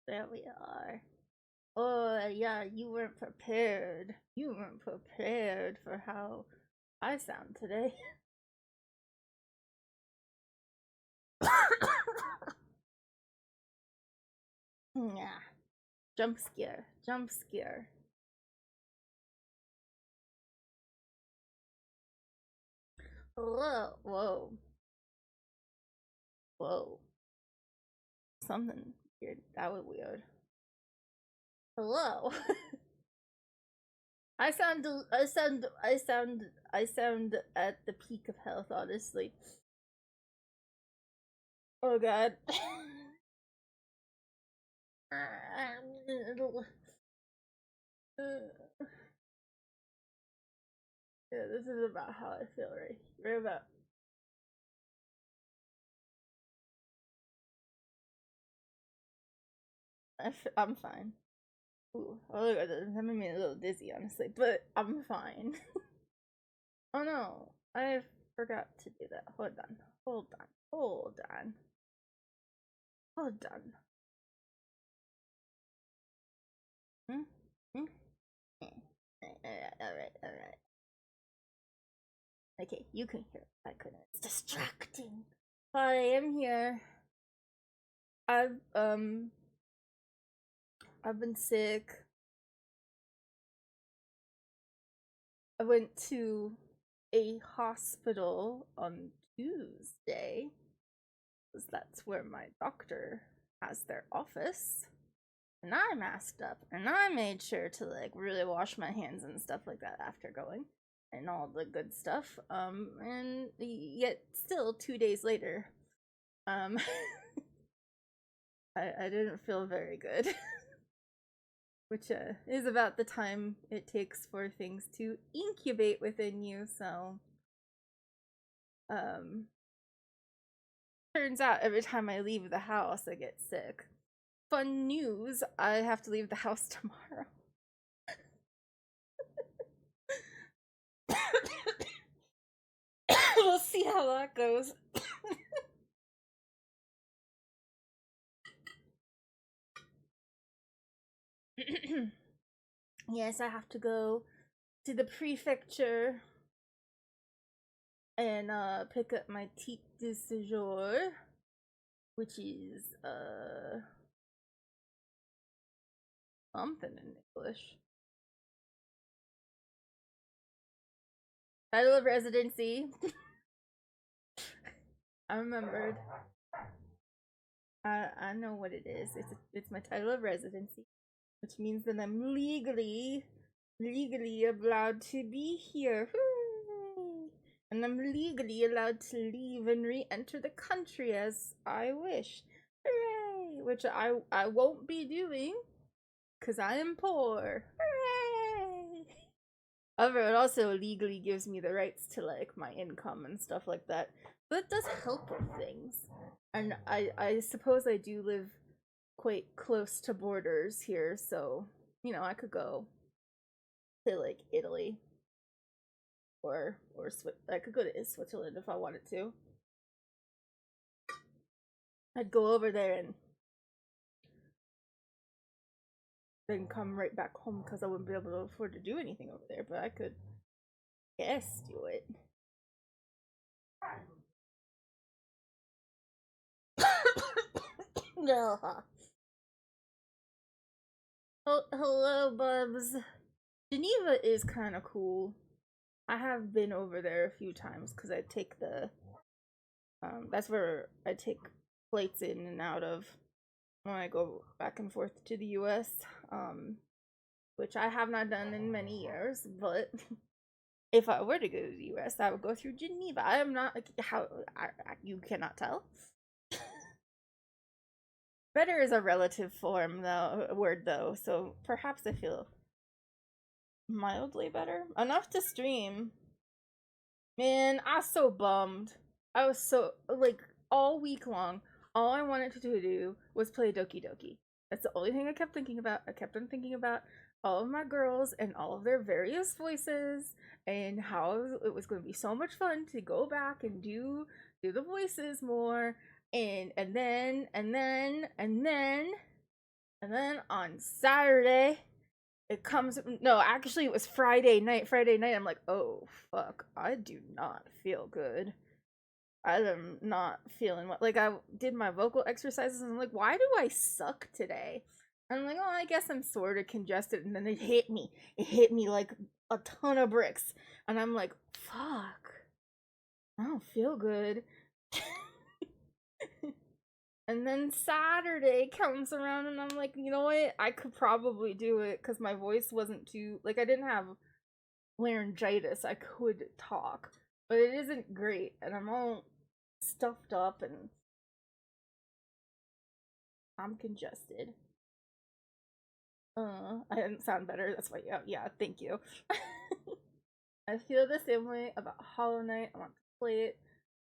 There we are. Oh, yeah, you weren't prepared. You weren't prepared for how I sound today. Yeah. Jump scare. Jump scare. Whoa. Whoa. Whoa. Something weird. That was weird. Hello. I sound at the peak of health, honestly. Oh god. Yeah, this is about how I feel right about. I'm fine. Ooh, oh, that made me a little dizzy, honestly, but I'm fine. Oh no, I forgot to do that. Hold on, hold on, hold on, hold on. Hmm? Hmm? Alright, alright. Okay, you can hear it. I couldn't. It's distracting. Hi, I'm here. I've um I've been sick. I went to a hospital on Tuesday, because that's where my doctor has their office. And I masked up and I made sure to like really wash my hands and stuff like that after going and all the good stuff. And yet still 2 days later, um I didn't feel very good. Which is about the time it takes for things to incubate within you, so um turns out every time I leave the house I get sick. Fun news, I have to leave the house tomorrow. We'll see how that goes. Yes, I have to go to the prefecture and pick up my titre de séjour, which is something in English. Title of residency. I remembered. I know what it is. It's my title of residency, which means that I'm legally allowed to be here. Hooray! And I'm legally allowed to leave and re-enter the country as I wish. Hooray! Which I won't be doing because I am poor. Hooray! However, it also legally gives me the rights to like my income and stuff like that. So it does help with things. And I suppose I do live quite close to borders here, so you know I could go to like Italy or I could go to Switzerland if I wanted to. I'd go over there and then come right back home because I wouldn't be able to afford to do anything over there, but I could guess do it. No. Oh, hello, Bubs. Geneva is kind of cool. I have been over there a few times because I take the that's where I take flights in and out of when I go back and forth to the US, which I have not done in many years, but if I were to go to the US, I would go through Geneva. I am not how you cannot tell. Better is a relative form though word though, so perhaps I feel mildly better. Enough to stream. Man, I was so bummed. I was so like all week long, all I wanted to do was play Doki Doki. That's the only thing I kept thinking about. I kept on thinking about all of my girls and all of their various voices and how it was going to be so much fun to go back and do the voices more and then And then on Saturday, it comes. No, actually, it was Friday night. Friday night, I'm like, oh, fuck. I do not feel good. I am not feeling well. Like, I did my vocal exercises, and I'm like, why do I suck today? And I'm like, oh, I guess I'm sort of congested. And then it hit me. It hit me like a ton of bricks. And I'm like, fuck. I don't feel good. And then Saturday comes around and I'm like, you know what? I could probably do it because my voice wasn't too, like, I didn't have laryngitis. I could talk, but it isn't great. And I'm all stuffed up and I'm congested. I didn't sound better. That's why, yeah, thank you. I feel the same way about Hollow Knight. I want to play it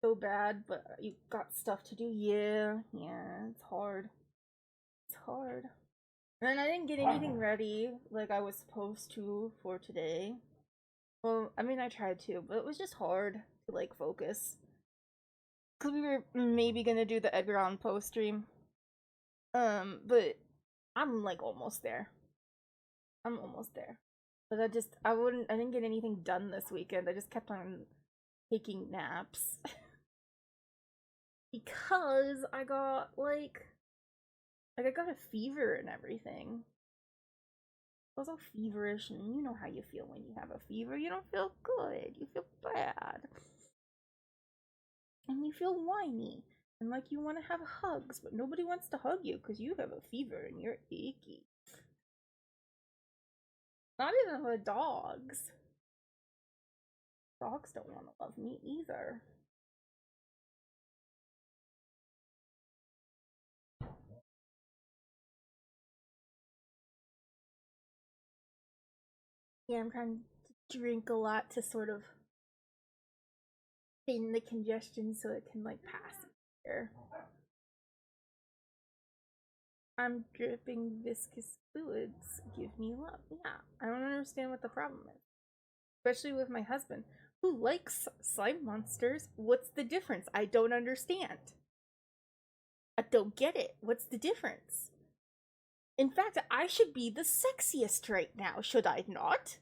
so bad, but you got stuff to do. Yeah, it's hard. It's hard. And then I didn't get anything ready like I was supposed to for today. Well, I mean, I tried to, but it was just hard to like focus. Because we were maybe gonna do the Edgar Allan Poe stream. But I'm like almost there. I'm almost there. But I didn't get anything done this weekend. I just kept on taking naps. Because I got like I got a fever and everything. I was all feverish, and you know how you feel when you have a fever. You don't feel good. You feel bad. And you feel whiny. And like you want to have hugs, but nobody wants to hug you because you have a fever and you're achy. Not even the dogs. Dogs don't want to love me either. Yeah, I'm trying to drink a lot to sort of thin the congestion so it can like pass here. I'm dripping viscous fluids. Give me love. Yeah, I don't understand what the problem is. Especially with my husband, who likes slime monsters. What's the difference? I don't understand. I don't get it. What's the difference? In fact, I should be the sexiest right now, should I not?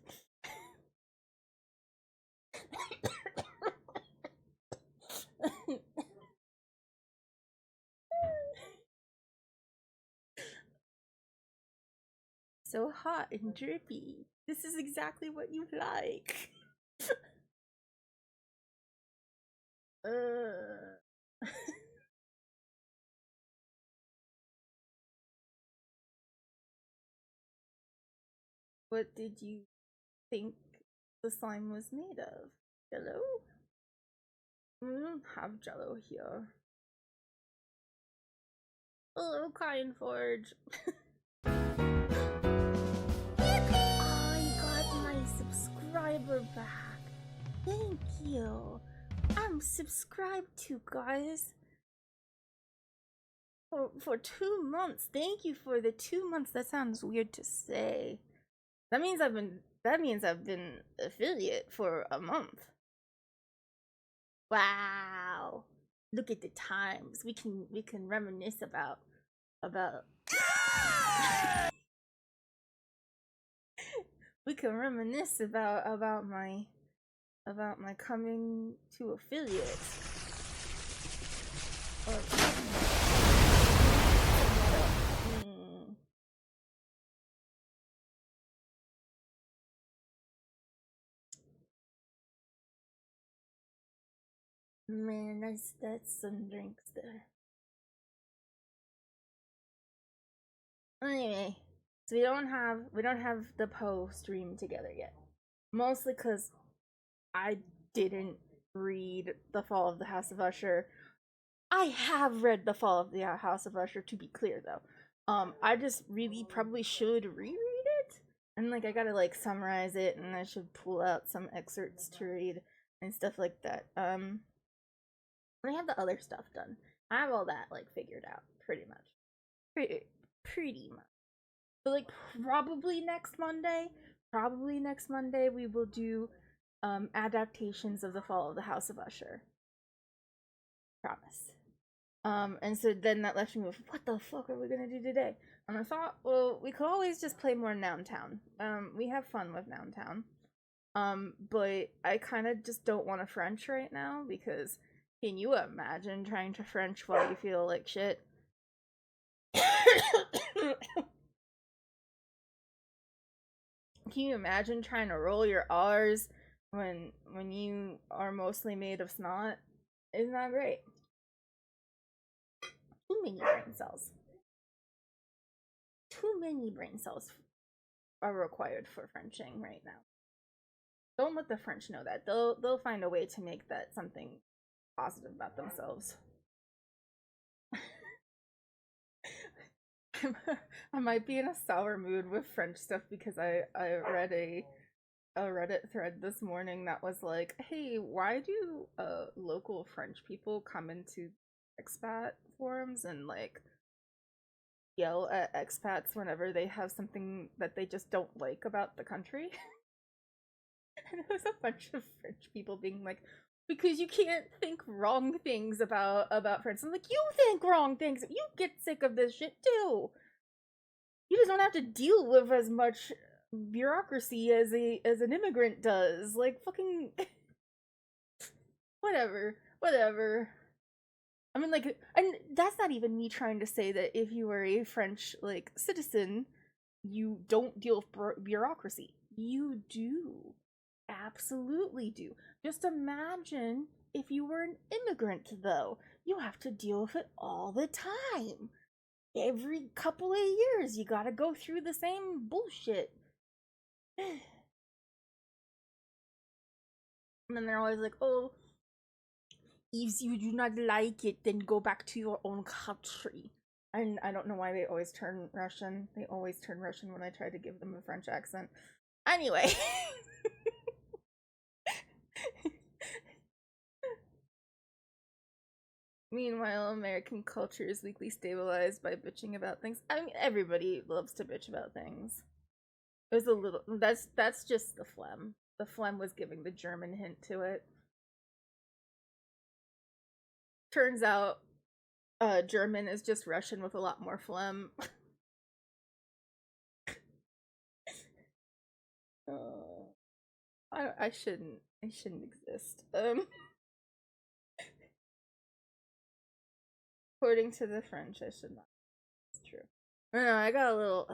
So hot and drippy. This is exactly what you like. What did you think the slime was made of? Jello? We don't have Jello here. Hello, Kind Forge. I got my subscriber back. Thank you. I'm subscribed to, guys. For 2 months. Thank you for the 2 months. That sounds weird to say. That means I've been affiliate for a month. Wow. Look at the times. We can reminisce about we can reminisce about my coming to affiliate. Man, that's some drinks there. Anyway, so we don't have the Poe stream together yet. Mostly because I didn't read The Fall of the House of Usher. I have read The Fall of the House of Usher, to be clear though. I just really probably should reread it. And like I gotta like summarize it, and I should pull out some excerpts to read and stuff like that. I have the other stuff done. I have all that like figured out pretty much. Pretty much. But like probably next Monday we will do adaptations of The Fall of the House of Usher. Promise. And so then that left me with, what the fuck are we gonna do today? And I thought, well, we could always just play more Noun Town. We have fun with Noun Town. But I kind of just don't want to French right now because can you imagine trying to French while you feel like shit? Can you imagine trying to roll your R's when you are mostly made of snot? It's not great. Too many brain cells. Too many brain cells are required for Frenching right now. Don't let the French know that. They'll find a way to make that something positive about themselves. I might be in a sour mood with French stuff because I read a Reddit thread this morning that was like, hey, why do local French people come into expat forums and like yell at expats whenever they have something that they just don't like about the country? And it was a bunch of French people being like, because you can't think wrong things about France. I'm like, you think wrong things. You get sick of this shit too. You just don't have to deal with as much bureaucracy as an immigrant does. Like fucking whatever. I mean, like, and that's not even me trying to say that if you are a French like citizen, you don't deal with bureaucracy. You do. Absolutely do. Just imagine if you were an immigrant, though. You have to deal with it all the time. Every couple of years, you gotta go through the same bullshit. And then they're always like, oh, if you do not like it, then go back to your own country. And I don't know why they always turn Russian. They always turn Russian when I try to give them a French accent. Anyway. Meanwhile, American culture is weakly stabilized by bitching about things. I mean, everybody loves to bitch about things. There's a little. That's just the phlegm. The phlegm was giving the German hint to it. Turns out, German is just Russian with a lot more phlegm. I shouldn't exist. According to the French, I should not. It's true. No, I got a little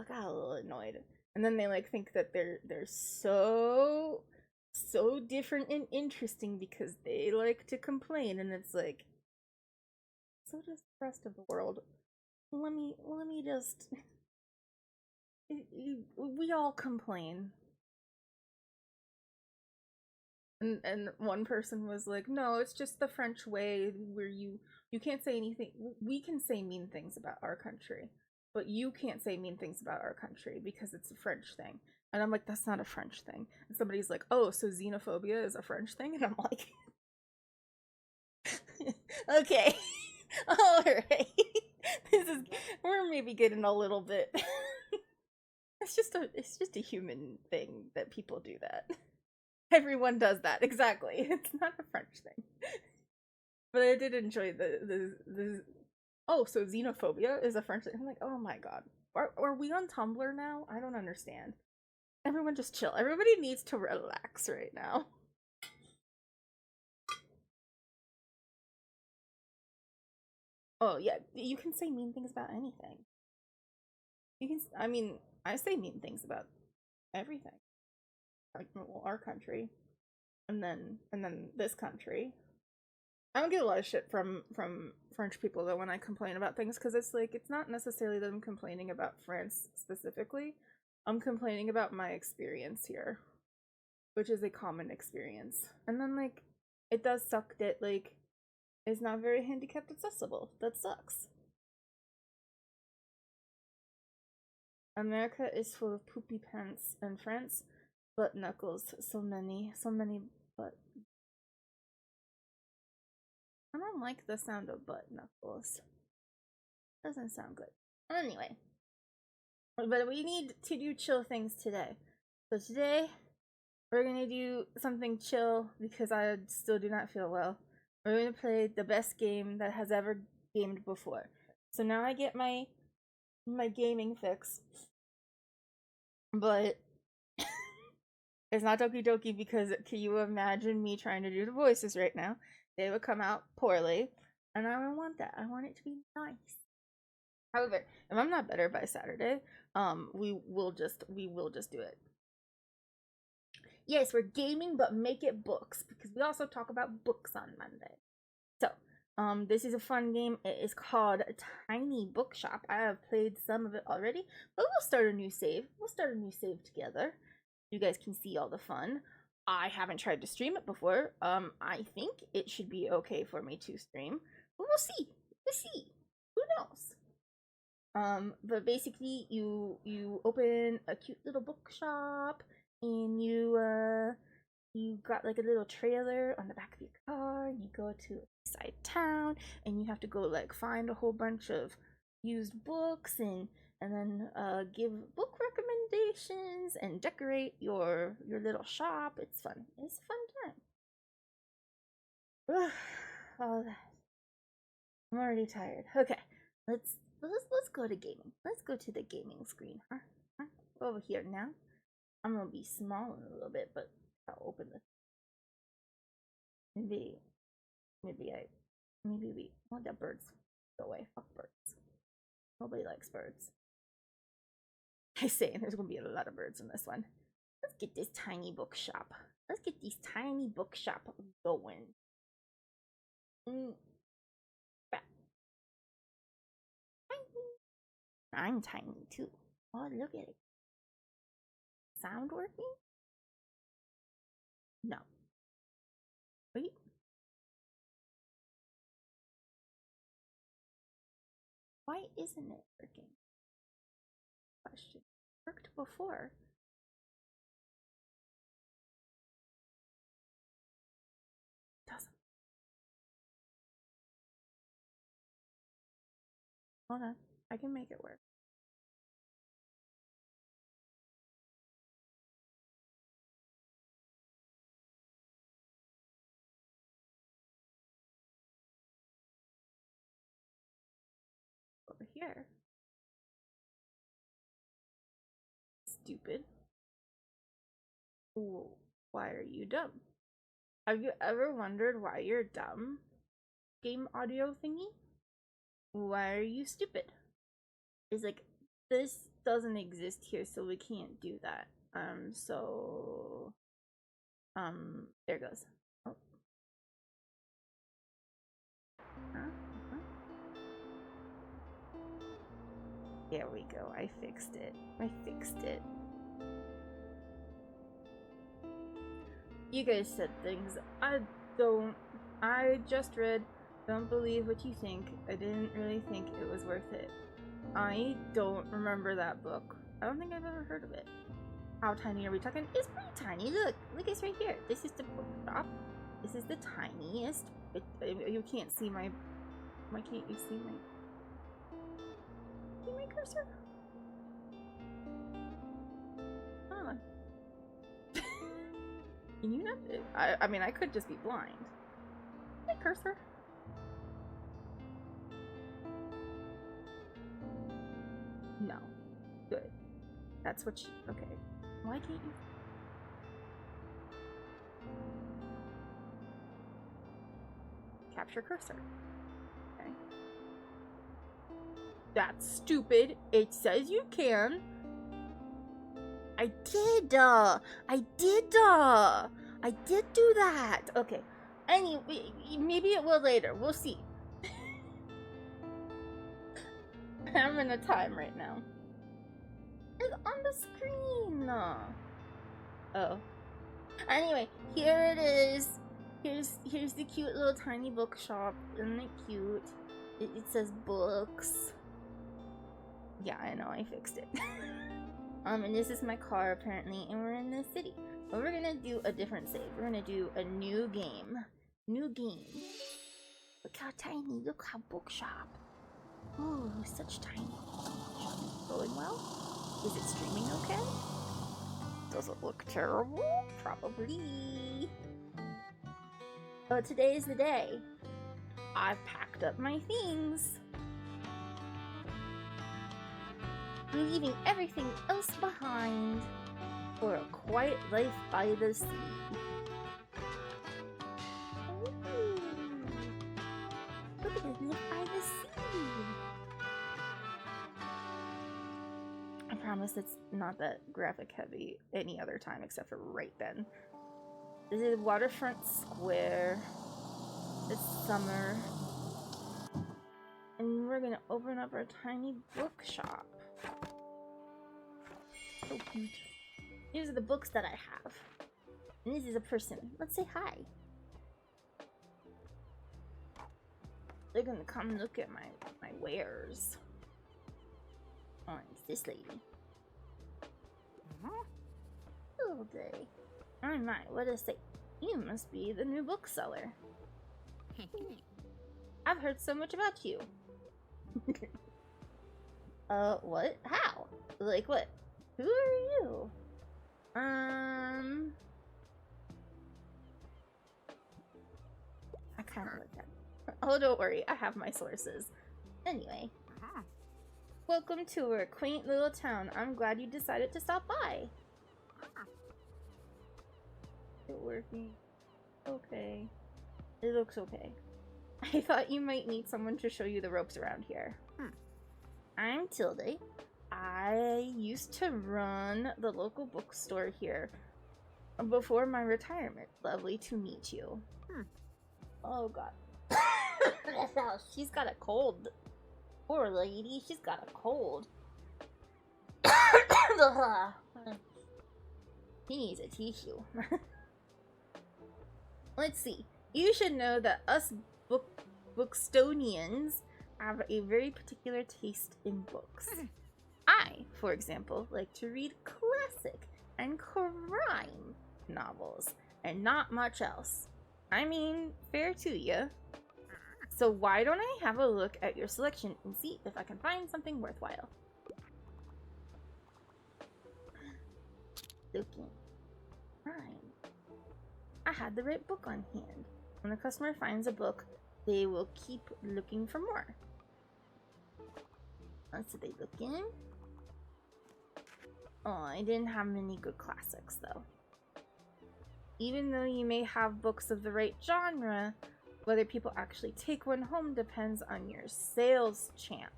annoyed. And then they like think that they're so different and interesting because they like to complain, and it's like, so does the rest of the world. Let me just we all complain. And one person was like, no, it's just the French way where you can't say anything. We can say mean things about our country, but you can't say mean things about our country because it's a French thing. And I'm like, that's not a French thing. And somebody's like, oh, so xenophobia is a French thing? And I'm like, okay. All right. We're maybe getting a little bit. It's just a human thing that people do that. Everyone does that, exactly. It's not a French thing. But I did enjoy the oh, so xenophobia is a French thing. I'm like, oh my god. Are we on Tumblr now? I don't understand. Everyone just chill. Everybody needs to relax right now. Oh yeah, you can say mean things about anything. You can, I mean, I say mean things about everything. Like, well, our country, and then this country. I don't get a lot of shit from French people though when I complain about things, because it's like, it's not necessarily that I'm complaining about France specifically. I'm complaining about my experience here, which is a common experience. And then like, it does suck that like it's not very handicapped accessible. That sucks. America is full of poopy pants, and France, butt knuckles. So many butt. I don't like the sound of butt knuckles. Doesn't sound good. Anyway, but we need to do chill things today. So today, we're gonna do something chill because I still do not feel well. We're gonna play the best game that has ever gamed before. So now I get my my gaming fix. But it's not Doki Doki because can you imagine me trying to do the voices right now? They would come out poorly, and I don't want that. I want it to be nice. However, if I'm not better by Saturday, we will just do it. Yes, we're gaming, but make it books because we also talk about books on Monday. So, this is a fun game. It is called Tiny Bookshop. I have played some of it already, but we'll start a new save. We'll start a new save together. You guys can see all the fun. I haven't tried to stream it before. I think it should be okay for me to stream, but we'll see. We'll see. Who knows? But basically, you open a cute little bookshop, and you got like a little trailer on the back of your car, and you go to a seaside town, and you have to go like find a whole bunch of used books and then give book recommendations and decorate your little shop. It's fun. It's a fun time. All that. I'm already tired. Okay, let's go to gaming. Let's go to the gaming screen, huh? Over here now. I'm gonna be small in a little bit, but I'll open this. Maybe we want the birds go away. Fuck birds. Nobody likes birds. I say there's gonna be a lot of birds in this one. Let's get this tiny bookshop. Let's get this tiny bookshop going. I'm tiny too. Oh, look at it. Sound working? No. Wait. Why isn't it working? Question. It worked before. Doesn't. Hold on. I can make it work. Over here. Stupid. Ooh, why are you dumb? Have you ever wondered why you're dumb? Game audio thingy? Why are you stupid? It's like, this doesn't exist here, so we can't do that. There goes. Oh. There we go. I fixed it. You guys said things. I just read Don't Believe What You Think. I didn't really think it was worth it. I don't remember that book. I don't think I've ever heard of it. How tiny are we talking? It's pretty tiny. Look, it's right here. This is the bookshop. This is the tiniest. You can't see my. Why can't you see my? See my cursor? Hold on. Can you not? I mean, I could just be blind. My cursor. No. Good. That's what you. Okay. Why can't you? Capture cursor. Okay. That's stupid. It says you can. I did do that. Okay. Anyway, maybe it will later. We'll see. I'm in a time right now. It's on the screen. Oh. Anyway, here it is. Here's the cute little tiny bookshop. Isn't it cute? It says books. Yeah, I know, I fixed it. And this is my car apparently, and we're in the city. But we're gonna do a different save. We're gonna do a new game. Look how tiny, look how bookshop. Oh, such tiny. Going well? Is it streaming okay? Does it look terrible? Probably. Oh, today is the day. I've packed up my things. leaving everything else behind for a quiet life by the sea. Ooh. Look at this, live by the sea. I promise it's not that graphic heavy any other time except for right then. This is Waterfront Square. It's summer. And we're gonna open up our tiny bookshop. So cute. These are the books that I have. And this is a person. Let's say hi. They're gonna come look at my wares. Oh, it's this lady. Oh, day. Oh my, what a say. You must be the new bookseller. I've heard so much about you. What? How? Like what? Who are you? I kind of like that. Oh, don't worry, I have my sources. Anyway. Welcome to our quaint little town. I'm glad you decided to stop by. Is it working? Okay. It looks okay. I thought you might need someone to show you the ropes around here. I'm Tilde. I used to run the local bookstore here before my retirement. Lovely to meet you. Oh god. She's got a cold. Poor lady, she's got a cold. He needs a tissue. Let's see. You should know that us Bookstonians have a very particular taste in books. I, for example, like to read classic and crime novels, and not much else. I mean, fair to ya. So why don't I have a look at your selection and see if I can find something worthwhile? Looking. Crime. I had the right book on hand. When a customer finds a book, they will keep looking for more. So they look in. Oh, I didn't have many good classics though. Even though you may have books of the right genre, whether people actually take one home depends on your sales chance.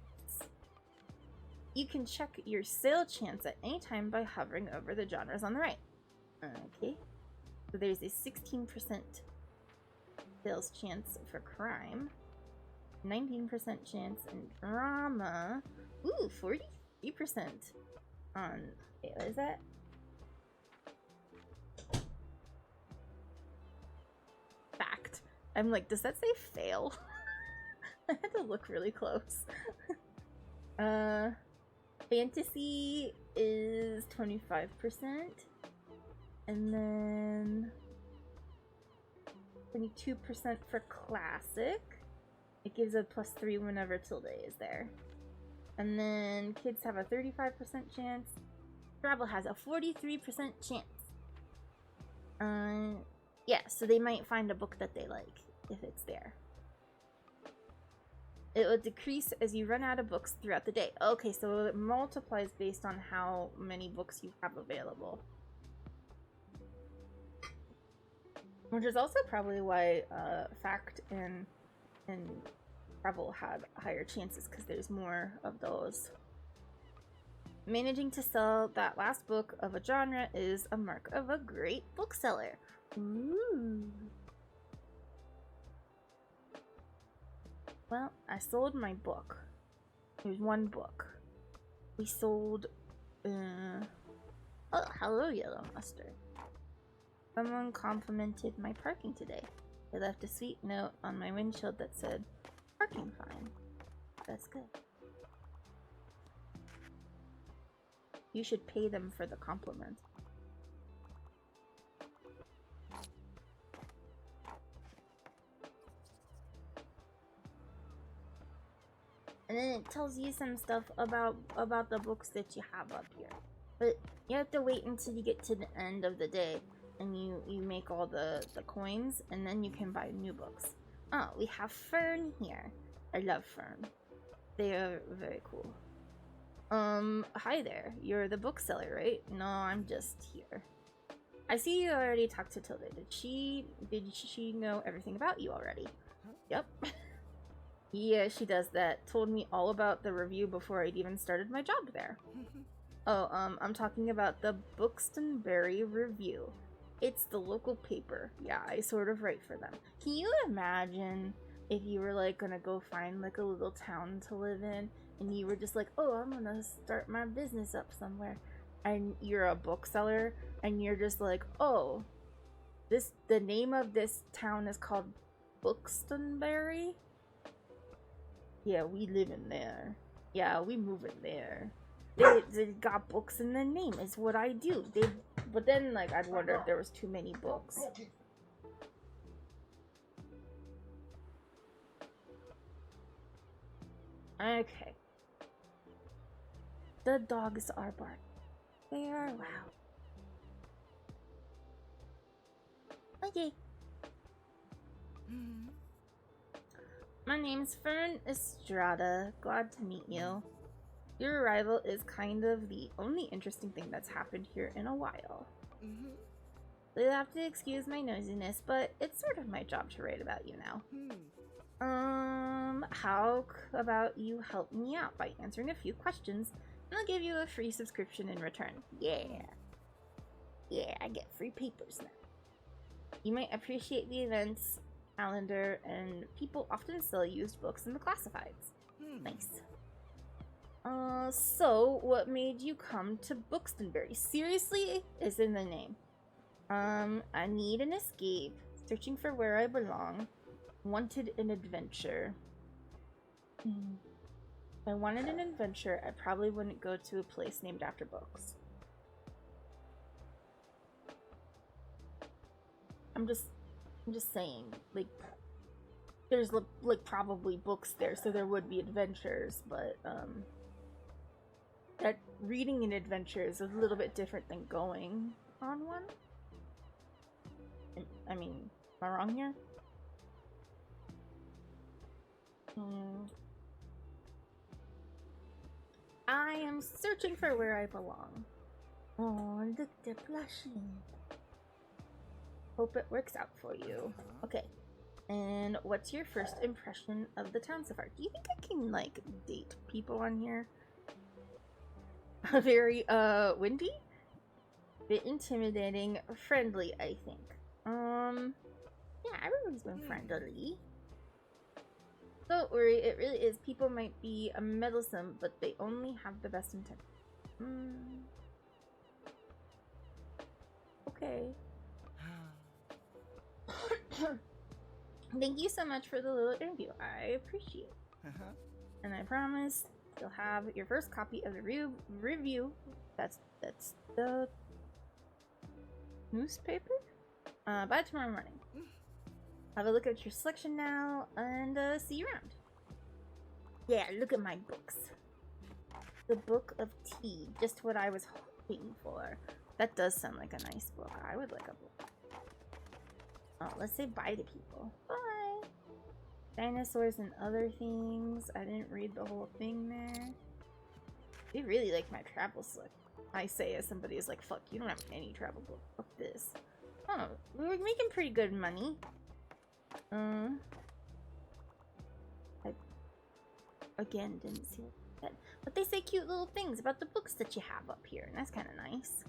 You can check your sale chance at any time by hovering over the genres on the right. Okay. So there's a 16% sales chance for crime, 19% chance in drama, ooh, 43% on, wait, what is that? Fact. I'm like, does that say fail? I had to look really close. Fantasy is 25%. And then 22% for classic. It gives a +3 whenever tilde is there. And then kids have a 35% chance. Travel has a 43% chance. Yeah, so they might find a book that they like if it's there. It will decrease as you run out of books throughout the day. Okay, so it multiplies based on how many books you have available. Which is also probably why Fact and Travel had higher chances, because there's more of those. Managing to sell that last book of a genre is a mark of a great bookseller. Ooh. Well, I sold my book. There's one book. We sold... Oh, hello, Yellow Mustard. Someone complimented my parking today. They left a sweet note on my windshield that said, "Parking fine." That's good. You should pay them for the compliment. And then it tells you some stuff about the books that you have up here. But you have to wait until you get to the end of the day and you make all the coins, and then you can buy new books. Oh, we have Fern here. I love Fern. They are very cool. Hi there. You're the bookseller, right? No, I'm just here. I see you already talked to Tilda. Did she know everything about you already? Yep. Yeah, she does that. Told me all about the review before I'd even started my job there. Oh, I'm talking about the Buxtonbury Review. It's the local paper. Yeah, I sort of write for them. Can you imagine if you were like gonna go find like a little town to live in and you were just like, oh, I'm gonna start my business up somewhere, and you're a bookseller and you're just like, oh, the name of this town is called Buxtonbury? Yeah, we live in there. Yeah, we move in there. They got books in the name, is what I do. But then, like, I'd wonder if there was too many books. Okay. The dogs are barking. They are loud. Okay. My name's Fern Estrada. Glad to meet you. Your arrival is kind of the only interesting thing that's happened here in a while. You'll have to excuse my nosiness, but it's sort of my job to write about you now. How about you help me out by answering a few questions, and I'll give you a free subscription in return. Yeah. Yeah, I get free papers now. You might appreciate the events calendar, and people often sell used books in the classifieds. Nice. So what made you come to Buxtonbury? Seriously, is in the name. I need an escape, searching for where I belong, wanted an adventure. If I wanted an adventure, I probably wouldn't go to a place named after books. I'm just saying, like, there's like probably books there, so there would be adventures, but that reading an adventure is a little bit different than going on one. I mean, am I wrong here? I am searching for where I belong. Oh, look, they're blushing. Hope it works out for you. Okay. And what's your first impression of the town so far? Do you think I can, like, date people on here? Very, windy? Bit intimidating. Friendly, I think. Yeah, everyone's been friendly. Don't worry, it really is. People might be meddlesome, but they only have the best intent. Okay. Thank you so much for the little interview. I appreciate it. And I promise you'll have your first copy of the review. That's the newspaper? By tomorrow morning. Have a look at your selection now, and see you around. Yeah, look at my books. The Book of Tea, just what I was hoping for. That does sound like a nice book. I would like a book. Oh, let's say bye to people. Bye! Dinosaurs and other things. I didn't read the whole thing there. They really like my travel slip. I say as somebody is like, fuck, you don't have any travel book. Fuck this. Oh, we were making pretty good money. I again didn't see that, but they say cute little things about the books that you have up here, and that's kind of nice.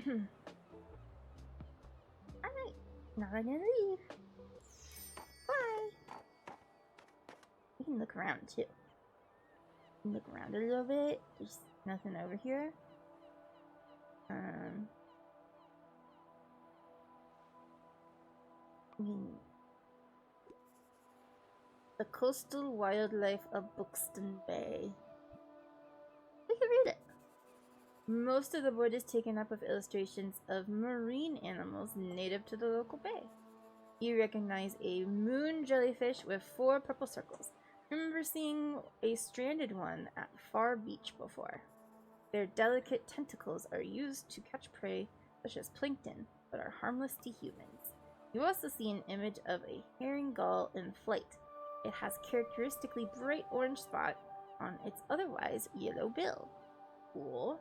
Alright, now I'm gonna leave. Bye! We can look around too. Look around a little bit. There's nothing over here. The coastal wildlife of Buxton Bay. We can read it. Most of the board is taken up with illustrations of marine animals native to the local bay. You recognize a moon jellyfish with 4 purple circles. Remember seeing a stranded one at Far Beach before. Their delicate tentacles are used to catch prey such as plankton, but are harmless to humans. You also see an image of a herring gull in flight. It has characteristically bright orange spot on its otherwise yellow bill. Cool.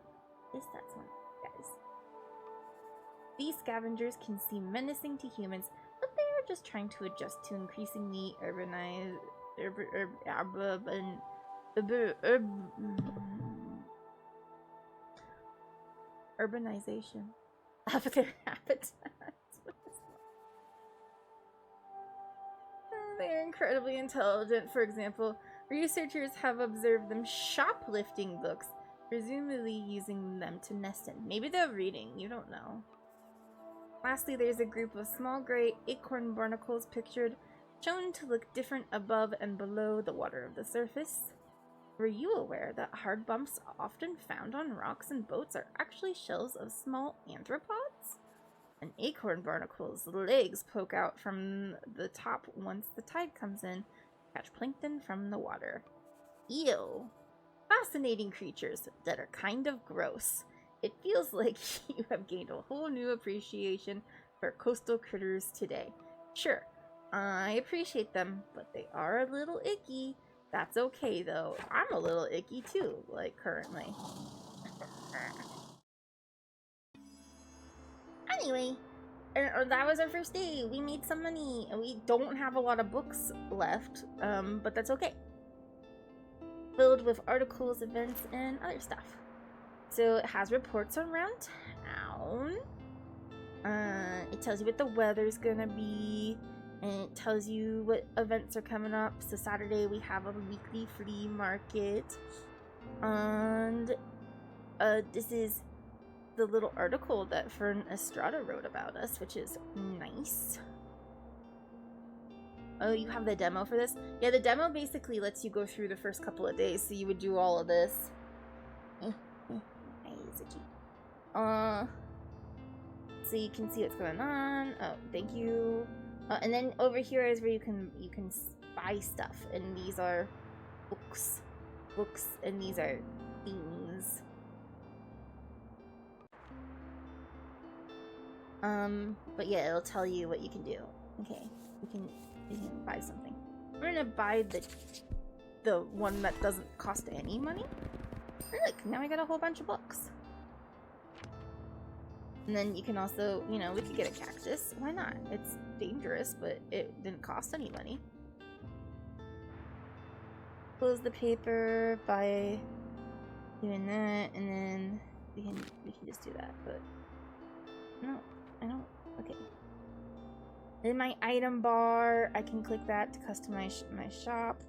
Yes, that's one, guys. These scavengers can seem menacing to humans, but they are just trying to adjust to increasingly urbanization of their habitats. They're incredibly intelligent. For example, researchers have observed them shoplifting books, presumably using them to nest in. Maybe they're reading, you don't know. Lastly, there's a group of small gray acorn barnacles pictured, shown to look different above and below the water of the surface. Were you aware that hard bumps often found on rocks and boats are actually shells of small arthropods? An acorn barnacle's legs poke out from the top once the tide comes in, catch plankton from the water. Ew. Fascinating creatures that are kind of gross. It feels like you have gained a whole new appreciation for coastal critters today. Sure, I appreciate them, but they are a little icky. That's okay though. I'm a little icky too, like currently. Anyway, that was our first day. We made some money. We don't have a lot of books left, but that's okay. Filled with articles, events, and other stuff. So it has reports around town. It tells you what the weather's gonna be, and it tells you what events are coming up. So Saturday we have a weekly flea market, and this is the little article that Fern Estrada wrote about us, which is nice. Oh, you have the demo for this? Yeah, the demo basically lets you go through the first couple of days, so you would do all of this. So you can see what's going on. Oh, thank you. And then over here is where you can buy stuff, and these are books, and these are things. But yeah, it'll tell you what you can do. Okay, you can buy something. We're gonna buy the one that doesn't cost any money. Look, now I got a whole bunch of books. And then you can also, you know, we could get a cactus. Why not? It's dangerous, but it didn't cost any money. Close the paper by doing that, and then we can just do that. But no, I don't. Okay. In my item bar, I can click that to customize my shop.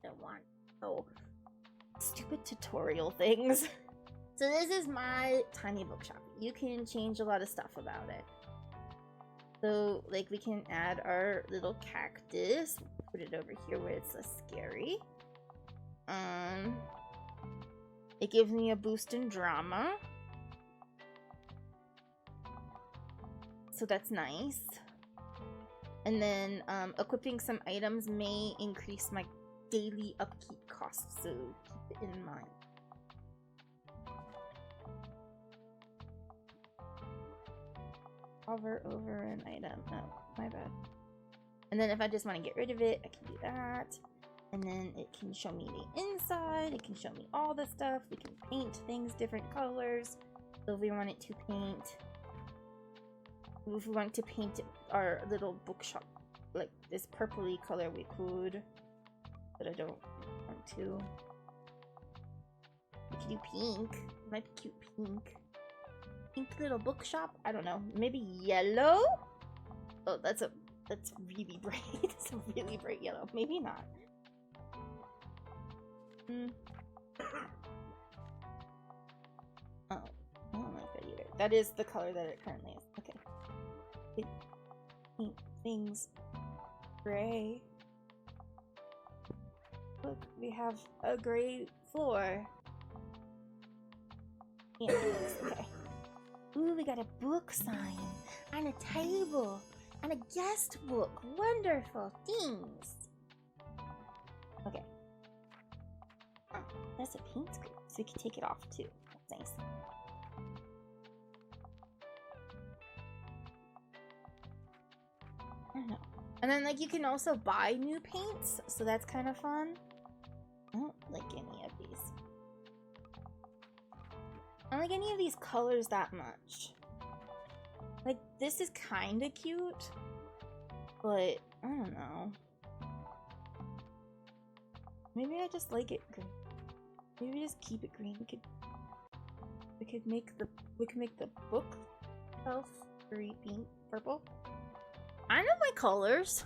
I don't want stupid tutorial things. So this is my tiny bookshop. You can change a lot of stuff about it. So like we can add our little cactus, put it over here where it's less scary. It gives me a boost in drama. So that's nice. And then equipping some items may increase my daily upkeep costs, so keep it in mind. Hover over an item. Oh, my bad. And then if I just want to get rid of it, I can do that. And then it can show me the inside. It can show me all the stuff. We can paint things different colors. So if we want it to paint, if we want to paint our little bookshop like this purpley color, we could. But I don't want to. We could do pink. It might be cute pink. Pink little bookshop? I don't know. Maybe yellow? Oh, that's really bright. It's a really bright yellow. Maybe not. Oh, I don't like that either. That is the color that it currently is. Okay. Paint things gray. Look, we have a gray floor. Yeah, okay. Ooh, we got a book sign and a table and a guest book. Wonderful things. Okay. Oh, that's a paint scoop, so we can take it off too. That's nice. I don't know. And then, like, you can also buy new paints, so that's kind of fun. I don't like any of these. I don't like any of these colors that much. Like, this is kind of cute, but I don't know. Maybe I just like it green. Maybe we just keep it green. We could make the book shelf very pink, purple. I know my colors.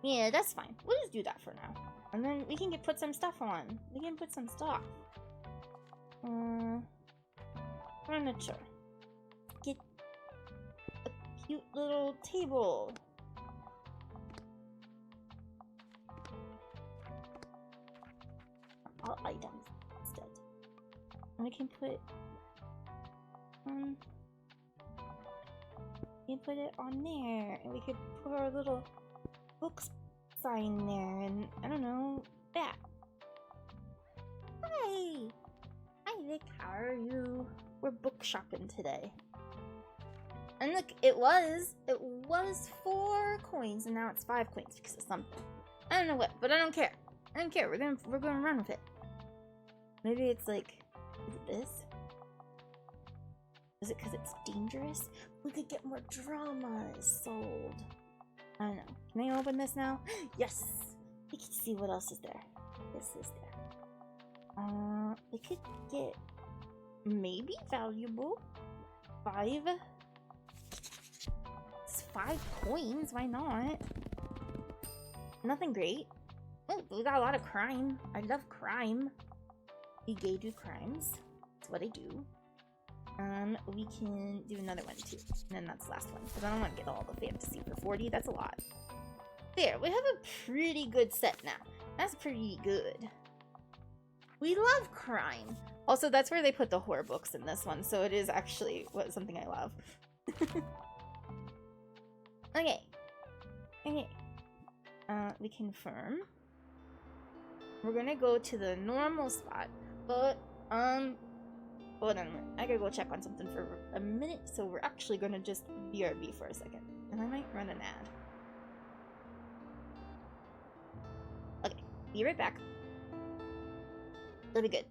Yeah, that's fine. We'll just do that for now. And then we can put some stuff on. We can put some stuff. Furniture. Get a cute little table. All items instead. And we can put we can put it on there, and we could put our little books sign there, and I don't know, that. Hi! Hi Vic, how are you? We're book shopping today. And look, it was 4 coins, and now it's 5 coins because of something. I don't know what, but I don't care. I don't care. We're gonna run with it. Maybe it's like, is it this? Is it because it's dangerous? We could get more dramas sold. I don't know. Can I open this now? Yes! We can see what else is there. This is there. We could get maybe valuable. 5. It's 5 coins. Why not? Nothing great. Oh, we got a lot of crime. I love crime. We gay do crimes. That's what I do. We can do another one too. And then that's the last one. Because I don't want to get all the fantasy for 40. That's a lot. There, we have a pretty good set now. That's pretty good. We love crime. Also, that's where they put the horror books in this one. So it is actually something I love. Okay. Okay. We confirm. We're gonna go to the normal spot. But, hold on a minute. I gotta go check on something for a minute, so we're actually gonna just BRB for a second. And I might run an ad. Okay, be right back. It'll be good.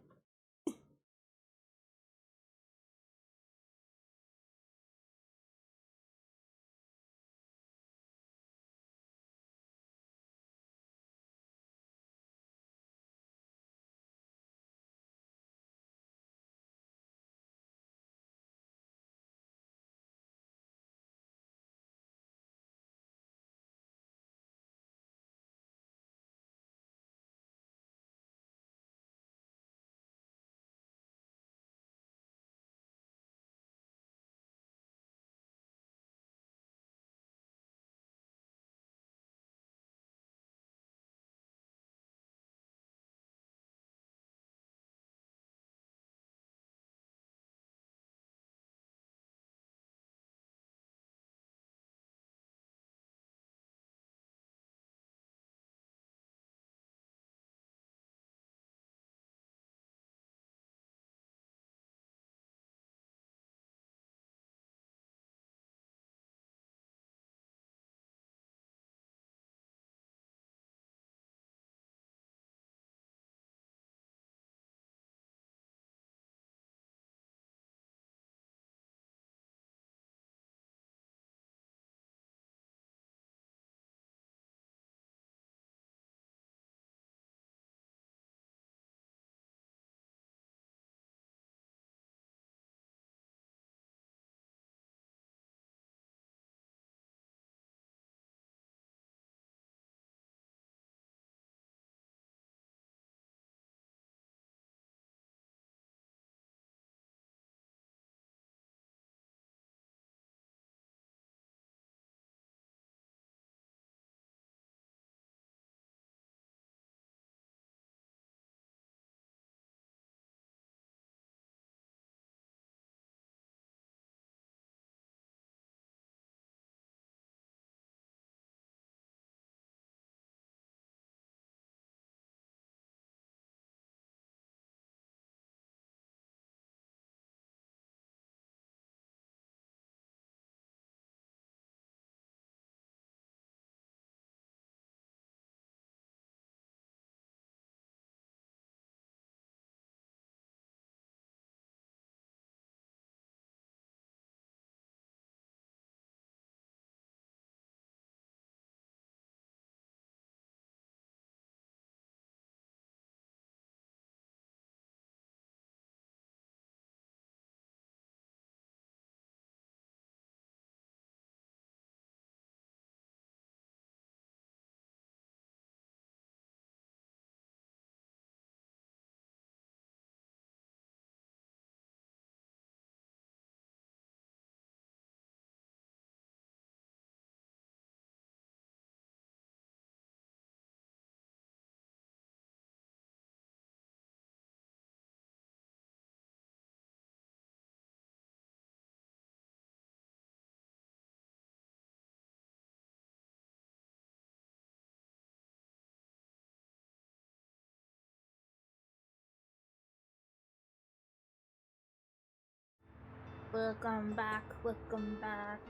Welcome back, welcome back.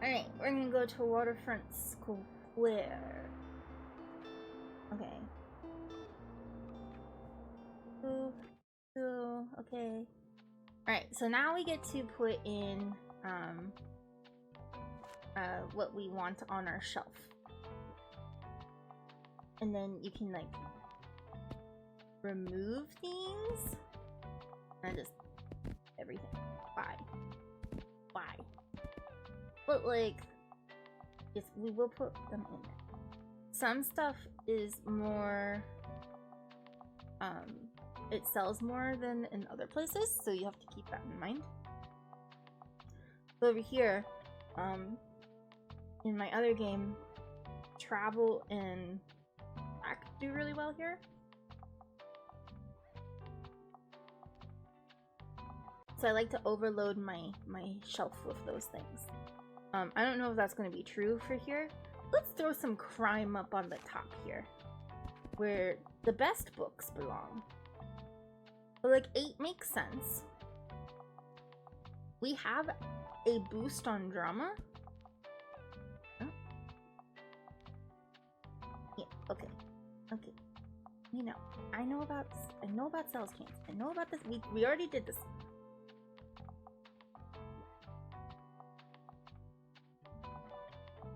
Alright, we're gonna go to Waterfront Square. Okay. Okay. Alright, so now we get to put in what we want on our shelf. And then you can like remove things and just everything. Why? But like, yes, we will put them in there. Some stuff is more it sells more than in other places, so you have to keep that in mind. So over here, in my other game, travel and act do really well here. So I like to overload my shelf with those things. I don't know if that's going to be true for here. Let's throw some crime up on the top here, where the best books belong. But like 8 makes sense. We have a boost on drama. Oh. Yeah, okay. You know, I know about sales cans. I know about this. We already did this.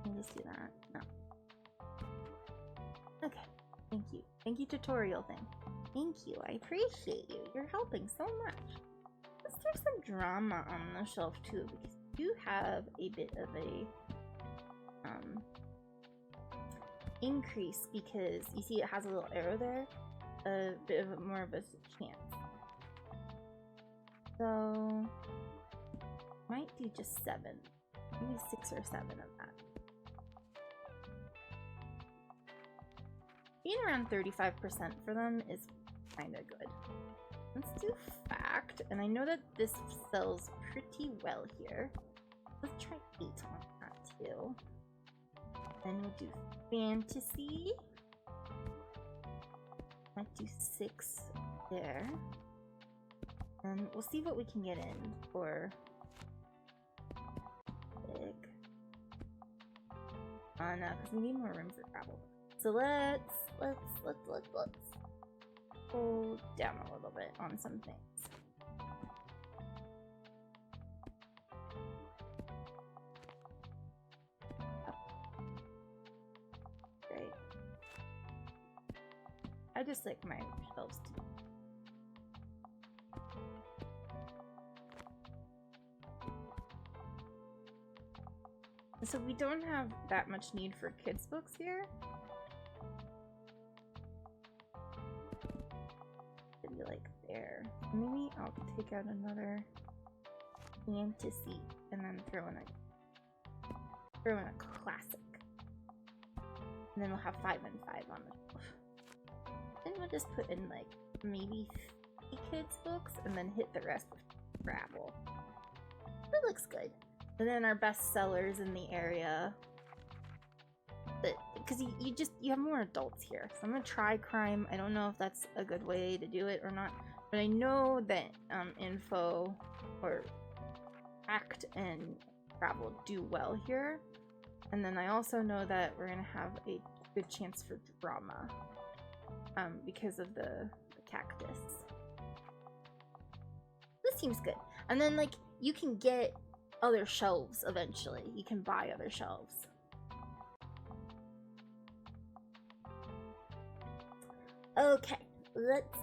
Can you just do that? No. Okay. Thank you, tutorial thing. Thank you. I appreciate you. You're helping so much. Let's throw some drama on the shelf too, because you have a bit of a increase, because you see it has a little arrow there, a bit of more of a chance. So might do just 7, maybe 6 or 7 of that. Being around 35% for them is kind of good. Let's do fact, and I know that this sells pretty well here. Let's try 8 on that too. Then we'll do fantasy. Might do 6 there. And we'll see what we can get in for big. Oh no, because we need more room for travel. So let's go down a little bit on some things. Great. I just like my shelves too. So we don't have that much need for kids' books here. Maybe like there. Maybe I'll take out another fantasy and then throw in a classic. And then we'll have 5 and 5 on the shelf. Then we'll just put in like maybe 3 kids' books and then hit the rest with travel. That looks good. And then our best sellers in the area, but because you have more adults here, so I'm gonna try crime. I don't know if that's a good way to do it or not, but I know that info or act and travel do well here, and then I also know that we're gonna have a good chance for drama because of the cactus. This seems good. And then like you can get other shelves eventually. You can buy other shelves. Okay, let's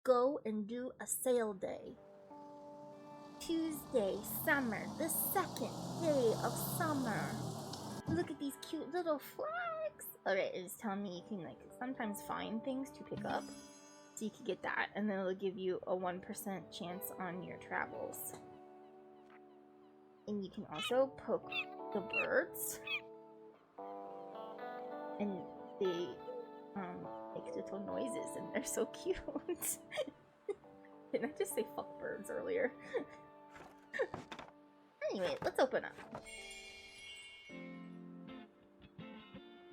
go and do a sale day. Tuesday, summer, the 2nd day of summer. Look at these cute little flags. Alright, it's telling me you can like sometimes find things to pick up. So you can get that, and then it'll give you a 1% chance on your travels. And you can also poke the birds, and they make little noises, and they're so cute. Didn't I just say fuck birds earlier? Anyway, let's open up.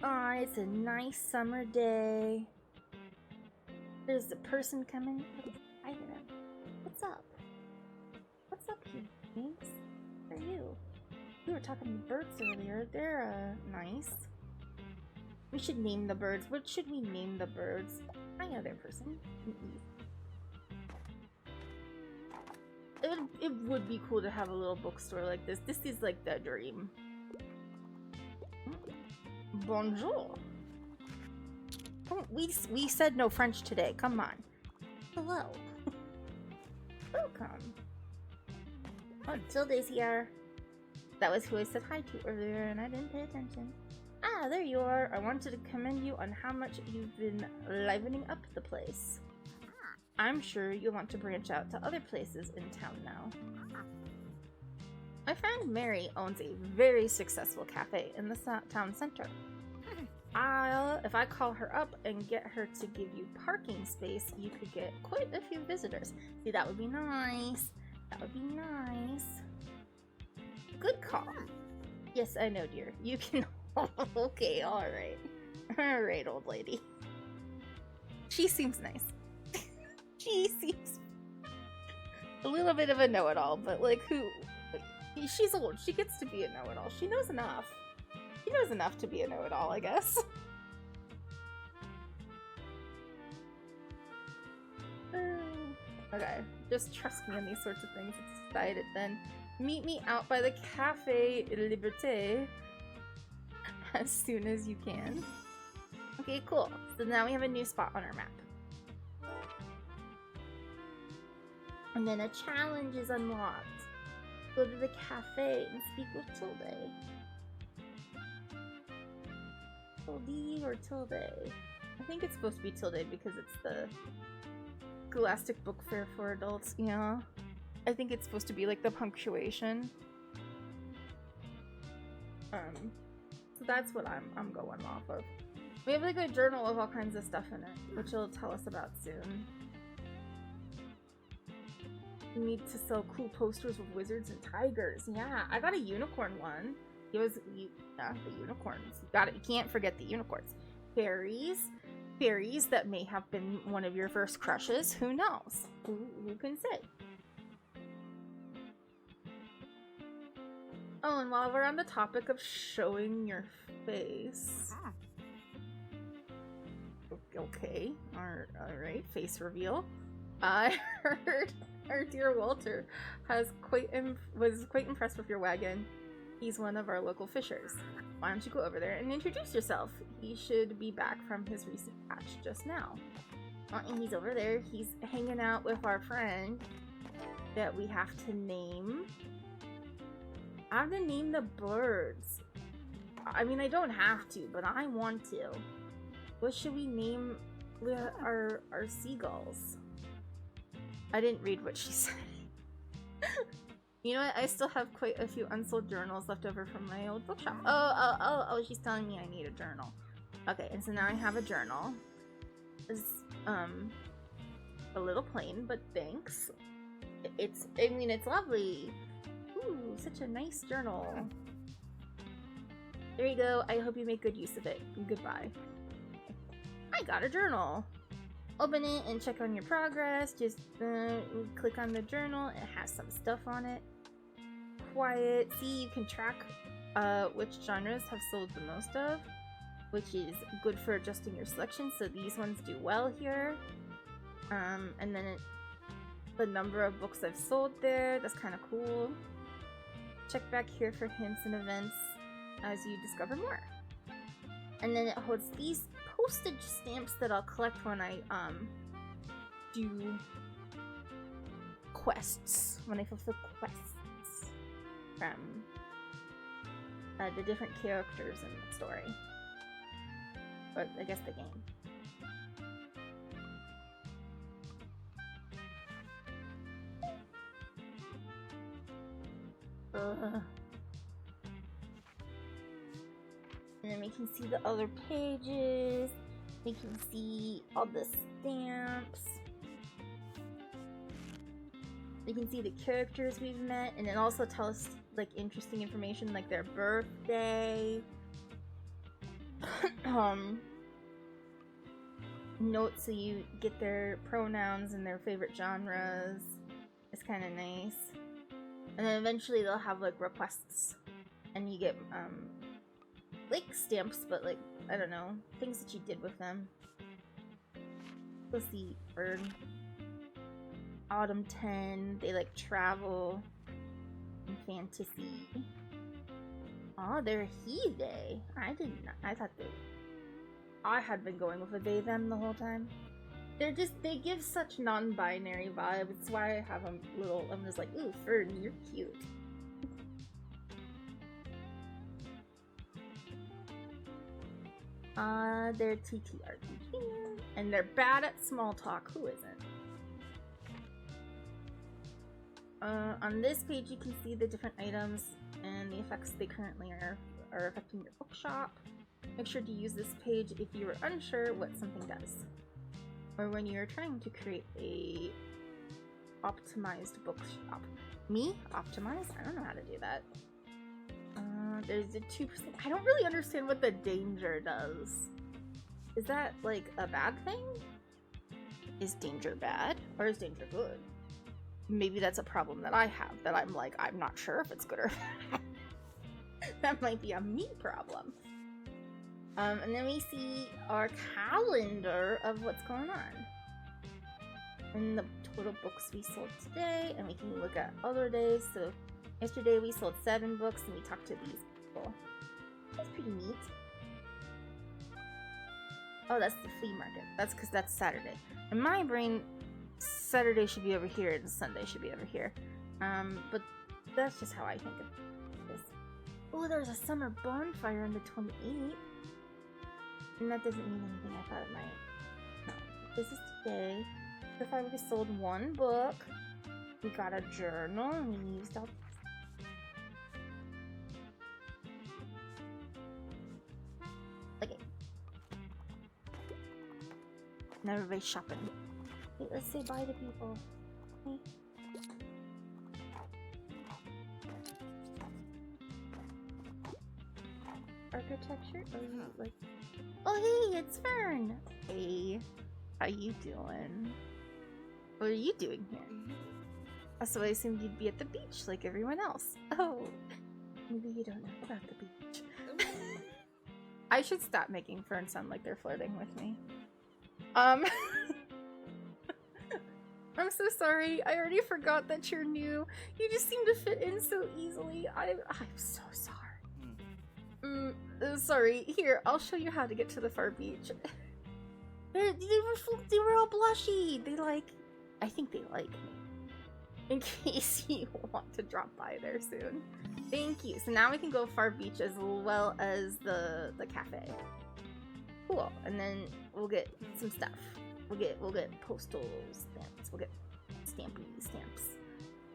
Aw, it's a nice summer day. There's a person coming. I don't know. What's up? what's up here, Thanks. Who are you? We were talking to birds earlier. They're, nice. We should name the birds. What should we name the birds? Hi, other person. It would be cool to have a little bookstore like this. This is like the dream. Bonjour. Oh, we said no French today. Come on. Hello. Welcome. Oh, Tilde's here. That was who I said hi to earlier, and I didn't pay attention. Ah, there you are. I wanted to commend you on how much you've been livening up the place. I'm sure you'll want to branch out to other places in town now. My friend Mary owns a very successful cafe in the town center. If I call her up and get her to give you parking space, you could get quite a few visitors. See, that would be nice. That would be nice. Good call. Yes, I know, dear. You can... Okay, alright. Alright, old lady. She seems nice. She seems a little bit of a know-it-all, but like who... She's old. She gets to be a know-it-all. She knows enough. She knows enough to be a know-it-all, I guess. Okay, just trust me on these sorts of things. It's decided then. Meet me out by the Cafe Liberté as soon as you can. Okay, cool. So now we have a new spot on our map. And then a challenge is unlocked. Go to the cafe and speak with Tilde. Tilde or Tilde? I think it's supposed to be Tilde because it's the Scholastic Book Fair for adults, yeah. I think it's supposed to be like the punctuation. So that's what I'm going off of. We have like a journal of all kinds of stuff in it, which it'll tell us about soon. We need to sell cool posters with wizards and tigers. Yeah, I got a unicorn one. Yeah, the unicorns. You got it. You can't forget the unicorns. Fairies. Fairies that may have been one of your first crushes. Who knows? Who can say? Oh, and while we're on the topic of showing your face... Okay. Alright, face reveal. I heard our dear Walter was quite impressed with your wagon. He's one of our local fishers. Why don't you go over there and introduce yourself? He should be back from his recent catch just now. And he's over there. He's hanging out with our friend that we have to name. I have to name the birds. I mean, I don't have to, but I want to. What should we name our seagulls? I didn't read what she said. You know what? I still have quite a few unsold journals left over from my old bookshop. Oh, she's telling me I need a journal. Okay, and so now I have a journal. It's, a little plain, but thanks. I mean, it's lovely. Ooh, such a nice journal. There you go. I hope you make good use of it. Goodbye. I got a journal. Open it and check on your progress. Just click on the journal. It has some stuff on it. Quiet. See, you can track which genres have sold the most of, which is good for adjusting your selection. So these ones do well here. And then the number of books I've sold there. That's kind of cool. Check back here for hints and events as you discover more. And then it holds these postage stamps that I'll collect when I do quests, when I fulfill quests from the different characters in the story, or I guess the game. And then we can see the other pages. We can see all the stamps. We can see the characters we've met, and it also tells us like interesting information like their birthday. Notes so you get their pronouns and their favorite genres. It's kind of nice. And then eventually they'll have like requests, and you get like stamps, but like I don't know, things that you did with them. Let's see, Bird. Autumn 10, they like travel and fantasy. Oh, they're he they. I thought I had been going with a they them the whole time. They give such non-binary vibes. That's why I have I'm just like, ooh, Fern, you're cute. They're TTRPG, and they're bad at small talk. Who isn't? On this page, you can see the different items and the effects they currently are affecting your bookshop. Make sure to use this page if you are unsure what something does, or when you're trying to create a optimized bookshop. Me? Optimize? I don't know how to do that. There's a 2%. I don't really understand what the danger does. Is that like a bad thing? Is danger bad? Or is danger good? Maybe that's a problem that I have, that I'm like, I'm not sure if it's good or bad. That might be a me problem. And then we see our calendar of what's going on. And the total books we sold today, and we can look at other days. So yesterday we sold 7 books, and we talked to these people. That's pretty neat. Oh, that's the flea market. That's because that's Saturday. In my brain, Saturday should be over here, and Sunday should be over here. But that's just how I think of this. Oh, there's a summer bonfire on the 28th. And that doesn't mean anything. I thought it might. No. This is today. So far we sold 1 book. We got a journal, and we used all. Okay. Now everybody's shopping. Wait, let's say bye to people. Okay. Architecture? Oh, you like? Oh, hey, it's Fern. Hey, how you doing? What are you doing here? So I assumed you'd be at the beach like everyone else. Oh, maybe you don't know about the beach. I should stop making Fern sound like they're flirting with me. I'm so sorry. I already forgot that you're new. You just seem to fit in so easily. I'm so sorry. Sorry. Here, I'll show you how to get to the far beach. They were all blushy. I think they like me. In case you want to drop by there soon. Thank you. So now we can go far beach as well as the cafe. Cool. And then we'll get some stuff. We'll get postal stamps. We'll get stampy stamps.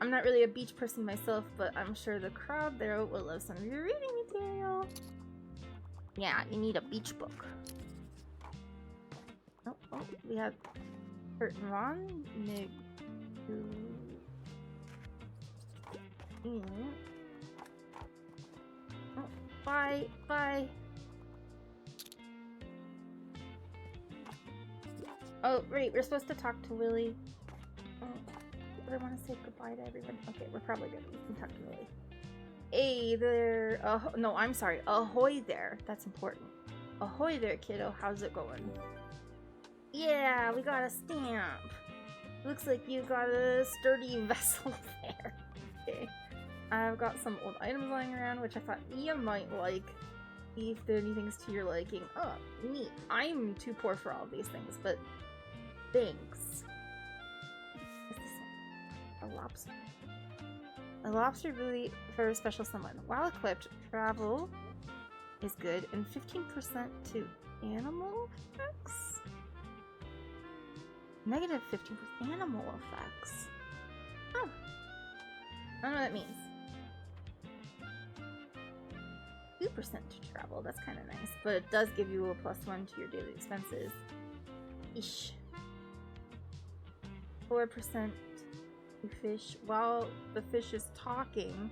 I'm not really a beach person myself, but I'm sure the crowd there will love some of your reading material. Yeah, you need a beach book. Oh, we have Kurt and Ron. Oh, bye. Oh, right, we're supposed to talk to Willie. Oh, but I want to say goodbye to everyone. Okay, we're probably good. We can talk to Willie. Hey there. No, I'm sorry. Ahoy there. That's important. Ahoy there, kiddo. How's it going? Yeah, we got a stamp. Looks like you got a sturdy vessel there. Okay. I've got some old items lying around, which I thought Mia might like. See if there are any things to your liking. Oh, neat. I'm too poor for all these things, but thanks. What's this one? A lobster. A lobster buoy for a special someone. While equipped, travel is good, and 15% to animal effects? Negative 15% animal effects. Huh. I don't know what that means. 2% to travel, that's kind of nice, but it does give you a +1 to your daily expenses. Eesh. 4% to fish while the fish is talking,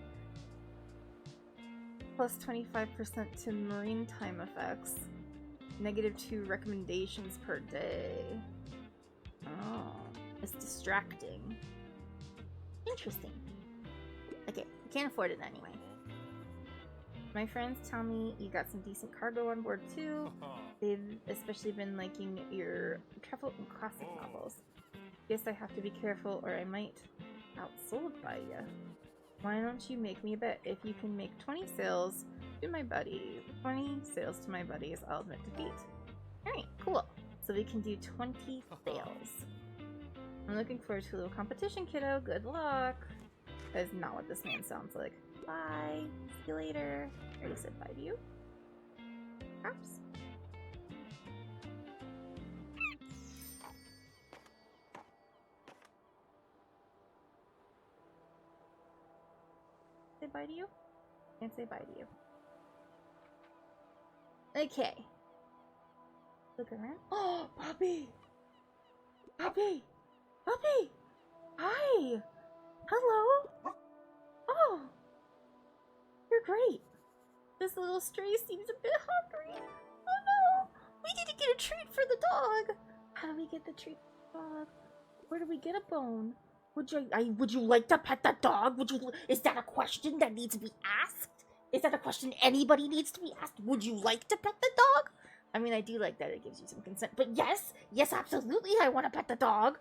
plus 25% to marine time effects, -2 recommendations per day. Oh, it's distracting. Interesting. Okay, can't afford it anyway. My friends tell me you got some decent cargo on board too. They've especially been liking your travel and classic novels. Guess I have to be careful or I might outsold by ya. Why don't you make me a bet? If you can make 20 sales to my buddies, 20 sales to my buddies, I'll admit defeat. Alright, cool. So we can do 20 sales. I'm looking forward to a little competition, kiddo. Good luck. That is not what this man sounds like. Bye. See you later. I already said bye to you. Perhaps. Say bye to you? Can't say bye to you. Okay. Look around. Oh, Poppy! Poppy! Poppy! Hi! Hello! Oh! You're great. This little stray seems a bit hungry. Oh no! We need to get a treat for the dog! How do we get the treat for the dog? Where do we get a bone? Would you like to pet the dog? Is that a question that needs to be asked? Is that a question anybody needs to be asked? Would you like to pet the dog? I mean, I do like that it gives you some consent, but yes, absolutely, I want to pet the dog.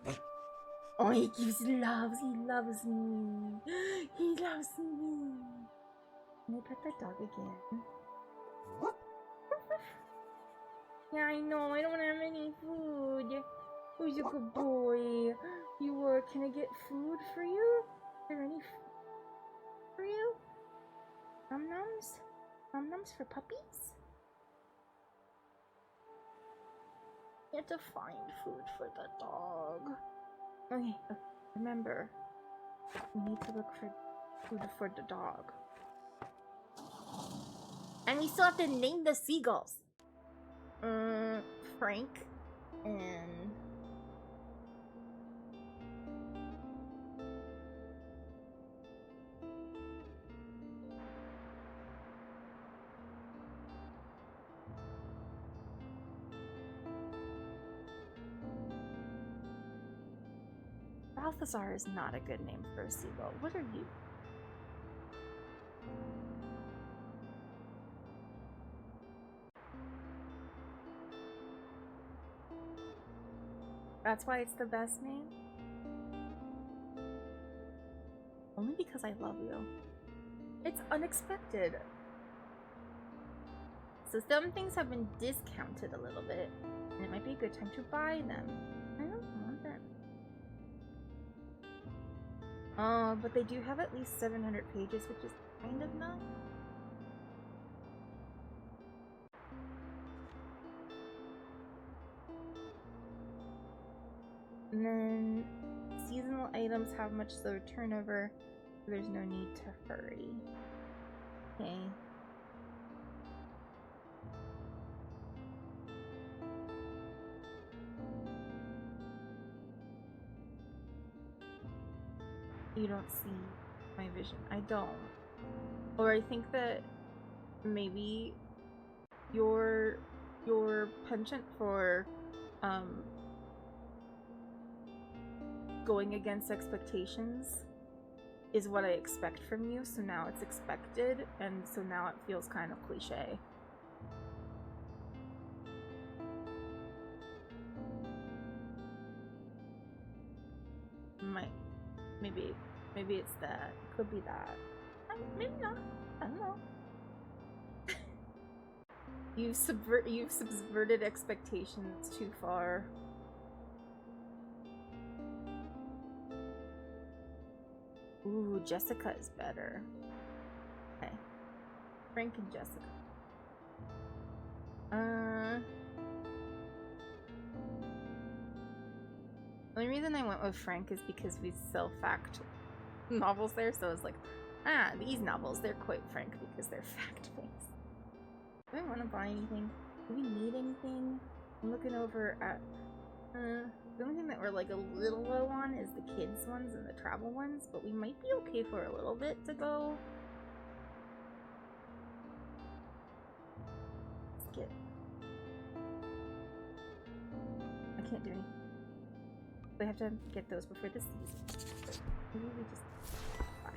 Oh, he loves me. He loves me. Can I pet the dog again? Yeah, I know, I don't have any food. Who's a good boy? You are, can I get food for you? Is there any food for you? Num-nums? Num-nums for puppies? You have to find food for the dog. Okay, remember, we need to look for food for the dog. And we still have to name the seagulls. Frank and... Balthazar is not a good name for a seagull. What are you? That's why it's the best name? Only because I love you. It's unexpected. So some things have been discounted a little bit, and it might be a good time to buy them. I don't want them. Oh, but they do have at least 700 pages, which is kind of nuts. And then seasonal items have much slower turnover, so there's no need to hurry. Okay. You don't see my vision. I don't. Or I think that maybe your penchant for going against expectations is what I expect from you, so now it's expected, and so now it feels kind of cliche. Maybe it's that. Could be that. Maybe not. I don't know. You've subverted expectations too far. Ooh, Jessica is better. Okay. Frank and Jessica. The only reason I went with Frank is because we sell fact novels there, so I was like, these novels, they're quite frank because they're fact-based. Do I want to buy anything? Do we need anything? I'm looking over at... the only thing that we're like a little low on is the kids ones and the travel ones, but we might be okay for a little bit to go. Let's get... I can't do anything. We have to get those before the season. Maybe we just... 5.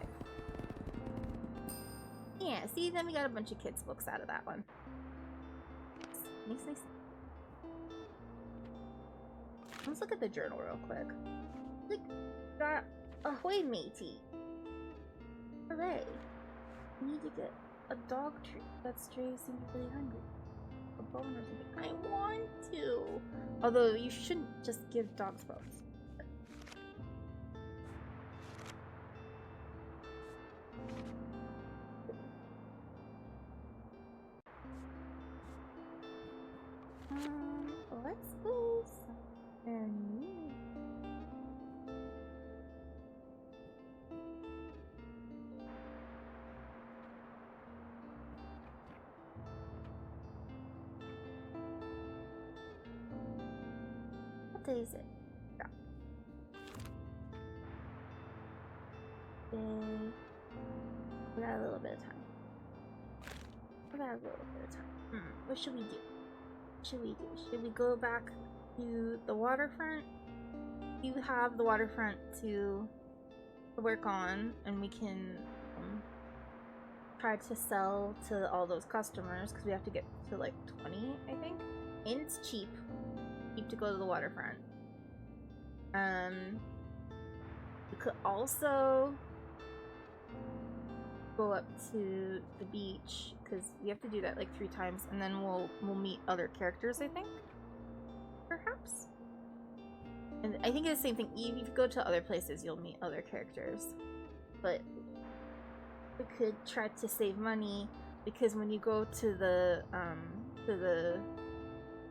Yeah, see, then we got a bunch of kids' books out of that one. Nice, nice. Let's look at the journal real quick. Like, got ahoy matey. Hooray. I need to get a dog treat. That stray seems really hungry. A bone or something. I want to. Although you shouldn't just give dogs bones. Let's go somewhere new. What day is it? Yeah. We got a little bit of time. What should we do? Should we go back to the waterfront? You have the waterfront to work on, and we can try to sell to all those customers, because we have to get to like 20, I think. And it's cheap to go to the waterfront. We could also go up to the beach, because we have to do that like 3 times, and then we'll meet other characters, I think. Perhaps. And I think it's the same thing. If you go to other places, you'll meet other characters. But we could try to save money, because when you go to the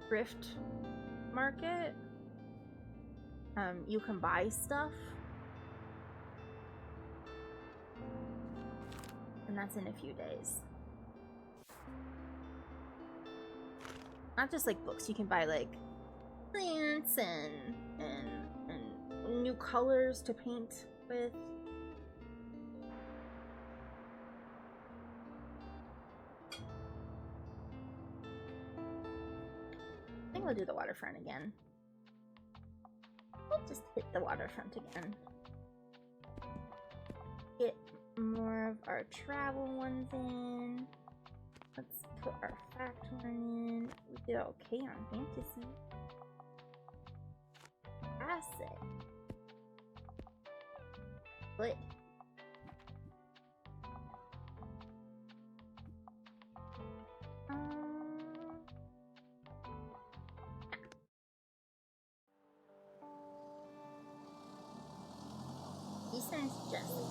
thrift market, you can buy stuff. And that's in a few days. Not just like books, you can buy like plants and new colors to paint with. I think we'll do the waterfront again. We'll just hit the waterfront again. Get more of our travel ones in. Let's put our fact one in. We did okay on fantasy. Asset. Good. This one's just fun.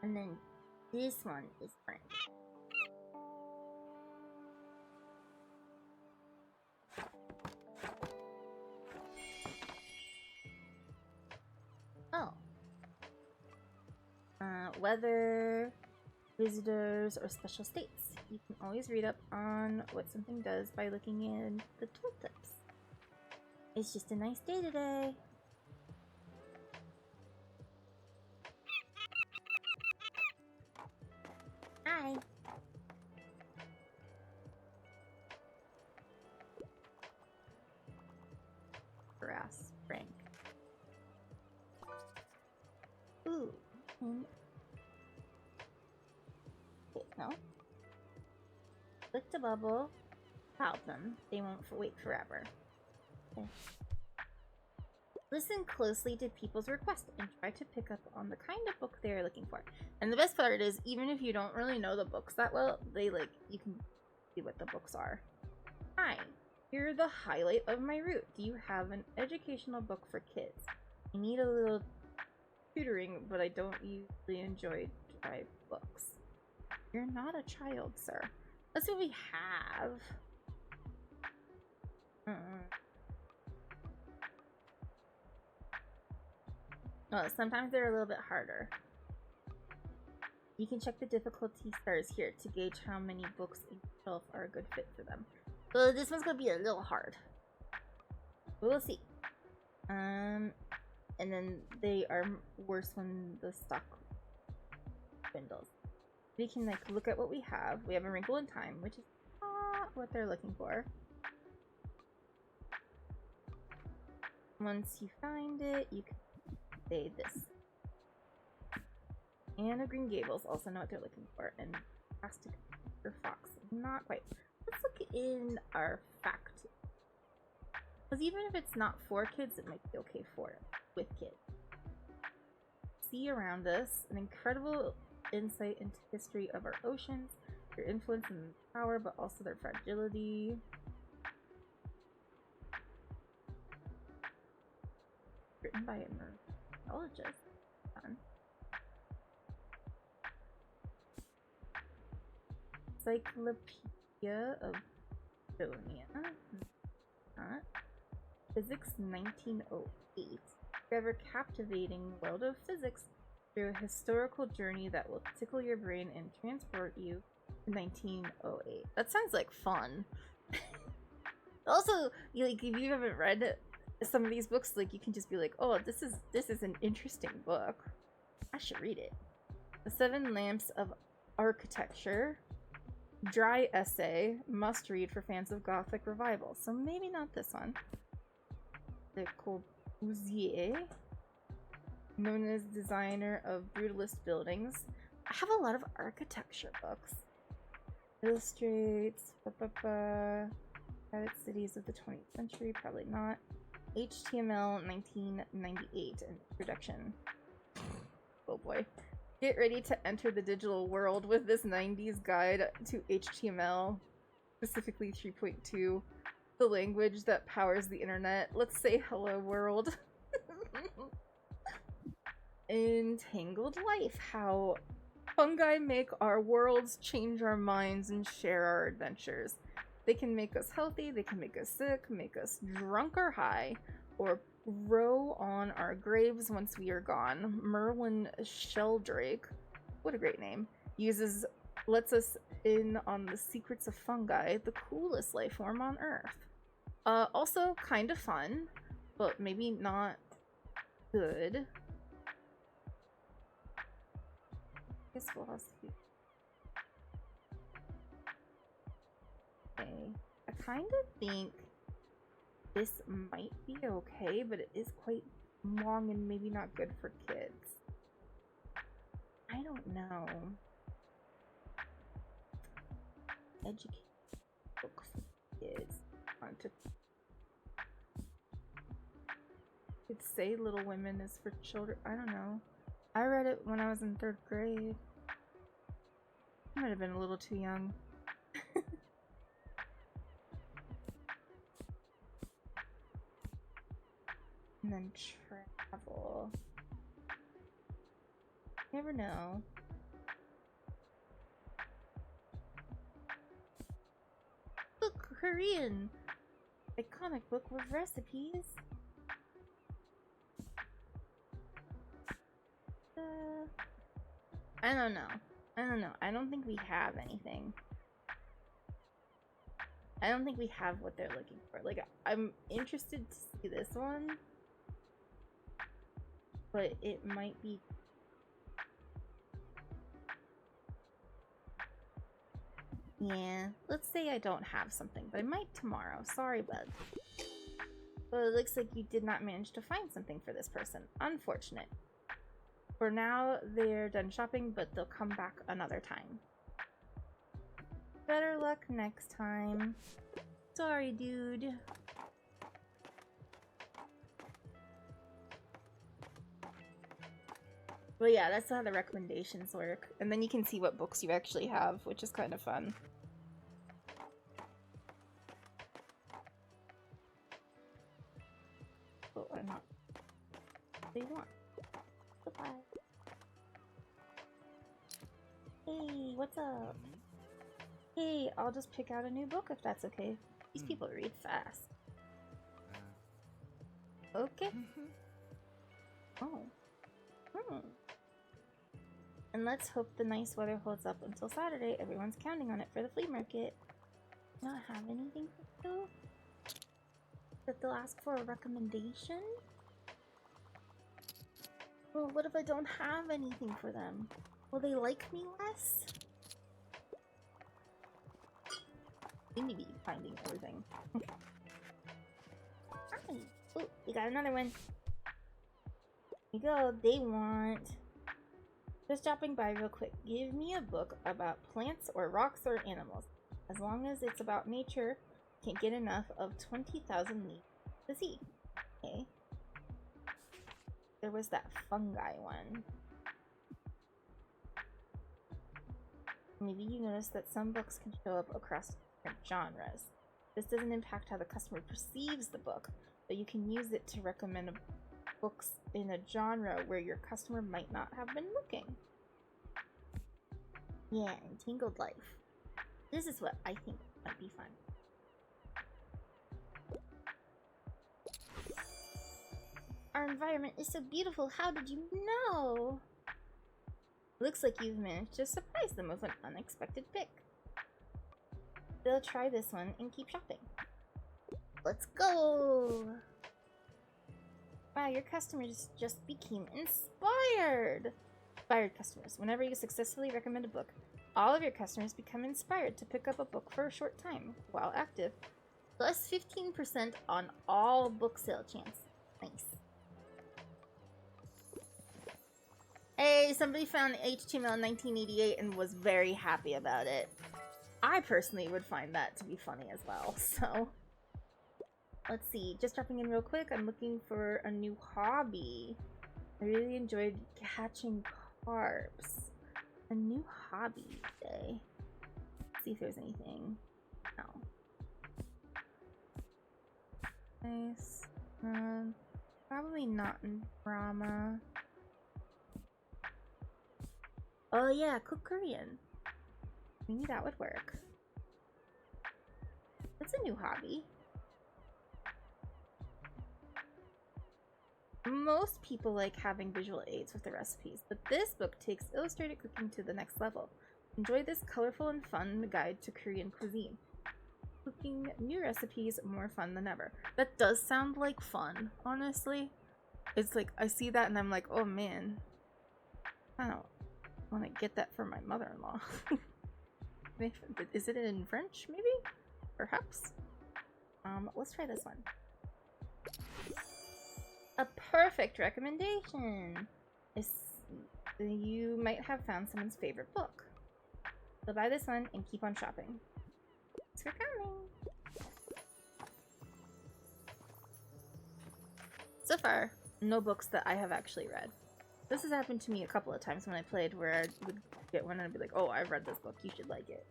And then this one is Frank. Oh. Weather, visitors, or special states. You can always read up on what something does by looking in the tooltips. It's just a nice day today. Hi. Harass Frank. Ooh. Wait, no. Click the bubble. Help them. They won't wait forever. Okay. Listen closely to people's requests and try to pick up on the kind of book they are looking for. And the best part is, even if you don't really know the books that well, you can see what the books are. Hi, you're the highlight of my route. Do you have an educational book for kids? I need a little tutoring, but I don't usually enjoy dry books. You're not a child, sir. Let's see what we have. Oh, sometimes they're a little bit harder. You can check the difficulty stars here to gauge how many books in your shelf are a good fit for them. So this one's gonna be a little hard. We'll see. And then they are worse when the stock dwindles. We can like look at what we have. We have A Wrinkle in Time, which is not what they're looking for. Once you find it, you can say this. Anne of Green Gables also know what they're looking for, and Plastic or Fox, not quite. Let's look in our fact. Because even if it's not for kids, it might be okay for it with kids. See around us, an incredible insight into the history of our oceans, their influence and power, but also their fragility. Written by a meteorologist. Fun. Encyclopedia of Estonia. Not. Physics 1908. Discover captivating world of physics through a historical journey that will tickle your brain and transport you to 1908. That sounds like fun. Also, like, if you haven't read some of these books, like, you can just be like, oh, this is an interesting book. I should read it. The Seven Lamps of Architecture. Dry essay. Must read for fans of Gothic revival. So maybe not this one. Le Corbusier, known as designer of brutalist buildings. I have a lot of architecture books. Illustrates private cities of the 20th century, probably not. HTML 1998 introduction. Oh boy. Get ready to enter the digital world with this 90s guide to HTML, specifically 3.2. The language that powers the internet. Let's say hello, world. Entangled Life. How fungi make our worlds, change our minds, and share our adventures. They can make us healthy, they can make us sick, make us drunk or high, or grow on our graves once we are gone. Merlin Sheldrake, what a great name, lets us in on the secrets of fungi, the coolest life form on Earth. Also kind of fun, but maybe not good. I guess philosophy. Okay. I kind of think this might be okay, but it is quite long and maybe not good for kids. I don't know. Education book for kids. Could say Little Women is for children. I don't know. I read it when I was in 3rd grade. I might have been a little too young. And then travel. Never know. Look, Korean! A comic book with recipes. I don't know. I don't think we have anything. I don't think we have what they're looking for. Like, I'm interested to see this one. But it might be... Yeah, let's say I don't have something, but I might tomorrow. Sorry, bud. But it looks like you did not manage to find something for this person. Unfortunate. For now, they're done shopping, but they'll come back another time. Better luck next time. Sorry, dude. But yeah, that's how the recommendations work. And then you can see what books you actually have, which is kind of fun. Oh, I'm not. What do you want? Goodbye. Hey, what's up? Hey, I'll just pick out a new book if that's okay. These people read fast. Okay. Oh. And let's hope the nice weather holds up until Saturday. Everyone's counting on it for the flea market. Not have anything for you? That they'll ask for a recommendation? Well, what if I don't have anything for them? Will they like me less? They may be finding everything. Hi. Oh, we got another one. Here we go. They want Just dropping by real quick. Give me a book about plants or rocks or animals. As long as it's about nature, can't get enough of 20,000 Leagues to See. Okay. There was that fungi one. Maybe you noticed that some books can show up across different genres. This doesn't impact how the customer perceives the book, but you can use it to recommend books in a genre where your customer might not have been looking. Yeah, Entangled Life. This is what I think might be fun. Our environment is so beautiful. How did you know? Looks like you've managed to surprise them with an unexpected pick. They'll try this one and keep shopping. Let's go! Wow, your customers just became inspired! Inspired customers. Whenever you successfully recommend a book, all of your customers become inspired to pick up a book for a short time while active. Plus 15% on all book sale chance. Nice. Hey, somebody found HTML 1988 and was very happy about it. I personally would find that to be funny as well, so... Let's see, just dropping in real quick, I'm looking for a new hobby. I really enjoyed catching carps. A new hobby today. Let's see if there's anything. No. Nice. Probably not in drama. Oh yeah, cook Korean. Maybe that would work. That's a new hobby. Most people like having visual aids with the recipes, but this book takes illustrated cooking to the next level. Enjoy this colorful and fun guide to Korean cuisine. Cooking new recipes, more fun than ever. That does sound like fun, honestly. It's like, I see that and I'm like, oh man. I don't want to get that for my mother-in-law. Is it in French, maybe? Perhaps? Let's try this one. A perfect recommendation! You might have found someone's favorite book. So buy this one and keep on shopping. Thanks for coming! So far, no books that I have actually read. This has happened to me a couple of times when I played, where I would get one and I'd be like, oh, I've read this book, you should like it.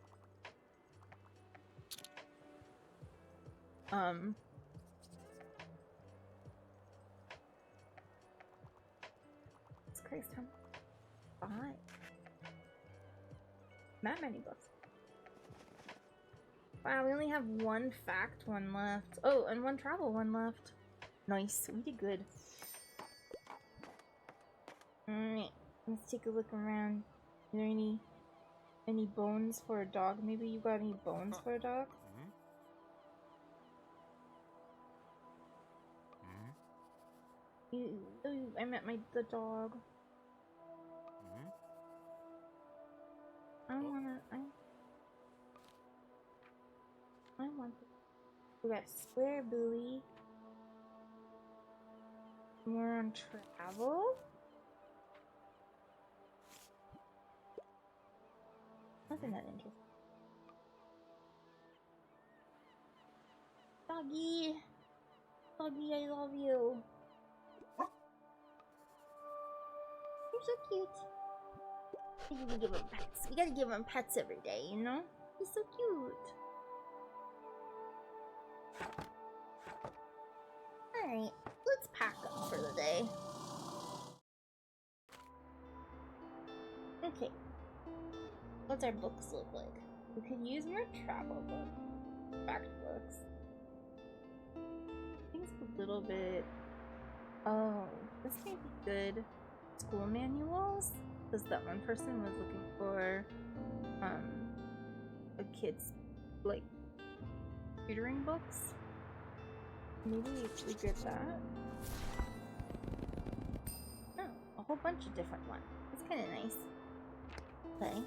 It's crazy time. 5. Not many books. Wow, we only have one fact one left. Oh, and one travel one left. Nice, we did good. Alright, let's take a look around. Are there any bones for a dog? Maybe you got any bones for a dog? I met the dog. I want it. We got square buoy. More on travel. Nothing that interesting. Doggy! Doggy, I love you. You're so cute. We gotta give him pets. We gotta give him pets every day, you know? He's so cute. Alright, let's pack up for the day. Okay. What's our books look like? We could use more travel books. Fact books. I think it's a little bit... Oh, this may be good. School manuals? Because that one person was looking for a kid's like tutoring books. Maybe we get that. Oh, a whole bunch of different ones. It's kind of nice. Okay.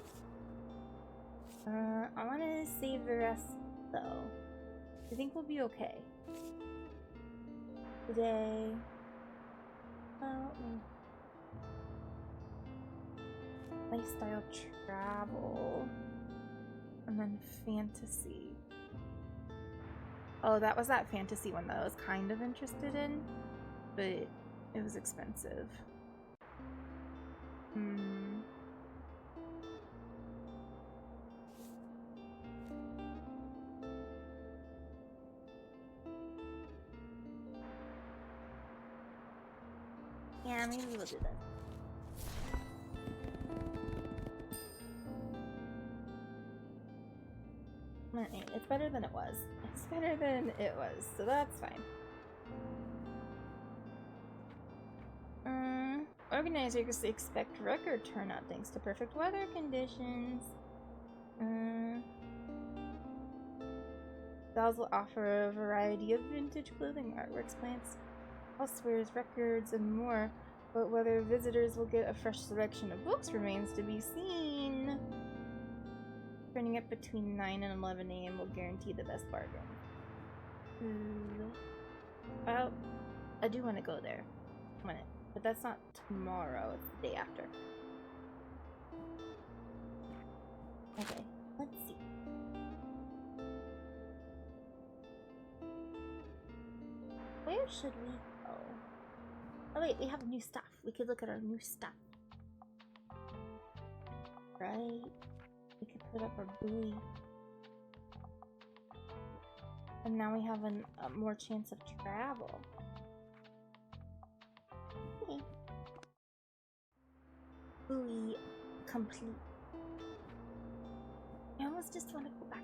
I want to save the rest though. I think we'll be okay today. lifestyle travel. And then fantasy. Oh, that was that fantasy one that I was kind of interested in, but it was expensive. Yeah, maybe we'll do this. It's better than it was. It's better than it was, so that's fine. Organizers expect record turnout thanks to perfect weather conditions. Dolls will offer a variety of vintage clothing, artworks, plants, housewares, records, and more, but whether visitors will get a fresh selection of books remains to be seen. Turning it between 9 and 11 a.m. will guarantee the best bargain. Well, I do want to go there. But that's not tomorrow, it's the day after. Okay, let's see. Where should we go? Oh wait, we have new stuff. We could look at our new stuff. Right? We could put up our buoy. And now we have a more chance of travel. Okay. Buoy complete. I almost just want to go back.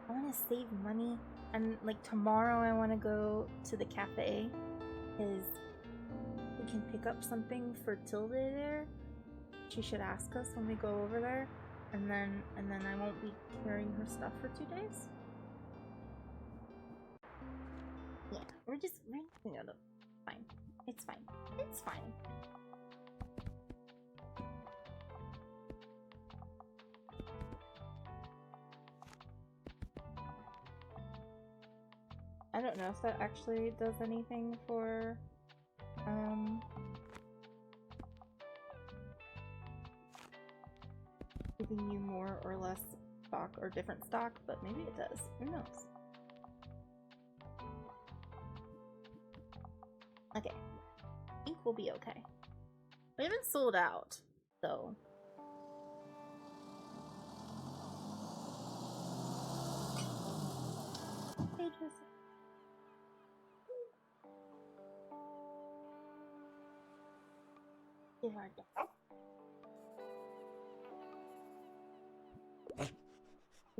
I wanna save money, and like tomorrow I wanna go to the cafe because we can pick up something for Tilde there. She should ask us when we go over there, and then I won't be carrying her stuff for 2 days. Yeah, we're fine. It's fine. It's fine. I don't know if that actually does anything for giving you more or less stock or different stock, but maybe it does. Who knows? Okay. I think we'll be okay. We haven't sold out, though. Give our dog.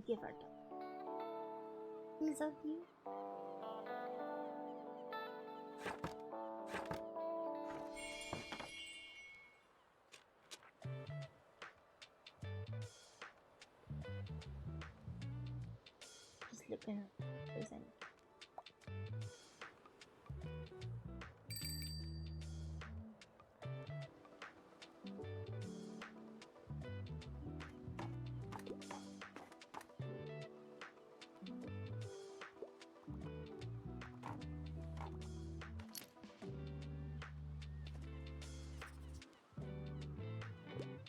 Give our dog. Please love you. Just looking at those in.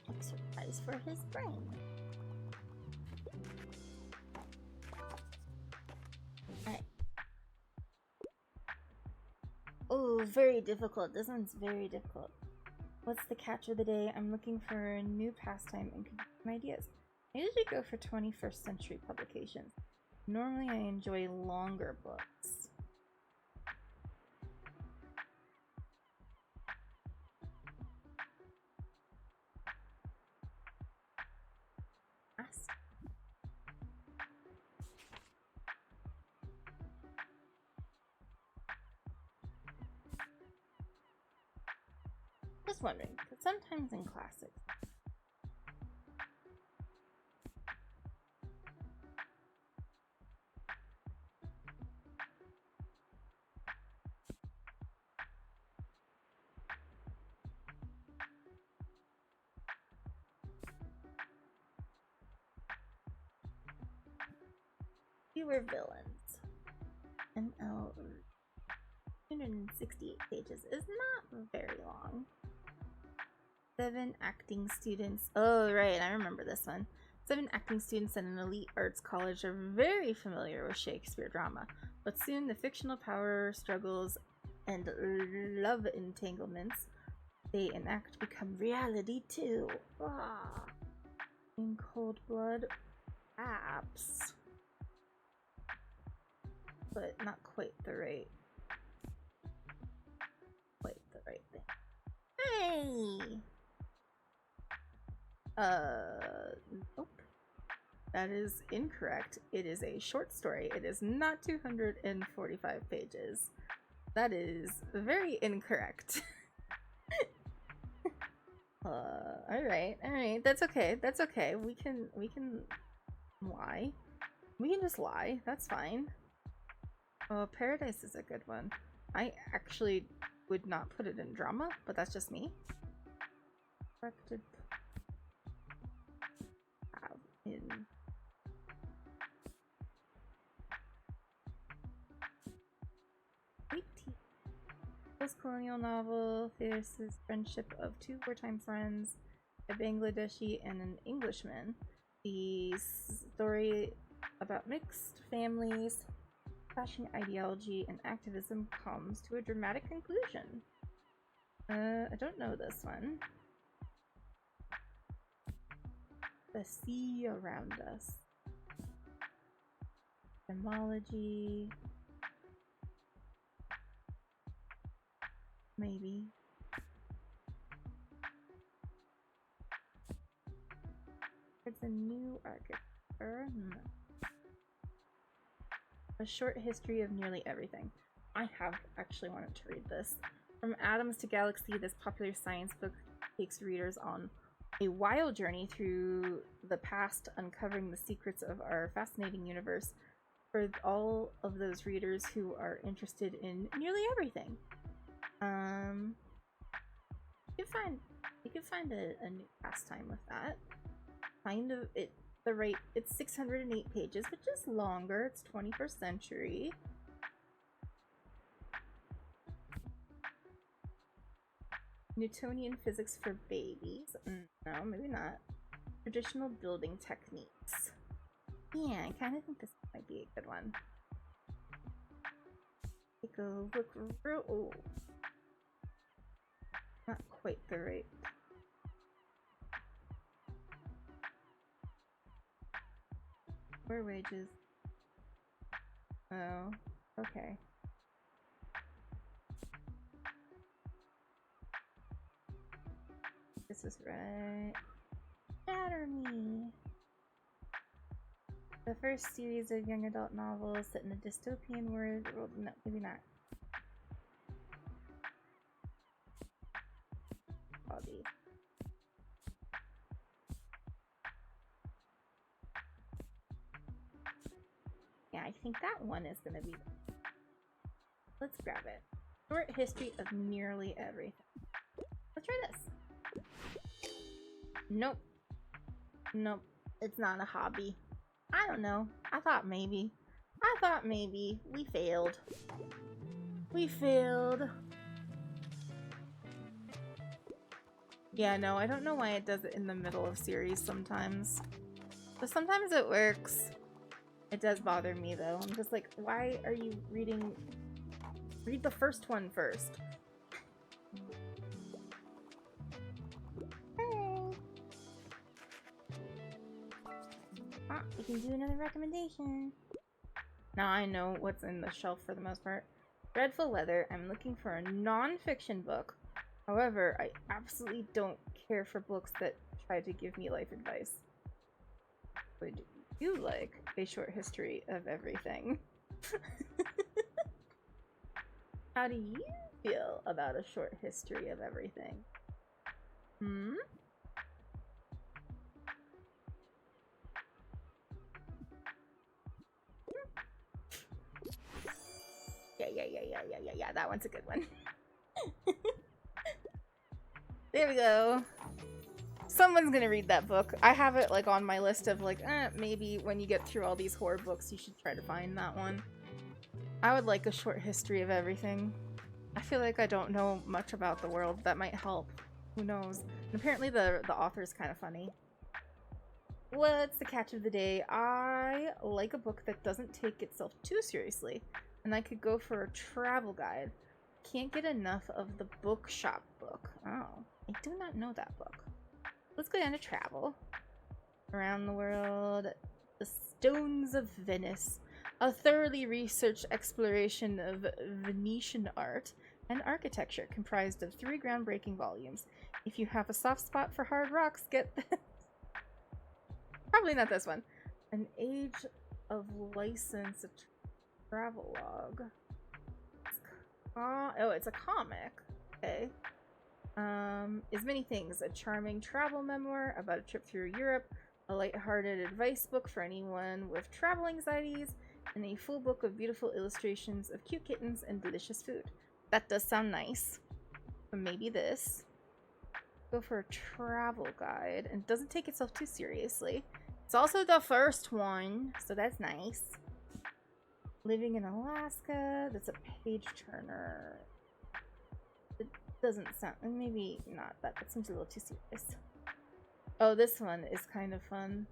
Exercise for his brain. Alright. Oh, very difficult. This one's very difficult. What's the catch of the day? I'm looking for a new pastime and some ideas. I usually go for 21st century publications. Normally I enjoy longer books. Just wondering, because sometimes in classics. Fewer villains. ML. 268 pages is not very long. 7 acting students. Oh, right, I remember this one. 7 acting students at an elite arts college are very familiar with Shakespeare drama, but soon the fictional power struggles and love entanglements they enact become reality too. Ah. In cold blood, apps, but not quite the right thing. Hey! Nope. That is incorrect. It is a short story. It is not 245 pages. That is very incorrect. Alright. That's okay. That's okay. We can lie. We can just lie. That's fine. Oh, Paradise is a good one. I actually would not put it in drama, but that's just me. Corrected in post-colonial novel faces friendship of 2 wartime friends, a Bangladeshi and an Englishman. The story about mixed families, clashing ideology, and activism comes to a dramatic conclusion. I don't know this one. The sea around us. Etymology. Maybe. It's a new architecture. No. A short history of nearly everything. I have actually wanted to read this. From atoms to galaxy, this popular science book takes readers on a wild journey through the past, uncovering the secrets of our fascinating universe for all of those readers who are interested in nearly everything. You can find a new pastime with that. Kind of it's 608 pages, which is longer. It's 21st century. Newtonian physics for babies. No, maybe not. Traditional building techniques. Yeah, I kind of think this might be a good one. Take a look real. Oh. Not quite the right. Where wages? Oh, okay. This is right. Shatter Me. The first series of young adult novels set in a dystopian world. No, maybe not. Hobby. Yeah, I think that one is gonna be. Let's grab it. Short history of nearly everything. Let's try this. Nope. Nope. It's not a hobby. I don't know. I thought maybe. We failed. We failed. Yeah, no, I don't know why it does it in the middle of series sometimes. But sometimes it works. It does bother me though. I'm just like, why are you reading? Read the first one first. Ah, we can do another recommendation. Now I know what's in the shelf for the most part. Dreadful Weather. I'm looking for a non-fiction book. However, I absolutely don't care for books that try to give me life advice. Would you like a short history of everything? How do you feel about a short history of everything? Yeah, that one's a good one. There we go. Someone's gonna read that book. I have it like on my list of like, maybe when you get through all these horror books, you should try to find that one. I would like a short history of everything. I feel like I don't know much about the world. That might help. Who knows? And apparently the author's kind of funny. What's the catch of the day? I like a book that doesn't take itself too seriously, and I could go for a travel guide. Can't get enough of the bookshop book. Oh, I do not know that book. Let's go down to travel. Around the world. The Stones of Venice. A thoroughly researched exploration of Venetian art and architecture comprised of 3 groundbreaking volumes. If you have a soft spot for hard rocks, get this. Probably not this one. An Age of License travelogue. Oh, it's a comic. Okay. Is many things. A charming travel memoir about a trip through Europe, a lighthearted advice book for anyone with travel anxieties, and a full book of beautiful illustrations of cute kittens and delicious food. That does sound nice. But maybe this. Go for a travel guide and doesn't take itself too seriously. It's also the first one, so that's nice. Living in Alaska. That's a page turner. It doesn't sound, maybe not that. That seems a little too serious. Oh, this one is kind of fun.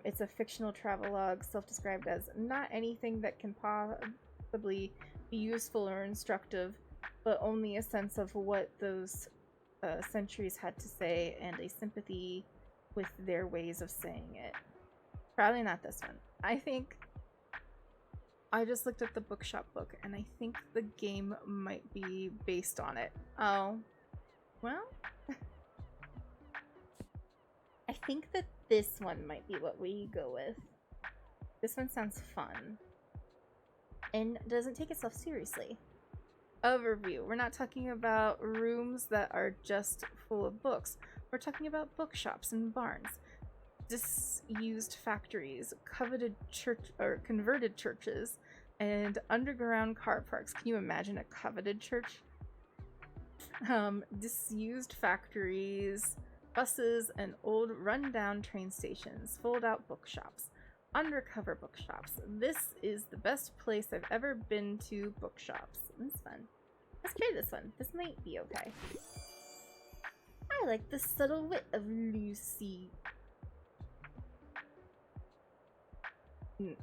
It's a fictional travelogue, self-described as not anything that can possibly be useful or instructive, but only a sense of what those centuries had to say and a sympathy with their ways of saying it. Probably not this one. I think I just looked at the bookshop book and I think the game might be based on it. Oh, well, I think that this one might be what we go with. This one sounds fun and doesn't take itself seriously. Overview. We're not talking about rooms that are just full of books. We're talking about bookshops and barns, disused factories, coveted church or converted churches, and underground car parks. Can you imagine a coveted church? Disused factories, buses, and old rundown train stations, fold-out bookshops, undercover bookshops. This is the best place I've ever been to. Bookshops. It's fun. Let's try this one. This might be okay. I like the subtle wit of Lucy.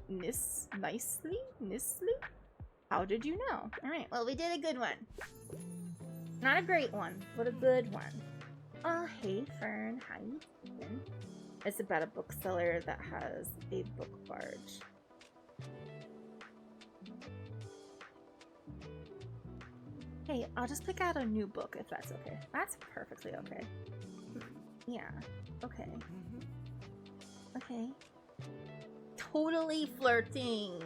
Nicely? How did you know? Alright, well, we did a good one. Not a great one, but a good one. Oh, hey, Fern. How you doing? It's about a bookseller that has a book barge. Hey, I'll just pick out a new book if that's okay. That's perfectly okay. Yeah. Okay. Okay. Totally flirting.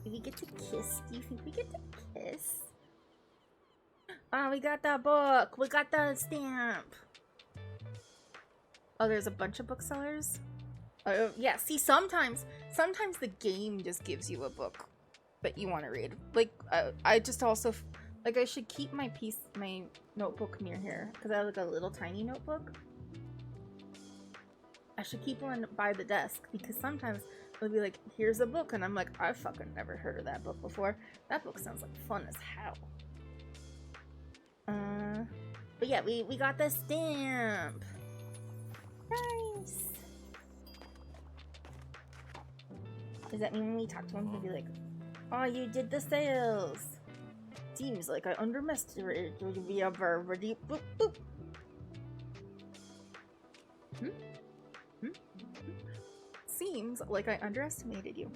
Do we get to kiss? Do you think we get to kiss? Oh, we got that book. We got the stamp. Oh, there's a bunch of booksellers? Oh, yeah. See, sometimes the game just gives you a book that you want to read. Like, I just also... Like, I should keep my notebook near here, because I have, like, a little tiny notebook. I should keep one by the desk, because sometimes it'll be like, here's a book, and I'm like, I've fucking never heard of that book before. That book sounds like fun as hell. But yeah, we got the stamp. Nice. Does that mean when we talk to him, he'll be like, oh, you did the sales. Seems like I underestimated you. Boop, boop. Seems like I underestimated you.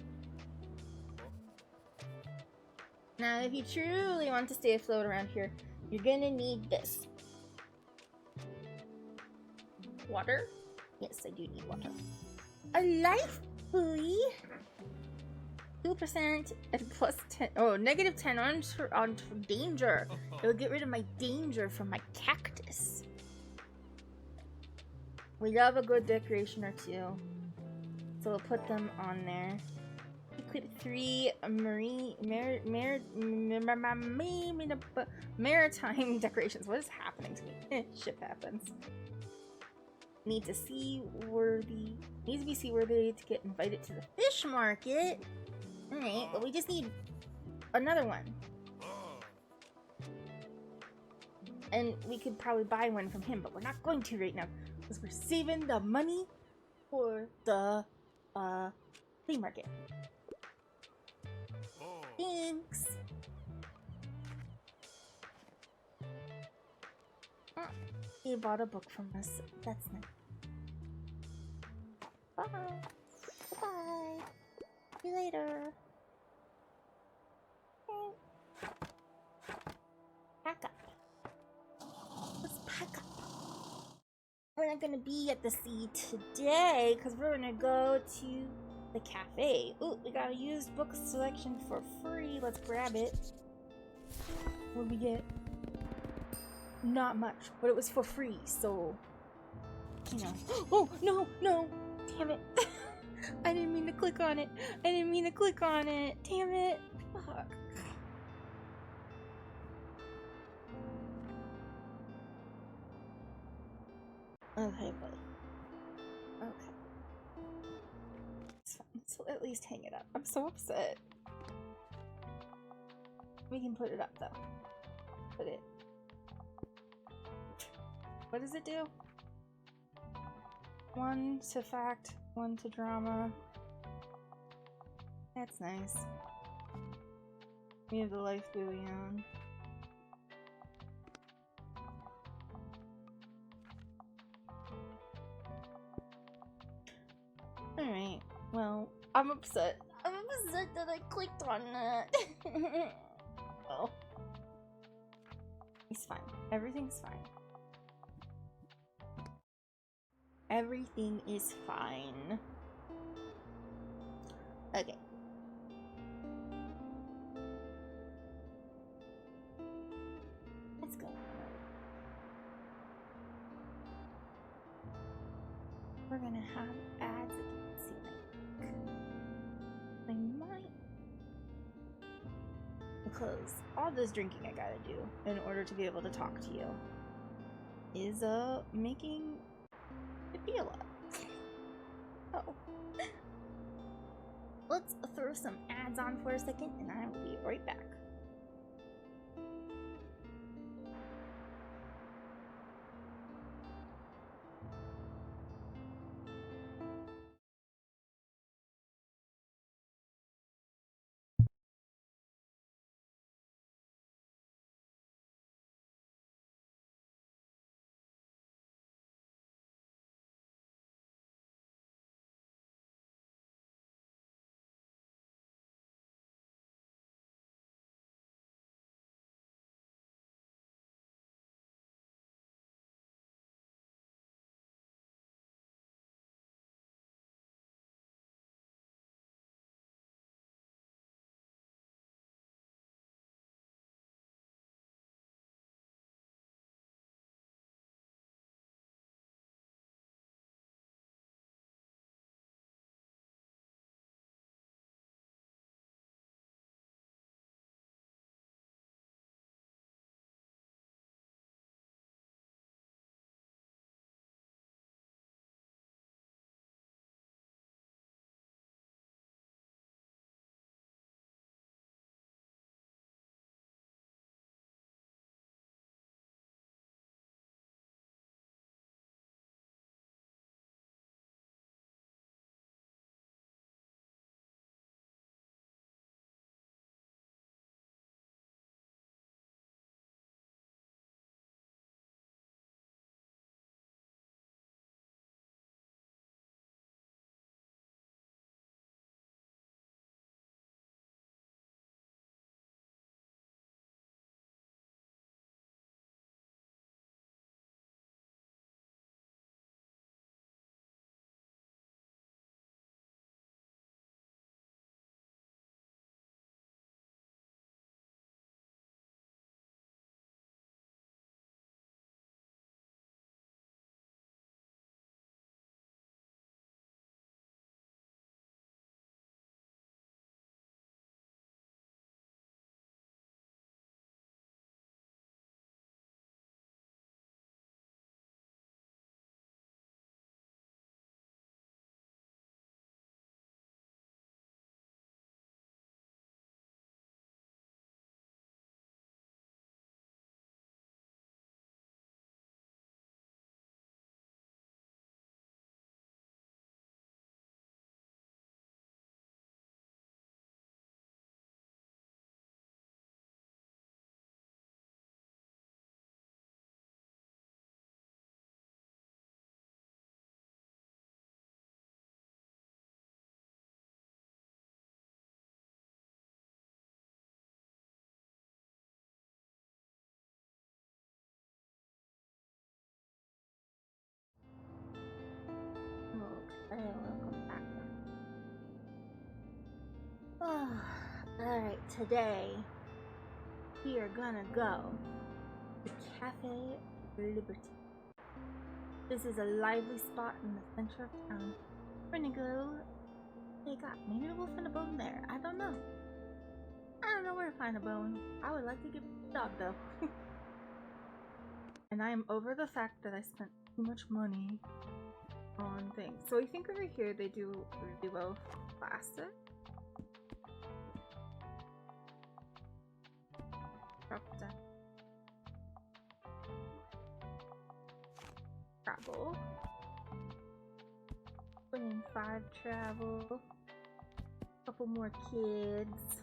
Now, if you truly want to stay afloat around here, you're gonna need this. Water? Yes, I do need water. A life buoy? 2% and plus 10. Oh, negative 10 on danger. It'll get rid of my danger from my cactus. We love a good decoration or two, so we'll put them on there. Equip 3 maritime decorations. What is happening to me? Shit happens. Need to be seaworthy to get invited to the fish market. Alright, but we just need another one. And we could probably buy one from him, but we're not going to right now because we're saving the money for the flea market. Thanks. He bought a book from us. That's nice. Bye. Bye. See you later. Pack up. Let's pack up. We're not gonna be at the sea today because we're gonna go to the cafe. Ooh, we got a used book selection for free. Let's grab it. What did we get? Not much, but it was for free, so you know. Oh no, no! Damn it! I didn't mean to click on it. I didn't mean to click on it. Damn it! Fuck. Okay, buddy. Okay. It's fine. So at least hang it up. I'm so upset. We can put it up though. Put it. What does it do? 1 to fact, 1 to drama. That's nice. We have the life buoy on. Alright, well, I'm upset. I'm upset that I clicked on that. Well, it's fine. Everything's fine. Everything is fine. Okay. Let's go. We're gonna have ads again soon. I might. Because all this drinking I gotta do in order to be able to talk to you is making it feel up. Oh. Let's throw some ads on for a second and I will be right back. welcome back. Alright, today we are gonna go to Cafe Liberty. This is a lively spot in the center of town. We're gonna go take up. Maybe we'll find a bone there. I don't know. I don't know where to find a bone. I would like to give it a dog though. And I am over the fact that I spent too much money on things. So I think over here they do really well plastic. Drop down. Travel. Put in 5 travel. Couple more kids.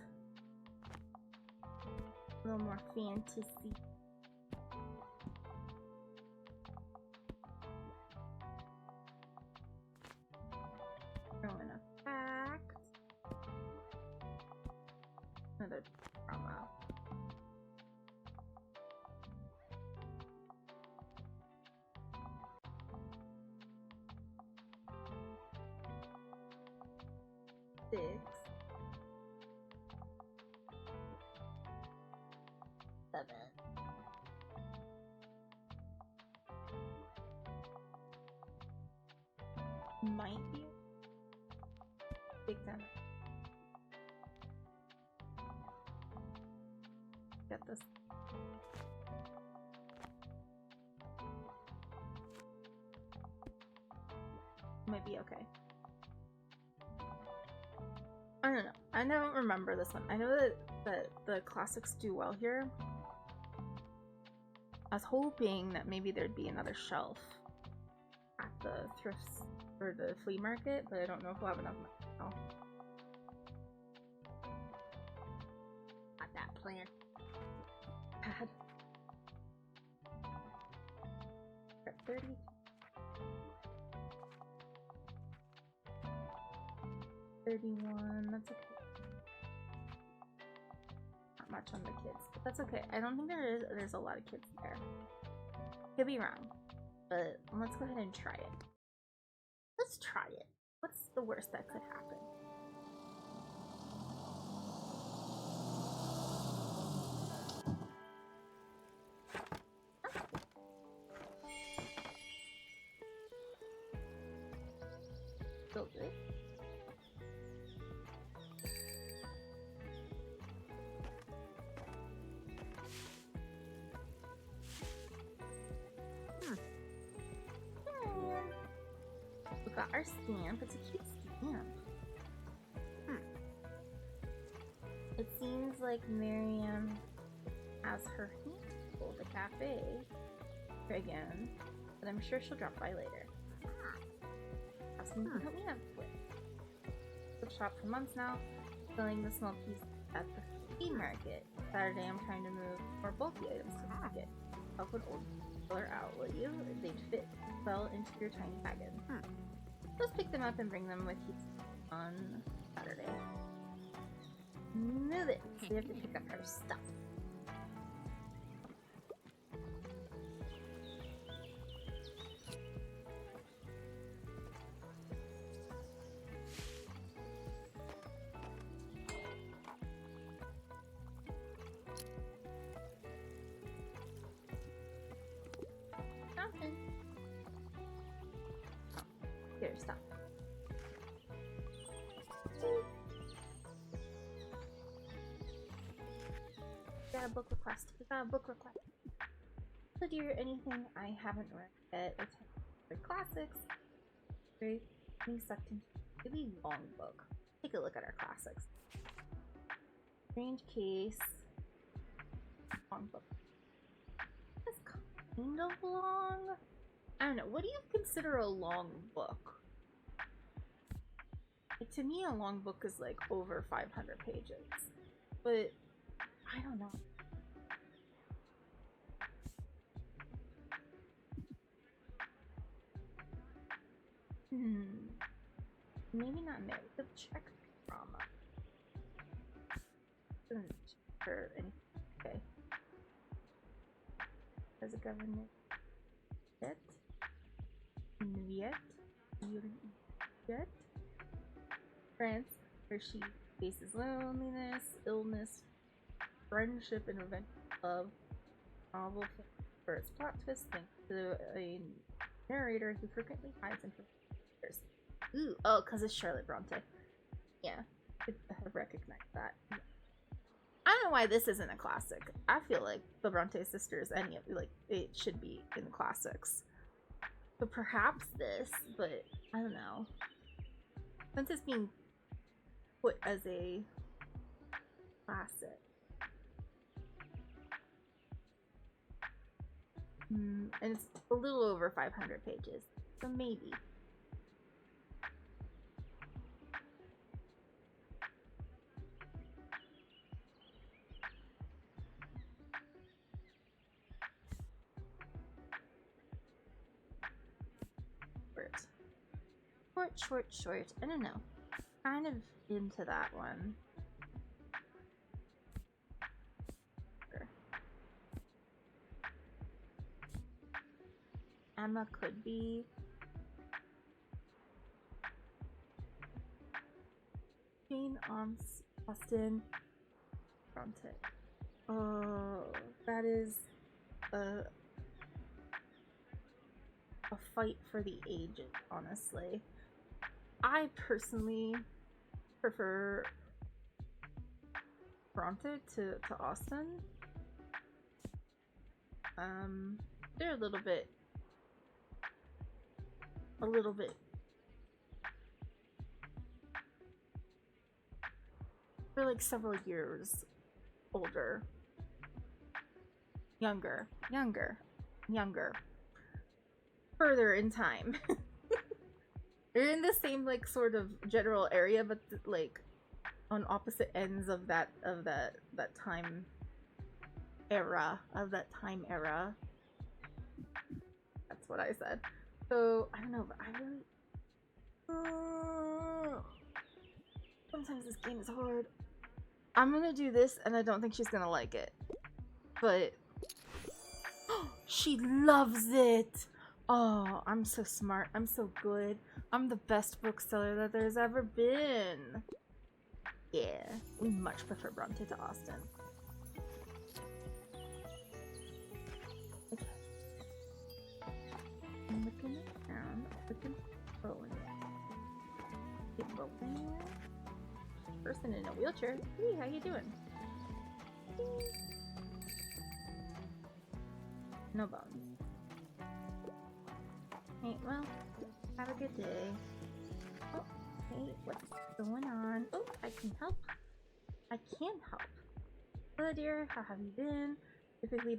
A little more fantasy. Throw in a fact. Another promo. Six. 7. Might be big time. Get this. Might be okay. I don't know. I don't remember this one. I know that the classics do well here. I was hoping that maybe there'd be another shelf at the thrifts or the flea market, but I don't know if we'll have enough money now. Not that plan. Bad. Got 30. 31, that's okay. Not much on the kids, but that's okay. I don't think there's a lot of kids there. Could be wrong, but let's go ahead and try it. Let's try it. What's the worst that could happen? Still good. We got our stamp. It's a cute stamp. It seems like Miriam has her hands full at the cafe again, but I'm sure she'll drop by later. Have something to help me out with. I've shopped for months now, selling the small piece at the flea market. Saturday I'm trying to move more bulky items to the market. Help an old seller out, will you? They'd fit well into your tiny wagon. Just pick them up and bring them with you on Saturday. Move it! So we have to pick up her stuff. Nothing. Here, stop. We got a book request. We got a book request. So dear, anything I haven't read yet. It's for classics. Very sucked into a really long book. Take a look at our classics. Strange case. Long book. It's kind of long. I don't know. What do you consider a long book? Like, to me, a long book is like over 500 pages. But I don't know. Maybe not married. The Czech drama. Or anything. Okay. As a government. Yet. yet. France, where she faces loneliness, illness, friendship, and revenge love. Novel for its plot twist thanks to a narrator who frequently hides information. Ooh, oh, because it's Charlotte Bronte. Yeah, I have recognized that. I don't know why this isn't a classic. I feel like the Bronte sisters, it should be in classics. But perhaps this, but I don't know. Since it's being put as a classic. And it's a little over 500 pages, so maybe. Short. I don't know. Kind of into that one. Emma could be. Jane Austen. Bronte. Oh, that is a fight for the ages, honestly. I personally prefer Bronte to Austen. They're a little bit they're like several years older. Younger. Further in time. They're in the same like sort of general area, but like on opposite ends of that time era. That's what I said. So I don't know, but I really sometimes this game is hard. I'm gonna do this and I don't think she's gonna like it. But she loves it! Oh, I'm so smart. I'm so good. I'm the best bookseller that there's ever been. Yeah, we much prefer Bronte to Austen. Okay. I'm looking around. Keep rolling. Person in a wheelchair. Hey, how you doing? No bones. Hey, well, have a good day. Oh, hey, what's going on? Oh, I can help. Hello, dear. How have you been? Typically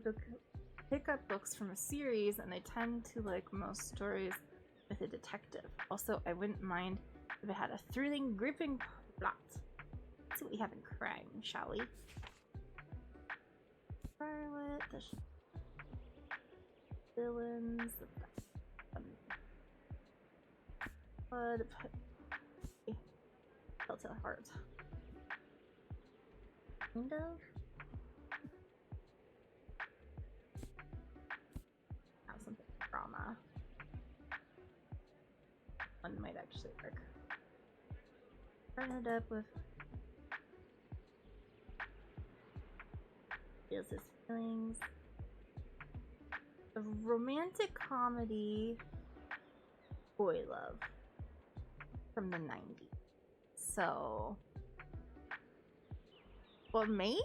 pick up books from a series, and I tend to like most stories with a detective. Also, I wouldn't mind if it had a thrilling, gripping plot. Let's see what we have in crime, shall we? Scarlet, the villains, blood, fell to the heart. Kind of. Have something drama. One might actually work. Partnered up with feels his feelings. A romantic comedy boy love from the 90s. So, well, maybe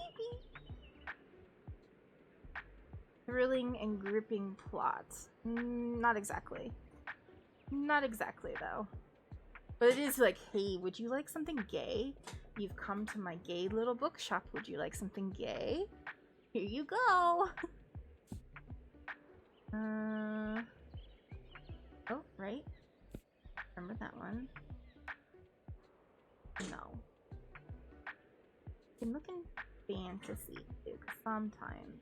thrilling and gripping plot. Not exactly though. But it is like, hey, would you like something gay? You've come to my gay little bookshop. Would you like something gay? Here you go. Oh, right. Remember that one? No. You can look in fantasy too, because sometimes.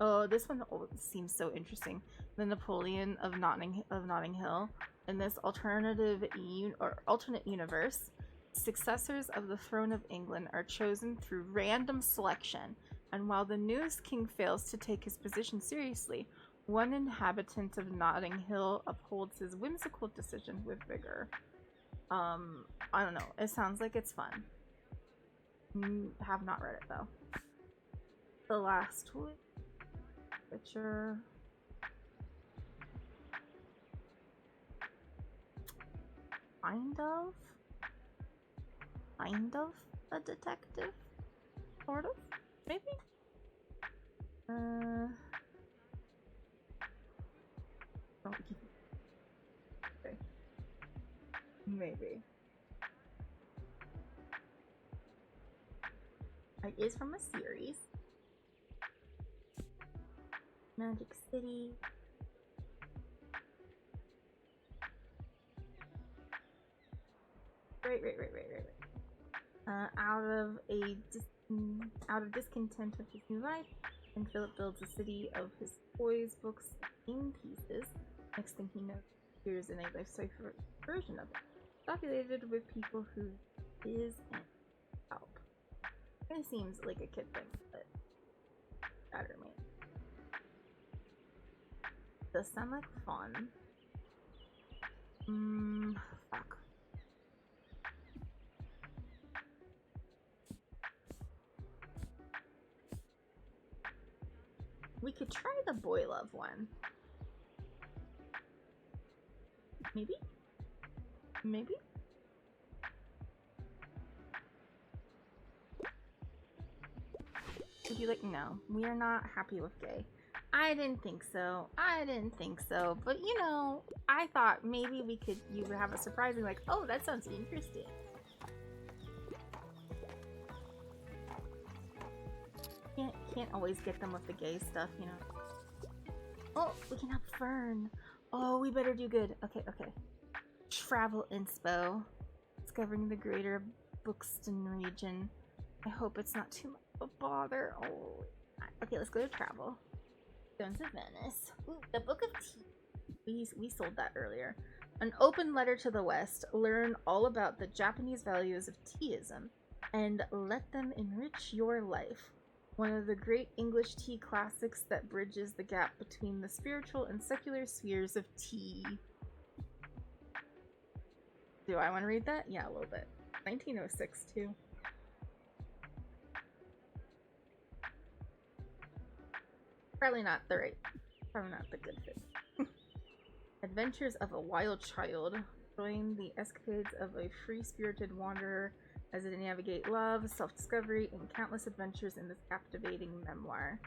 Oh, this one seems so interesting. The Napoleon of Notting Hill. In this alternate universe, successors of the throne of England are chosen through random selection, and while the newest king fails to take his position seriously, One inhabitant of Notting Hill upholds his whimsical decision with vigor. I don't know. It sounds like it's fun. Have not read it though. The Last Witcher. Kind of a detective, sort of, maybe. Okay. Maybe. It is from a series. Magic City. Right. Out of discontent with his new life, and Philip builds a city of his toys, books, and game pieces. Next thing he knows, he appears in a life-size version of it, populated with people who is and help. Kind of seems like a kid thing, but better me. Does sound like fun. Fuck. We could try the Boy Love one. Maybe? Maybe? Would you like? No, we are not happy with gay. I didn't think so. But you know, I thought maybe you would have a surprising like, oh, that sounds interesting. Can't always get them with the gay stuff, you know. Oh, we can have Fern. Oh, we better do good. Okay. Travel inspo. Discovering the greater Bookston region. I hope it's not too much of a bother. Oh, okay, let's go to travel. Stones of Venice. Ooh, the Book of Tea. We sold that earlier. An open letter to the West. Learn all about the Japanese values of teaism and let them enrich your life. One of the great English tea classics that bridges the gap between the spiritual and secular spheres of tea. Do I want to read that? Yeah, a little bit. 1906 too. Probably not the good fit. Adventures of a Wild Child. Join the escapades of a free-spirited wanderer as they navigate love, self-discovery, and countless adventures in this captivating memoir.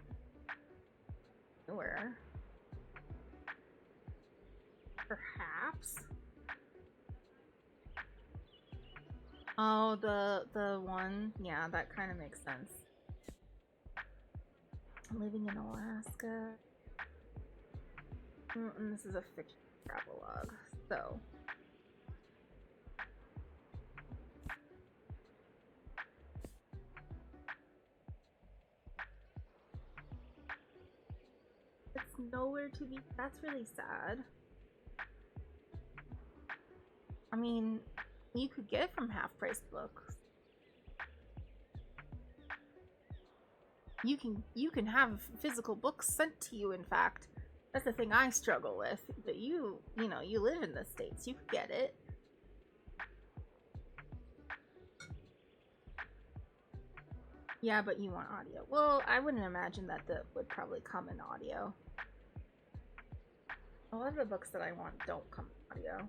Or perhaps. Oh, the one. Yeah, that kind of makes sense. Living in Alaska. And this is a fiction travelogue, so. It's nowhere to be. That's really sad. I mean, you could get it from half-price books. You can have physical books sent to you, in fact. That's the thing I struggle with. But you know, you live in the States. You could get it. Yeah, but you want audio. Well, I wouldn't imagine that would probably come in audio. A lot of the books that I want don't come in audio.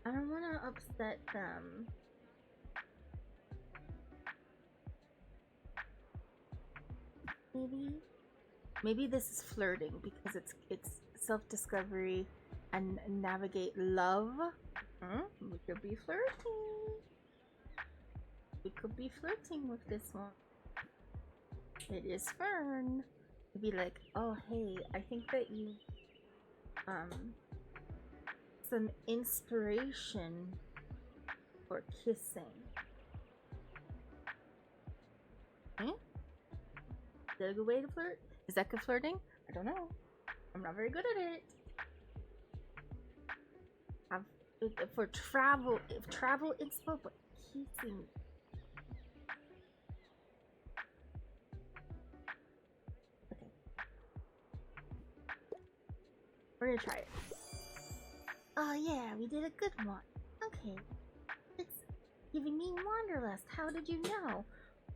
I don't want to upset them. Maybe this is flirting because it's self-discovery and navigate love. We could be flirting. We could be flirting with this one. It is Fern. It'd be like, oh hey, I think that you some inspiration for kissing. Is that a good way to flirt? Is that good flirting? I don't know. I'm not very good at it. For travel inspo, but kissing. We're gonna try it. Oh yeah, we did a good one. Okay. It's giving me Wanderlust. How did you know?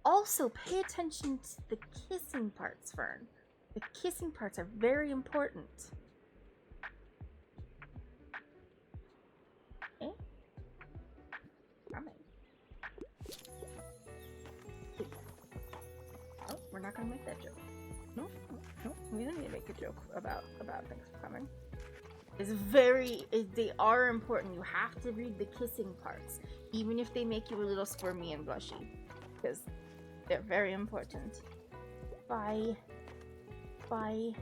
Also, pay attention to the kissing parts, Fern. The kissing parts are very important. Okay. Coming. Oh, we're not gonna make that joke. No, we don't need to make a joke about things coming. It's they are important. You have to read the kissing parts, even if they make you a little squirmy and blushy, because they're very important. Bye. Bye.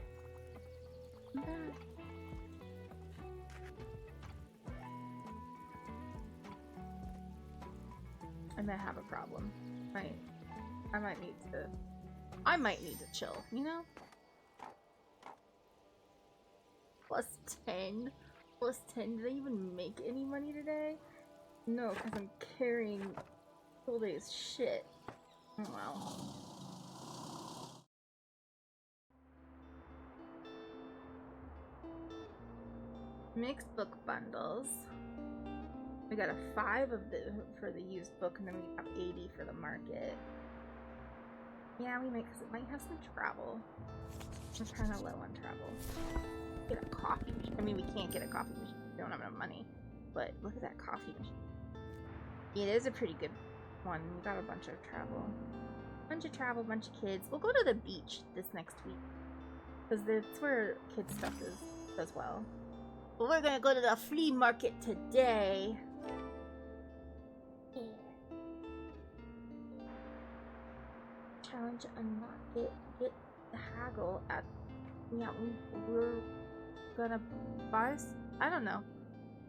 I might have a problem. I might need to chill, you know? Plus 10? Plus 10? Did I even make any money today? No, because I'm carrying full day's shit. Oh well. Mixed book bundles. We got a 5 for the used book, and then we have 80 for the market. Yeah, we might, because it might have some travel. We're kind of low on travel. Get a coffee machine. I mean, we can't get a coffee machine. We don't have enough money. But look at that coffee machine. It is a pretty good one. We got a bunch of travel. Bunch of travel, bunch of kids. We'll go to the beach this next week. Because that's where kids stuff is as well. But we're gonna go to the flea market today. Yeah. Challenge unlock. Get the haggle at. Yeah, we're gonna buy. I don't know.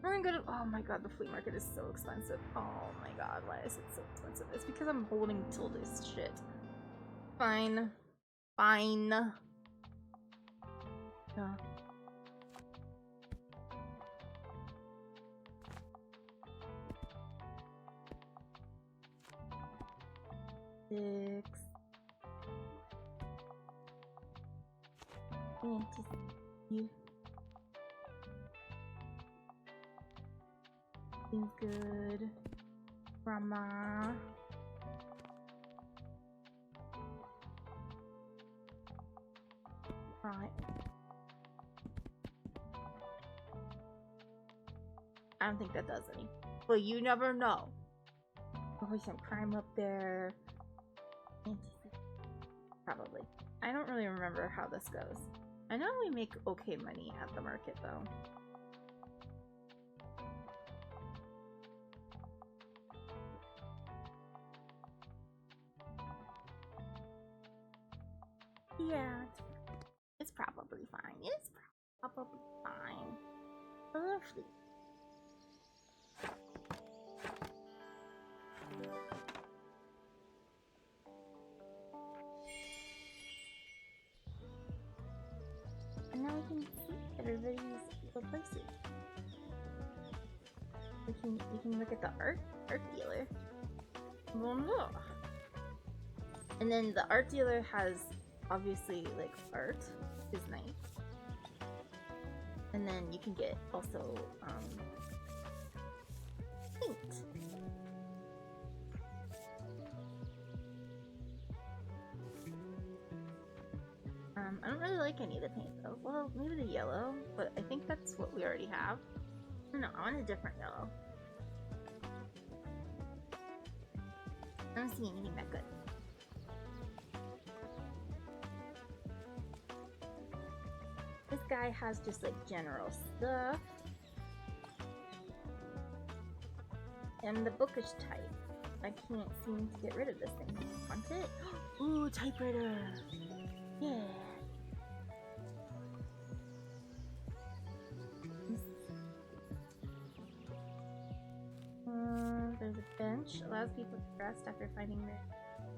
We're gonna go to. Oh my god, the flea market is so expensive. Oh my god, why is it so expensive? It's because I'm holding Tilda's shit. Fine. Fine. Yeah. Six. Fantasy. Seems good. Grandma. Right. I don't think that does any. But you never know. Probably some crime up there. Probably. I don't really remember how this goes. I know we make okay money at the market though. Yeah, it's probably fine. It's probably fine. Lovely. And now we can see everybody's little places. We can look at the art dealer. Bonjour. And then the art dealer has obviously like art is nice. And then you can get also paint. I don't really like any of the paint though. Well, maybe the yellow, but I think that's what we already have. No, I want a different yellow. I don't see anything that good. This guy has just like general stuff. And the bookish type. I can't seem to get rid of this thing. Want it? Ooh, typewriter! Yeah! There's a bench. Allows people to rest after finding their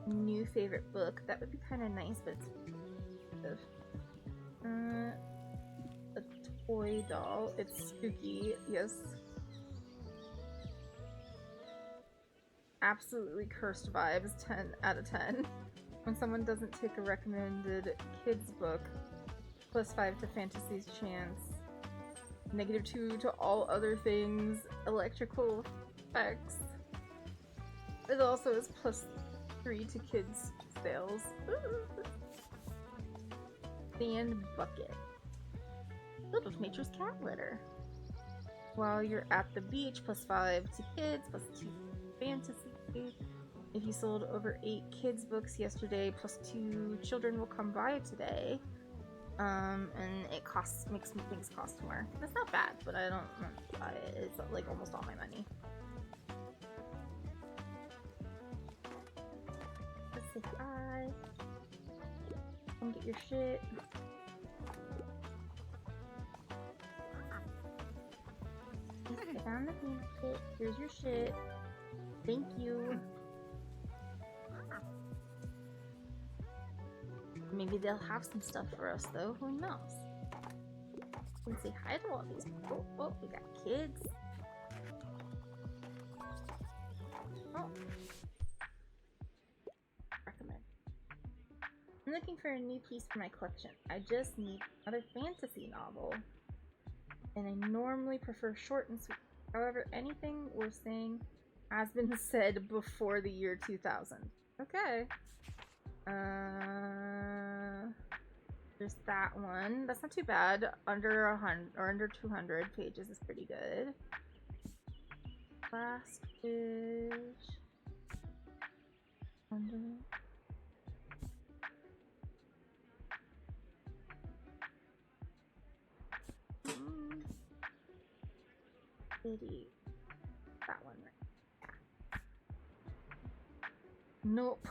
new favorite book. That would be kind of nice, but it's a toy doll. It's spooky. Yes. Absolutely cursed vibes. 10 out of 10. When someone doesn't take a recommended kids book, +5 to fantasy's chance -2 to all other things, electrical effects. It also is +3 to kids' sales. Sand bucket. Filled with nature's cat litter. While you're at the beach, +5 to kids, +2 fantasy. If you sold over 8 kids books yesterday, +2 children will come by today. And it makes things cost more. That's not bad, but I don't want to buy it. It's like almost all my money. Let's say hi. Come get your shit. Get on the shit. Here's your shit. Thank you. Maybe they'll have some stuff for us though, who knows? We can say hi to all these people. Oh, we got kids. Oh. Recommend. I'm looking for a new piece for my collection. I just need another fantasy novel. And I normally prefer short and sweet. However, anything worth saying has been said before the year 2000. Okay. There's that one. That's not too bad. Under 100 or under 200 pages is pretty good. Last fish. City. That one right. Yeah. Nope.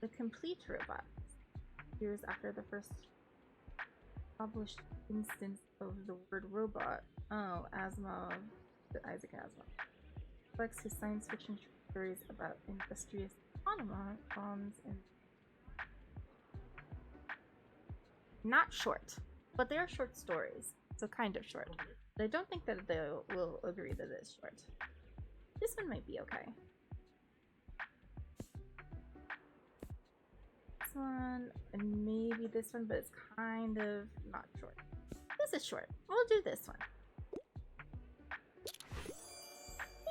The complete robot. Years after the first published instance of the word robot. Oh, Asimov. Isaac Asimov. Reflects his science fiction stories about industrious automatons and not short, but they are short stories, so kind of short. But I don't think that they will agree that it's short. This one might be okay. One and maybe this one, but it's kind of not short. This is short. We'll do this one.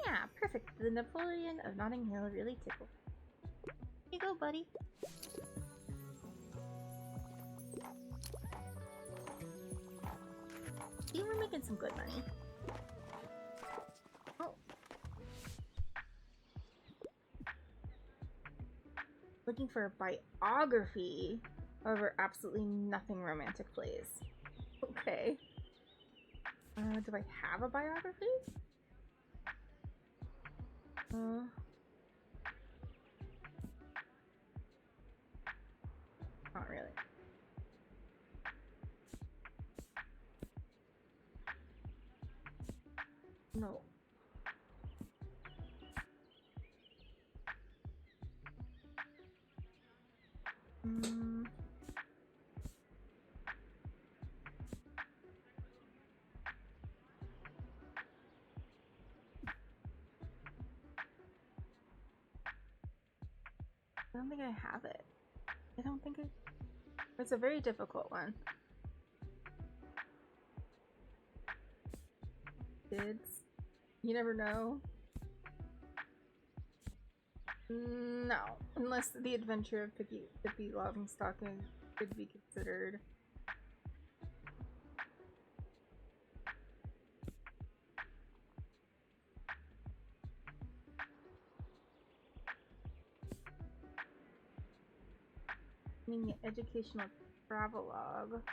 Yeah, perfect. The Napoleon of Notting Hill really tickled. Here you go, buddy. See, we're making some good money. Oh. Looking for a biography. However, absolutely nothing romantic plays. Okay. Do I have a biography? Not really. No. I don't think I have it. I don't think it... It's a very difficult one. Kids. You never know. No. Unless The Adventure of Pippi Longstocking could be considered. Meaning an educational travelogue.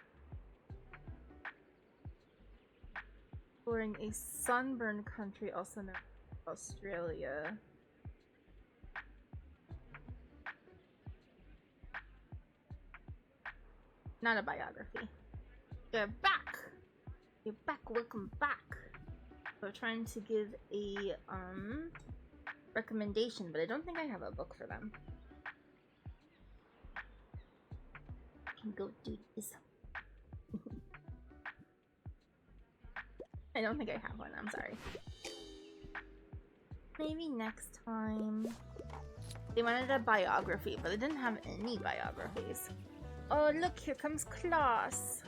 Exploring a sunburned country, also known as Australia. Not a biography. You're back! You're back, welcome back! So we're trying to give a recommendation, but I don't think I have a book for them. I can go do this. I don't think I have one, I'm sorry. Maybe next time. They wanted a biography, but they didn't have any biographies. Oh, look, here comes Klaus.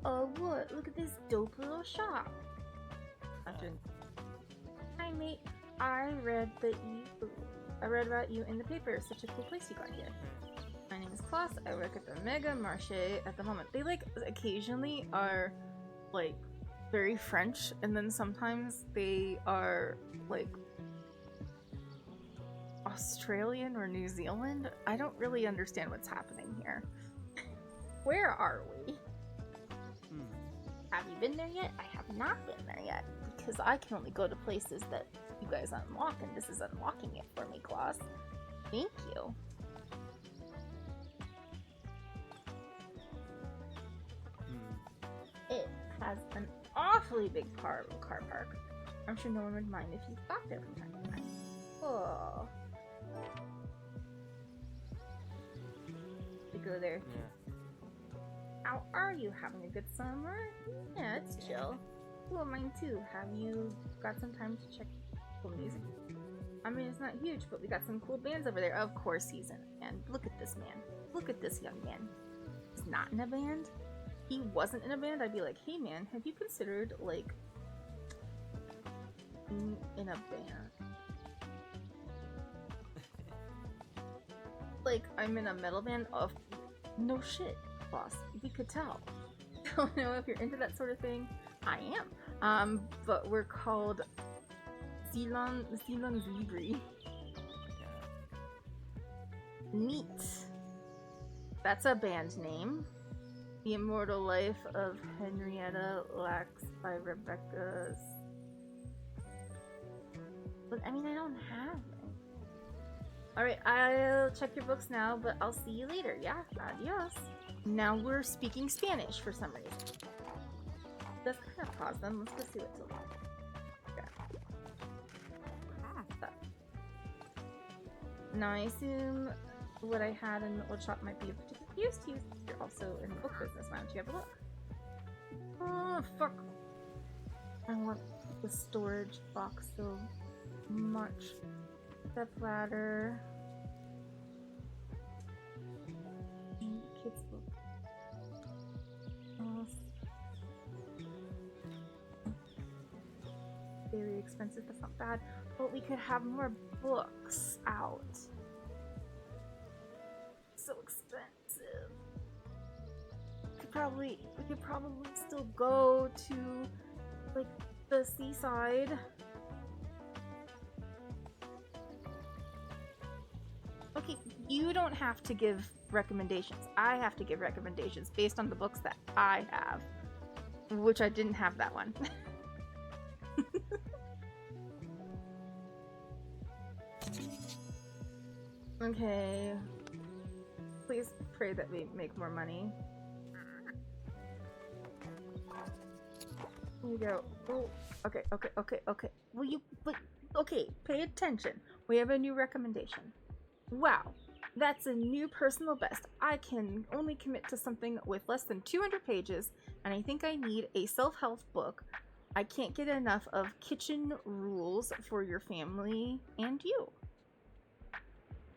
Oh, what? Look at this dope little shop. Hi, mate. I read about you in the paper. Such a cool place you got here. My name is Klaus. I work at the Mega Marché at the moment. They like occasionally are like very French, and then sometimes they are like Australian or New Zealand. I don't really understand what's happening here. Where are we? Have you been there yet? I have not been there yet because I can only go to places that you guys unlock, and this is unlocking it for me, Klaus. Thank you. It has an awfully big car park. I'm sure no one would mind if you stopped there from time to time. Oh. We go there. Yeah. How are you? Having a good summer? Yeah, it's chill. Cool, mine too. Have you got some time to check cool music? I mean, it's not huge, but we got some cool bands over there. Of course he's in a band. Look at this man. Look at this young man. He's not in a band. He wasn't in a band, I'd be like, hey man, have you considered, like, in a band? Like, I'm in a metal band? Of no shit, boss. We could tell. Don't know if you're into that sort of thing. I am. But we're called Ceylon Zebri. Neat. That's a band name. The Immortal Life of Henrietta Lacks by Rebecca. But I mean, I don't have them. Alright, I'll check your books now, but I'll see you later. Yeah, adios. Now we're speaking Spanish for some reason. Let's kind of pause them. Let's go see what's allowed. Now I assume what I had in the old shop might be of particular use to you. You're also in the book business. Why don't you have a look? Oh, fuck. I want the storage box so much. Step ladder. Kids book. Very expensive, that's not bad. But we could have more books out. So expensive. We could probably still go to like the seaside. Okay, you don't have to give recommendations. I have to give recommendations based on the books that I have, which I didn't have that one. Okay. Please pray that we make more money. Here you go. Oh, okay. Will you, okay, pay attention. We have a new recommendation. Wow, that's a new personal best. I can only commit to something with less than 200 pages, and I think I need a self-help book. I can't get enough of kitchen rules for your family and you.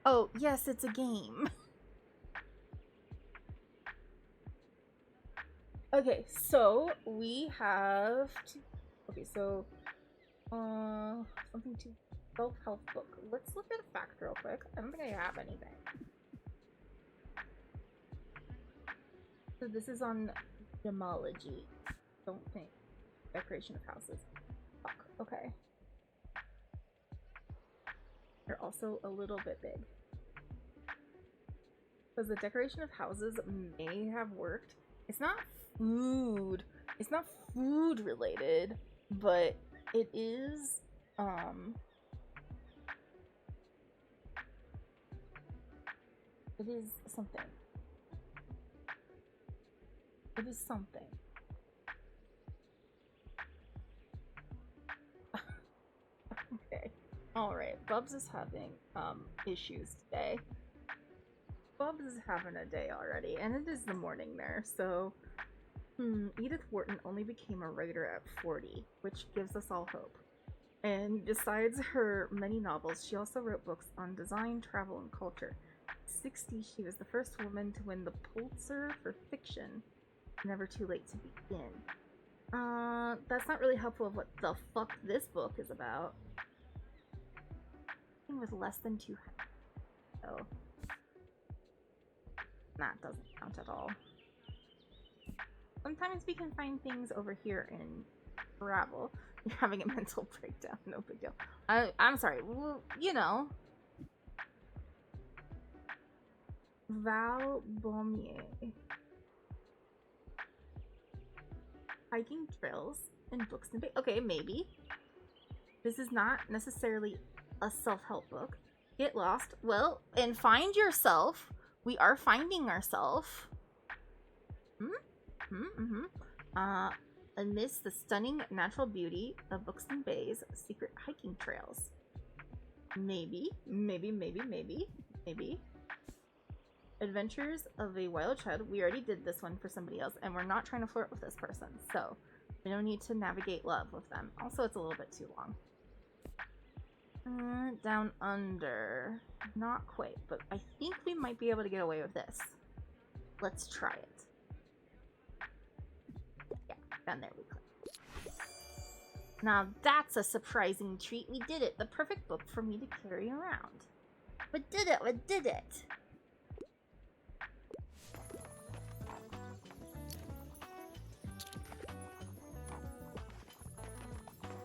Oh, yes, it's a game. Okay, so we have to... Okay, so... something to... Self-help book. Let's look at the fact real quick. I don't think I have anything. So this is on gemology. Don't think. Decoration of houses. Fuck. Okay. They're also a little bit big. Because the decoration of houses may have worked. It's not food. It's not food related, but it is, it is something. It is something. Okay. Alright, Bubs is having issues today. Bubs is having a day already, and it is the morning there, so... Edith Wharton only became a writer at 40, which gives us all hope. And besides her many novels, she also wrote books on design, travel, and culture. At 60, she was the first woman to win the Pulitzer for fiction. Never too late to begin. That's not really helpful of what the fuck this book is about. With less than 200. So that doesn't count at all. Sometimes we can find things over here in travel. You're having a mental breakdown. No big deal. I'm sorry. Well, you know. Val Baumier. Hiking trails and books and okay, maybe. This is not necessarily a self-help book. Get lost. Well, and find yourself. We are finding ourselves. Amidst the stunning natural beauty of books and bays, secret hiking trails. Maybe. Adventures of a Wild Child. We already did this one for somebody else, and we're not trying to flirt with this person, so we don't need to navigate love with them. Also, it's a little bit too long. Down Under. Not quite, but I think we might be able to get away with this. Let's try it. Yeah, down there we go. Now that's a surprising treat. We did it. The perfect book for me to carry around. We did it. We did it.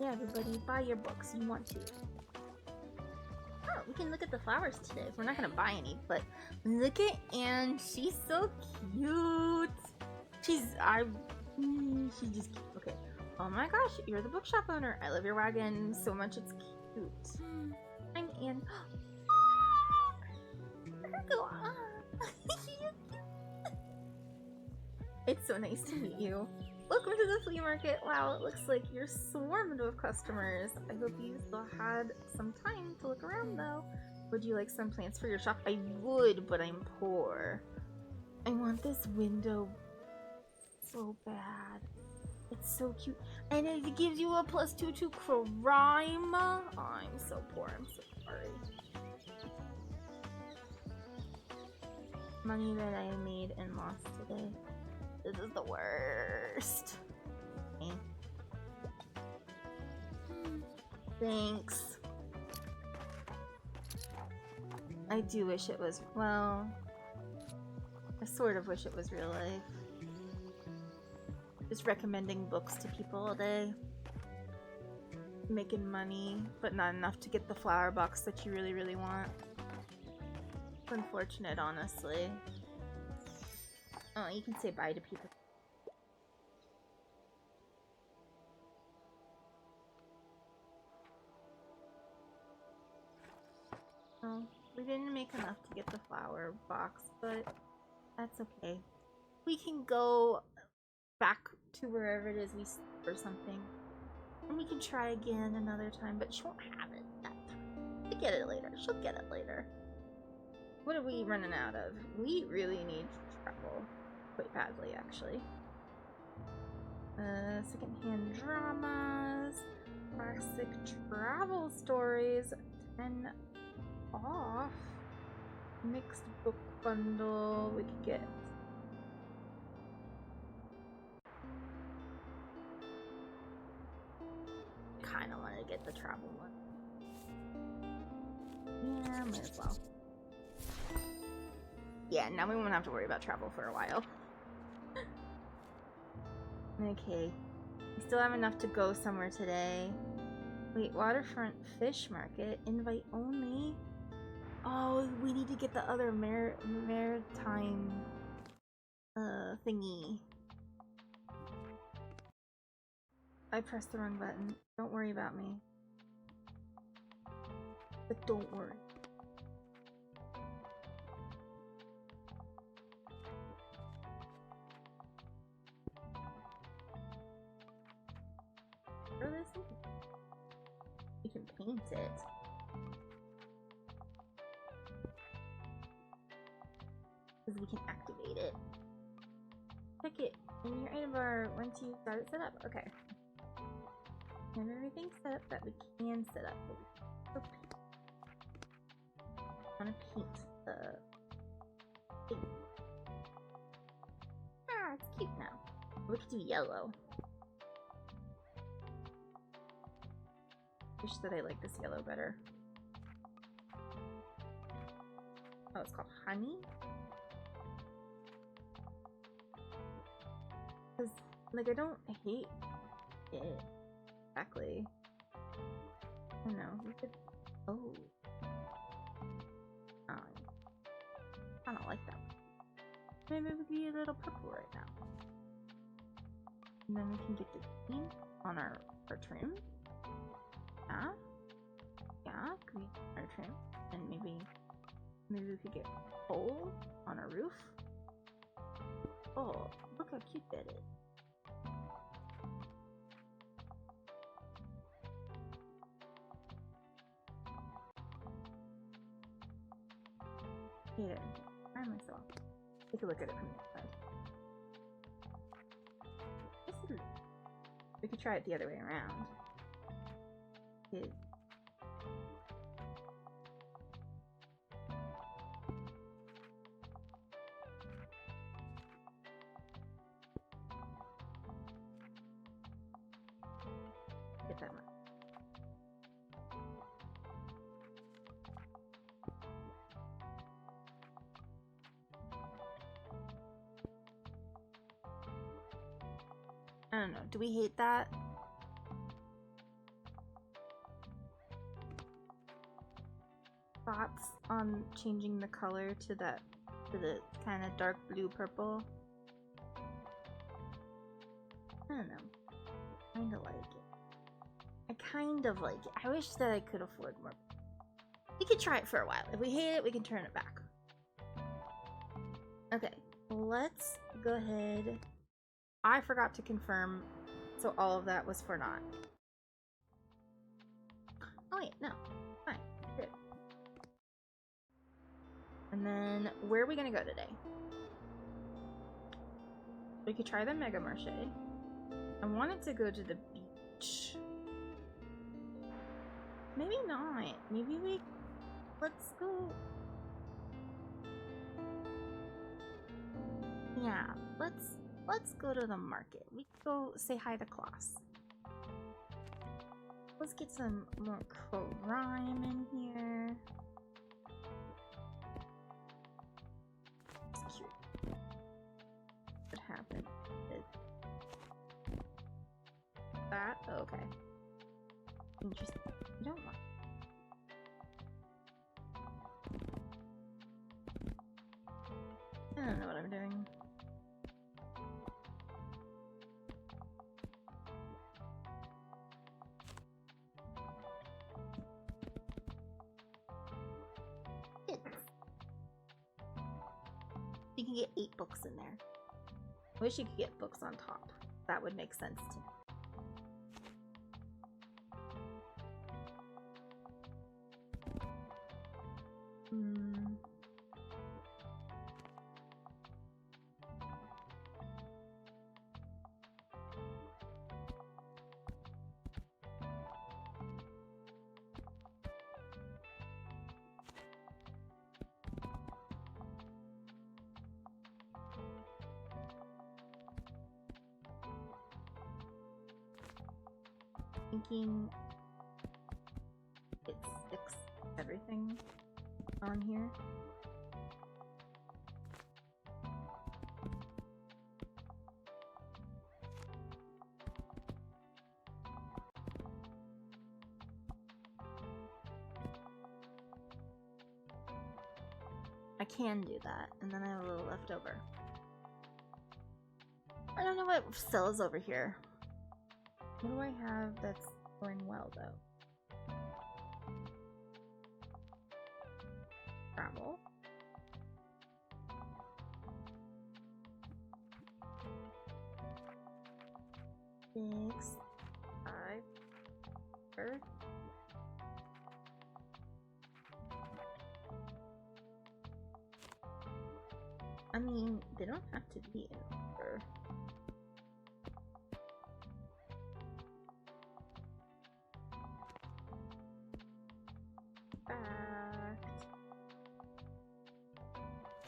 Yeah, everybody, buy your books. You want to. Oh, we can look at the flowers today. We're not gonna buy any, but look at Anne. She's so cute. She's just cute. Okay. Oh my gosh, you're the bookshop owner. I love your wagon so much. It's cute. I'm Anne. Go on. It's so nice to meet you. Welcome to the flea market. Wow, it looks like you're swarmed with customers. I hope you still had some time to look around though. Would you like some plants for your shop? I would, but I'm poor. I want this window so bad. It's so cute. And it gives you a +2 to crime. Oh, I'm so poor. I'm so sorry. Money that I made and lost today. This is the worst. Okay. Thanks. I do wish it was, well, I sort of wish it was real life. Just recommending books to people all day. Making money, but not enough to get the flower box that you really, really want. It's unfortunate, honestly. Oh, you can say bye to people. Oh, we didn't make enough to get the flower box, but that's okay. We can go back to wherever it is we sleep or something. And we can try again another time, but she won't have it that time. She'll get it later. She'll get it later. What are we running out of? We really need travel. Quite badly, actually. Secondhand dramas, classic travel stories, 10 off. Mixed book bundle. We could get. Kind of want to get the travel one. Yeah, might as well. Yeah, now we won't have to worry about travel for a while. Okay. We still have enough to go somewhere today. Wait, waterfront fish market. Invite only. Oh, we need to get the other maritime thingy. I pressed the wrong button. Don't worry about me. But don't worry. You can paint it. Because we can activate it. Check it in your item bar once you got it set up. Okay. And everything's set up that we can set up. I want to paint the thing. Ah, it's cute now. We could do yellow. Wish that I like this yellow better. Oh, it's called honey? Because, like, I don't hate it. Exactly. I don't know. We could... Oh. I don't like that one. Maybe it would be a little purple right now. And then we can get the green on our trim. Yeah. Yeah, green on our trim. And maybe we could get gold on our roof. Oh, look how cute that is. Here, try myself. Take a look at it from the side. We could try it the other way around. Get that much. I don't know. Do we hate that? Thoughts on changing the color to the kind of dark blue purple? I don't know. Kinda like it. I kind of like it. I wish that I could afford more. We could try it for a while. If we hate it, we can turn it back. Okay, let's go ahead. I forgot to confirm, so all of that was for naught. Oh wait, no. Fine. Good. And then, where are we gonna go today? We could try the Mega Marché. I wanted to go to the beach. Maybe not. Maybe we... Let's go... Yeah, let's go to the market. We can go say hi to class. Let's get some more crime in here. It's cute. What happened? That? Oh, okay. Interesting. You don't want. I don't know what I'm doing. You can get 8 books in there. I wish you could get books on top. That would make sense to me. Thinking it sticks everything on here. I can do that, and then I have a little left over. I don't know what sells over here. What do I have that's going well, though? Travel. Six, 5, Earth. I mean, they don't have to be in order.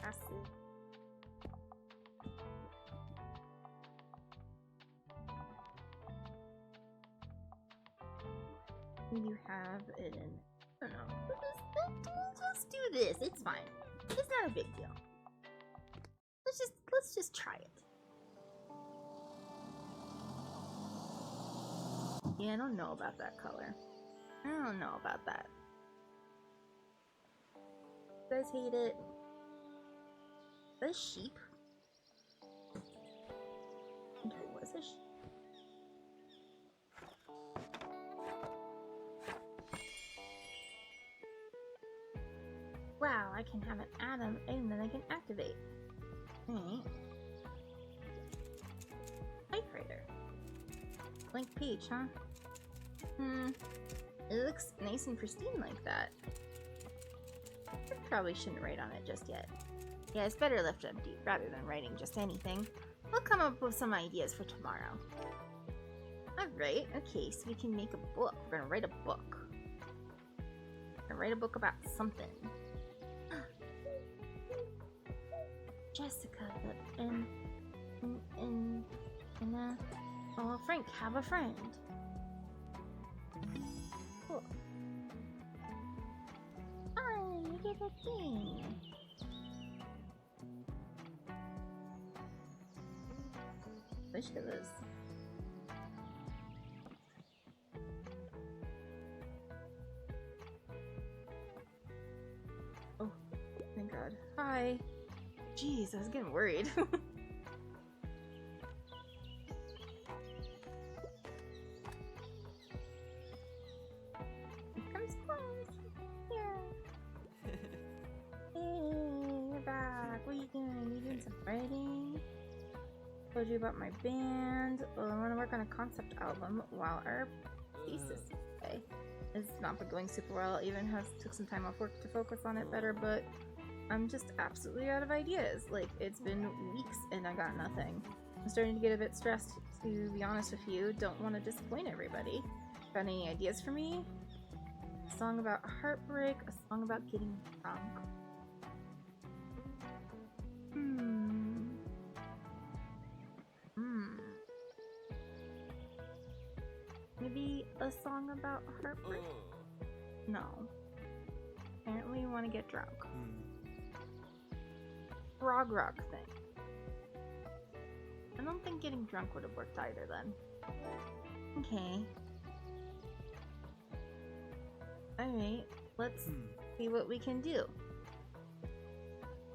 Acid. You have it in. I don't know. We'll just do this. It's fine. It's not a big deal. Let's just try it. Yeah, I don't know about that color. I don't know about that. You guys hate it. Is that a sheep? I think it was a sheep. Wow, I can have an atom and then I can activate. Alright. Typewriter. Blank page, huh? It looks nice and pristine like that. I probably shouldn't write on it just yet. Yeah, it's better left empty rather than writing just anything. We'll come up with some ideas for tomorrow. Alright, okay, so we can make a book. We're gonna write a book. We're gonna write a book about something. Jessica and oh, Frank, have a friend. Cool. Oh, you did a thing. Wish it was. Oh, thank God. Hi. Jeez, I was getting worried. Here comes Close. Here. Hey, you're back. What are you doing? You doing some writing? Told you about my band. Well, I want to work on a concept album while our thesis today. It's not been going super well. Even took some time off work to focus on it better, but I'm just absolutely out of ideas. Like, it's been weeks and I got nothing. I'm starting to get a bit stressed, to be honest with you. Don't want to disappoint everybody. Got any ideas for me? A song about heartbreak, a song about getting drunk. Maybe a song about heartbreak? No. Apparently you want to get drunk. Frog rock thing. I don't think getting drunk would have worked either then. Okay. Alright, let's see what we can do.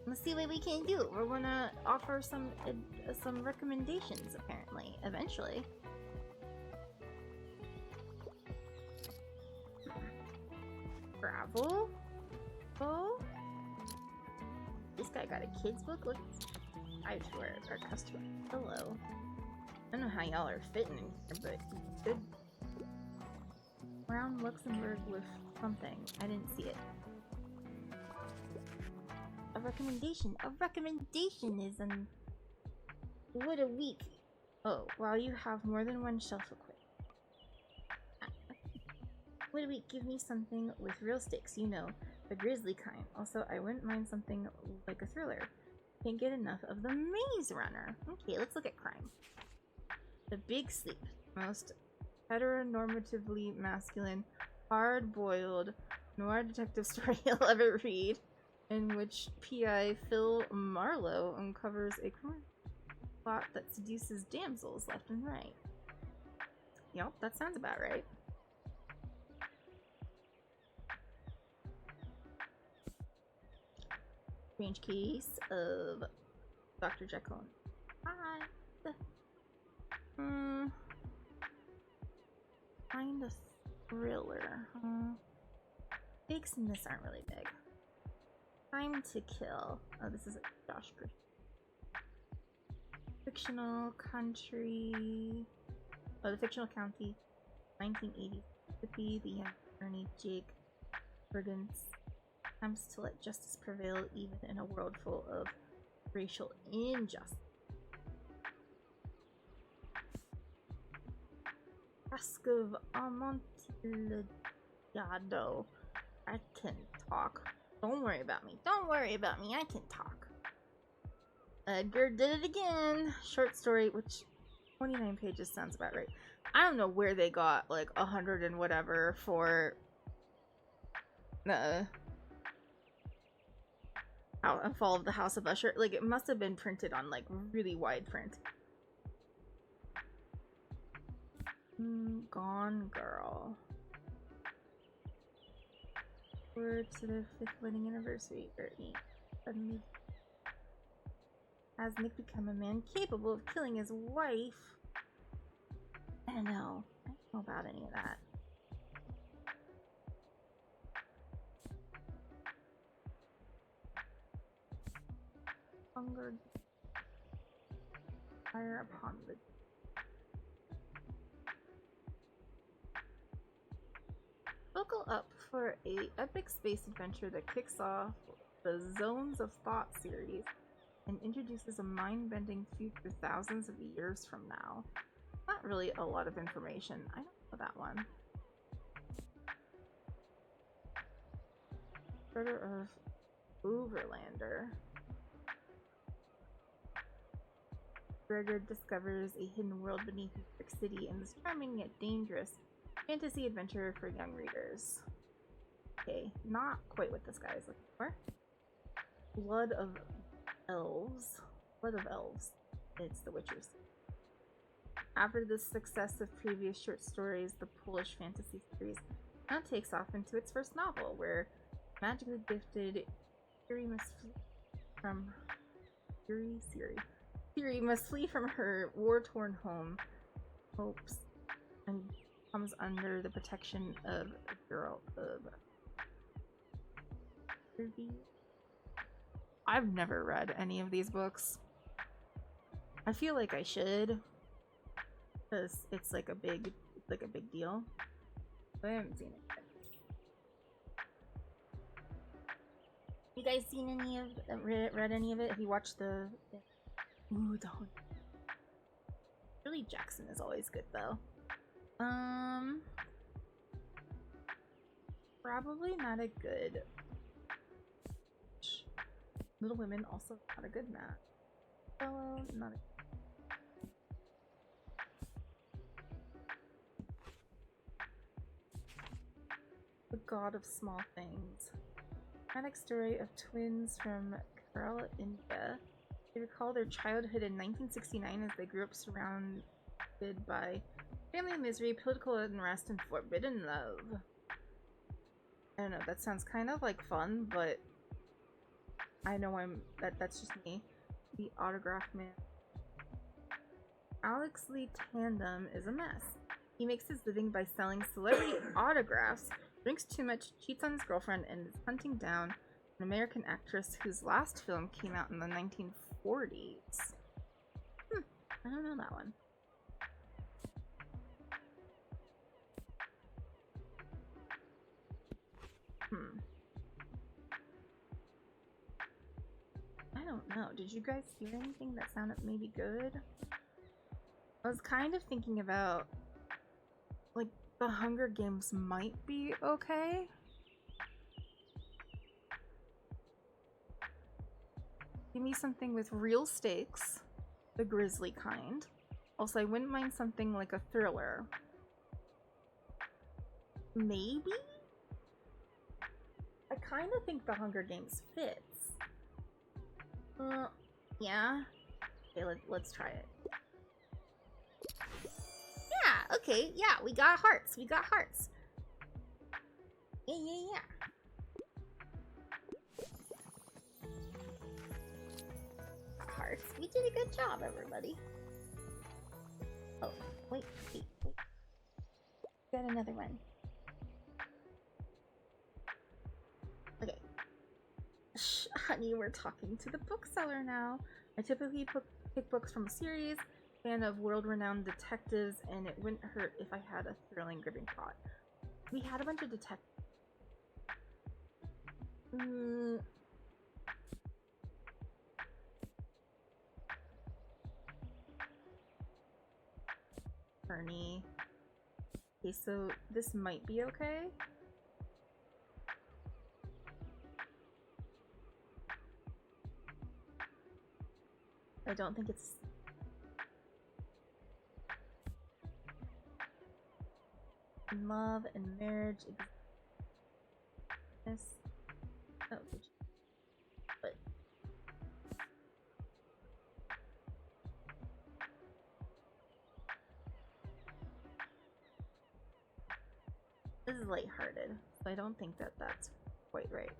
Let's see what we can do. We're gonna offer some recommendations, apparently, eventually. Gravel? Oh? This guy got a kid's book? Look, I swear, our customer. Hello. I don't know how y'all are fitting in here, but good. Brown Luxembourg with something. I didn't see it. A recommendation. A recommendation is an... What a week. Oh, while you have more than one shelf equipped. What a week. Give me something with real stakes, you know. The grisly kind. Also, I wouldn't mind something like a thriller. Can't get enough of the Maze Runner. Okay, let's look at crime. The Big Sleep. Most heteronormatively masculine, hard-boiled noir detective story you'll ever read, in which P.I. Phil Marlowe uncovers a criminal plot that seduces damsels left and right. Yup, that sounds about right. Strange case of Dr. Jekyll and Hyde. Kind of thriller, huh? Stakes in this aren't really big. Time to Kill. Oh, this is a Josh Christian. Fictional country. Oh, the fictional county. 1980. Mississippi. The attorney Jake Burgess attempts to let justice prevail even in a world full of racial injustice. Cask of Amontillado. I can talk. Don't worry about me. Don't worry about me. I can talk. Edgar did it again. Short story, which 29 pages sounds about right. I don't know where they got like 100 and whatever for the Fall of the House of Usher. Like, it must have been printed on like really wide print. Gone Girl. Forward to their 5th wedding anniversary, Brittany suddenly has Nick become a man capable of killing his wife. I don't know. I don't know about any of that. Hunger. Fire upon the. Buckle up for a epic space adventure that kicks off the Zones of Thought series and introduces a mind-bending future thousands of years from now. Not really a lot of information. I don't know that one. Brother of Overlander. Gregor discovers a hidden world beneath New York City in this charming yet dangerous fantasy adventure for young readers. Okay, not quite what this guy is looking for. Blood of Elves. Blood of Elves. It's The Witcher's. After the success of previous short stories, the Polish fantasy series now takes off into its first novel, where magically gifted Ciri must flee from her war-torn home, hopes, and comes under the protection of a girl of. I've never read any of these books. I feel like I should, because it's like a big deal. But I haven't seen it yet. You guys seen any of read any of it? Have you watched the Ooh, the Shirley Jackson is always good though. Probably not a good. Little Women also not a good match. Oh, not a. The God of Small Things. Dramatic story of twins from Kerala, India. They recall their childhood in 1969 as they grew up surrounded by family misery, political unrest, and forbidden love. I don't know, that sounds kind of like fun, but I know that's just me. The Autograph Man. Alex Lee Tandem is a mess. He makes his living by selling celebrity autographs, drinks too much, cheats on his girlfriend, and is hunting down an American actress whose last film came out in the 1940s. I don't know that one. I don't know. Did you guys hear anything that sounded maybe good? I was kind of thinking about, like, the Hunger Games might be okay. Give me something with real stakes, the grisly kind. Also, I wouldn't mind something like a thriller. Maybe? I kind of think the Hunger Games fits. Yeah. Okay, let's try it. Yeah, okay, yeah, we got hearts. We got hearts. Yeah. Hearts. We did a good job, everybody. Oh, wait. Got another one. Okay. Shh, honey, we're talking to the bookseller now. I typically pick books from a series, fan of world-renowned detectives, and it wouldn't hurt if I had a thrilling, gripping plot. We had a bunch of detectives. Ernie. Okay, so this might be okay. I don't think it's... and love and marriage exist. Oh, but this is lighthearted, so I don't think that that's quite right.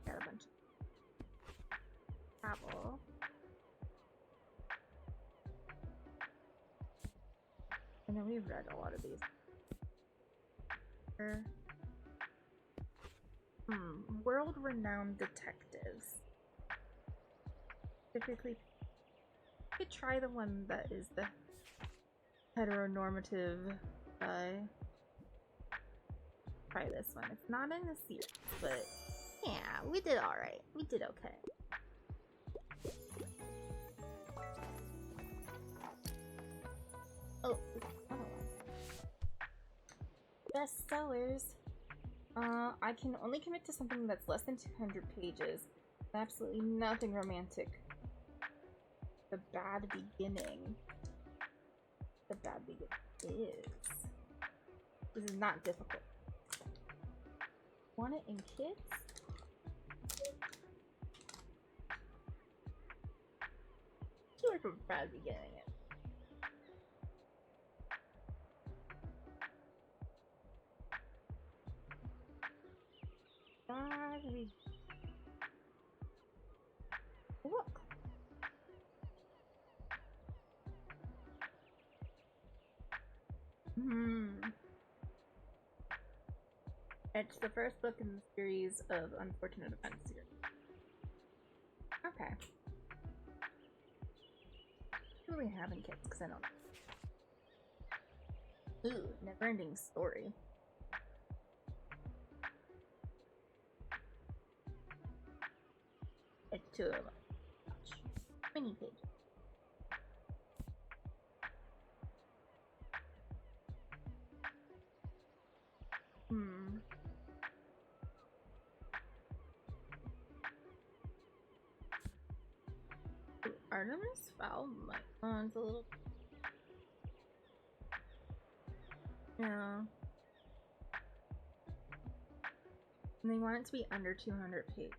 Got a bunch of travel. I know we've read a lot of these. World-renowned detectives. Typically, you could try the one that is the heteronormative guy. Try this one. It's not in the series, but yeah, we did alright. We did okay. Oh, bestsellers. I can only commit to something that's less than 200 pages. Absolutely nothing romantic. The Bad Beginning. The Bad Beginning is. This is not difficult. Want it in kids? Sure, for Bad Beginning. Look. It's the first book in the series of Unfortunate Events series. Okay. What do we have in kids? Because I don't. Ooh, never-ending story. It's 2 of them. Gosh. Many pages. Artemis Fowl? It's a little. Yeah. And they want it to be under 200 pages.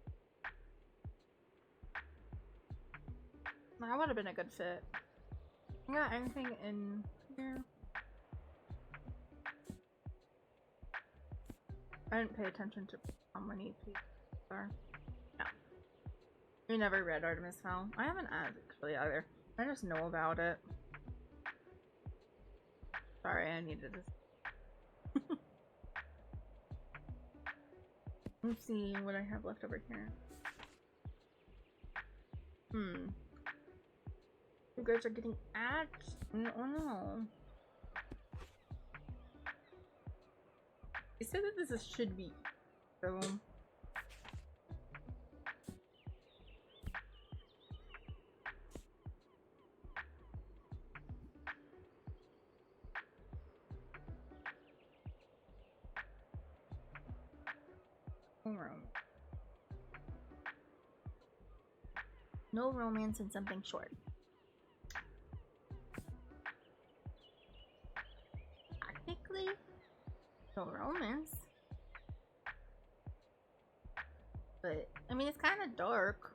That would have been a good fit. You got anything in here? I didn't pay attention to how many pages there are. No. You never read Artemis Fowl? I haven't actually either. I just know about it. Sorry, I needed to. Let's see what I have left over here. You guys are getting ads? Oh no. They said that this should be so. No romance and something short. Technically, no romance. But, I mean, it's kind of dark.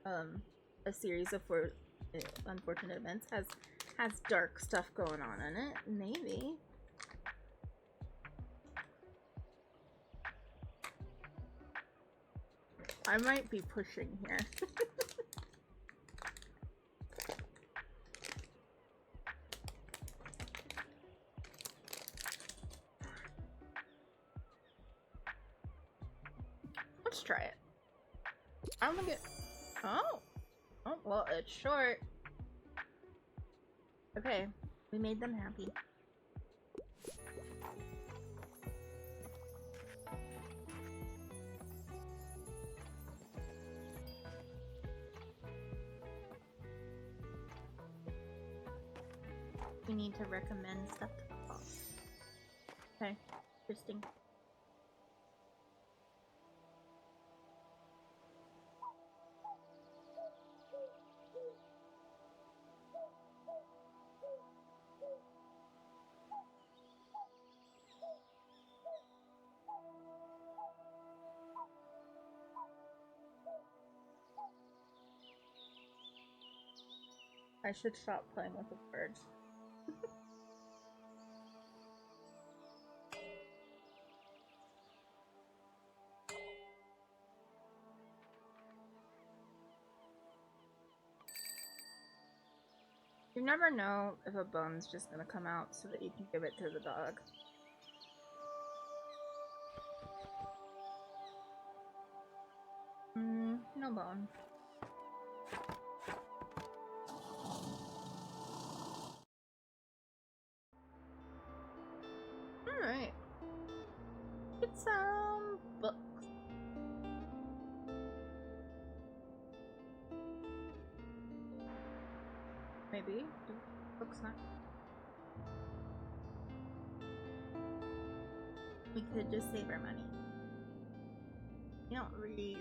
A series of Unfortunate Events has dark stuff going on in it. Maybe. I might be pushing here. Let's try it. I don't think it. Oh, Well, it's short. Okay, we made them happy. We need to recommend stuff to the boss. Okay, interesting. I should stop playing with the birds. You never know if a bone's just gonna come out so that you can give it to the dog. No bone. Alright. Get some books. Maybe. Books not. We could just save our money. We don't really.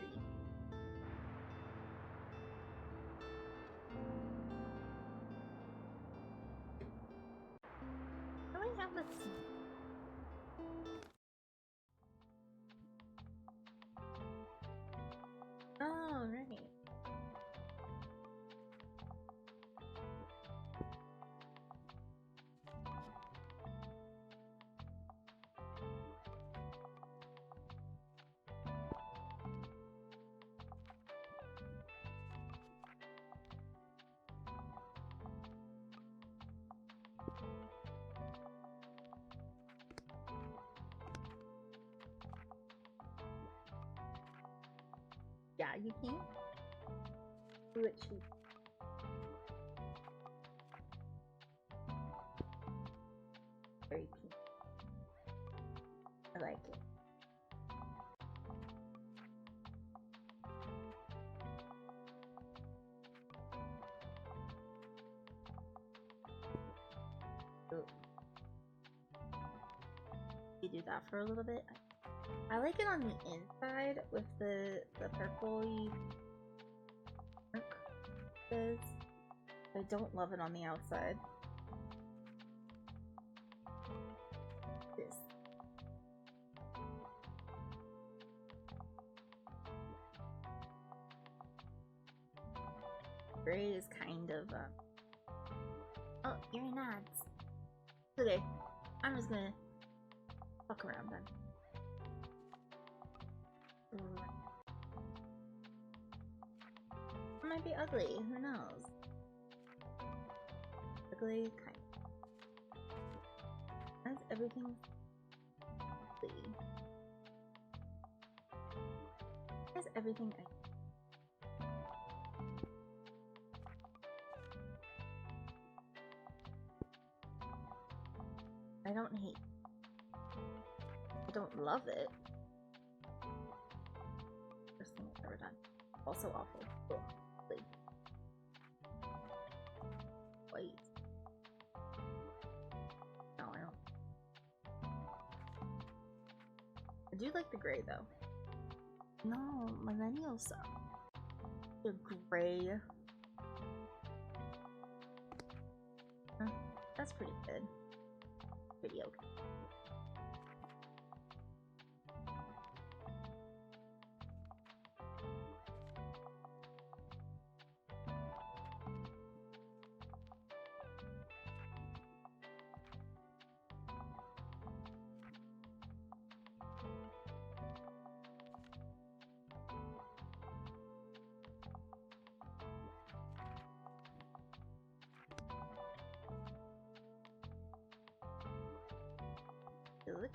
Can we have this? Oh, right. Yeah, you can. Do it cheap. Very pink. I like it. Ooh. You do that for a little bit. I like it on the inside with the purpley mark. I don't love it on the outside. This. Gray is kind of oh, you're nuts. Okay, I'm just gonna fuck around then. It might be ugly, who knows? Ugly, kind of. That's everything ugly. That's everything I don't hate. I don't love it. First thing I've ever done. Also awful. Ugh. White. No, I don't. I do like the gray though. No, millennials suck. The gray. That's pretty good. Pretty okay. Good.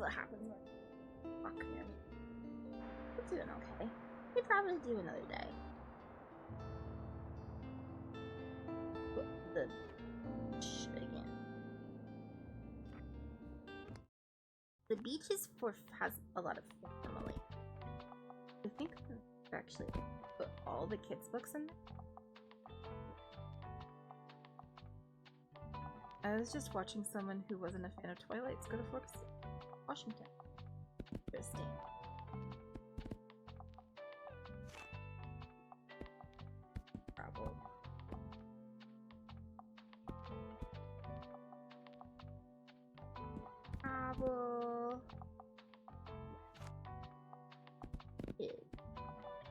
what happens when you walk near me. We're doing okay. We probably do another day. The beach again. The beach has a lot of family. I think they actually put all the kids' books in there. I was just watching someone who wasn't a fan of Twilight's go to Fort Washington. Interesting. Probably.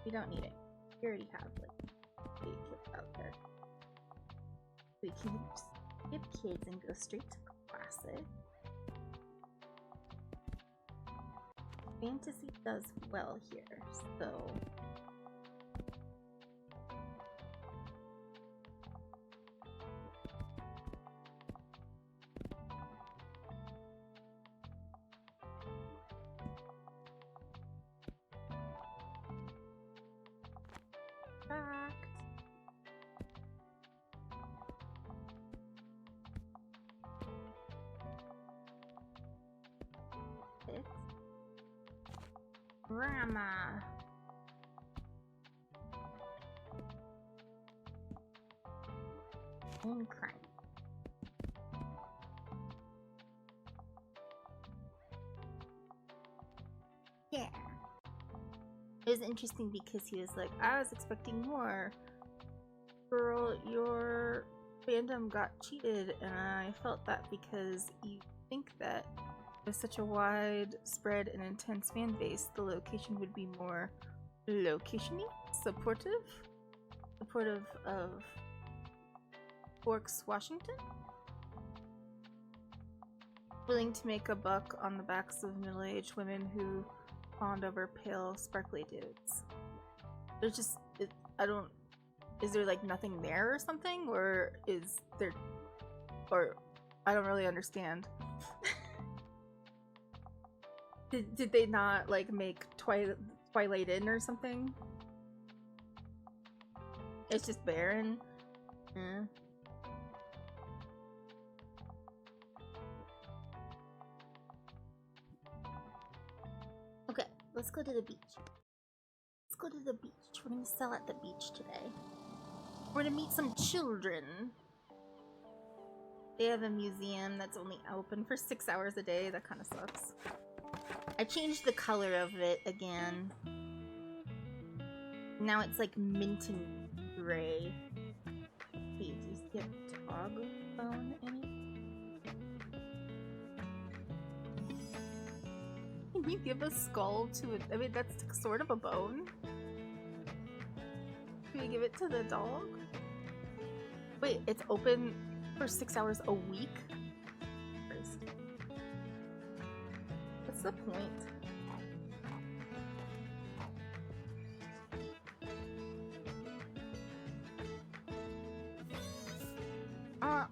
We don't need it. We already have like 8 kids out there. We can skip kids and go straight to classic. Fantasy does well here, so Grandma. And crime. Yeah. It was interesting because he was like, I was expecting more. Girl, your fandom got cheated, and I felt that because you think that with such a widespread and intense fan base, the location would be more location-y, supportive of Forks, Washington, willing to make a buck on the backs of middle-aged women who fawn over pale, sparkly dudes. There's just, is there like nothing there or something, or is there, or I don't really understand. Did they not like make Twilight Inn or something? It's just barren. Yeah. Okay, let's go to the beach. Let's go to the beach. We're gonna sell at the beach today. We're gonna meet some children. They have a museum that's only open for 6 hours a day. That kind of sucks. I changed the color of it again. Now it's like mint and gray. Hey, do you skip toggle bone any? Can you give a skull to it? I mean, that's sort of a bone. Can we give it to the dog? Wait, it's open for 6 hours a week? What's the point?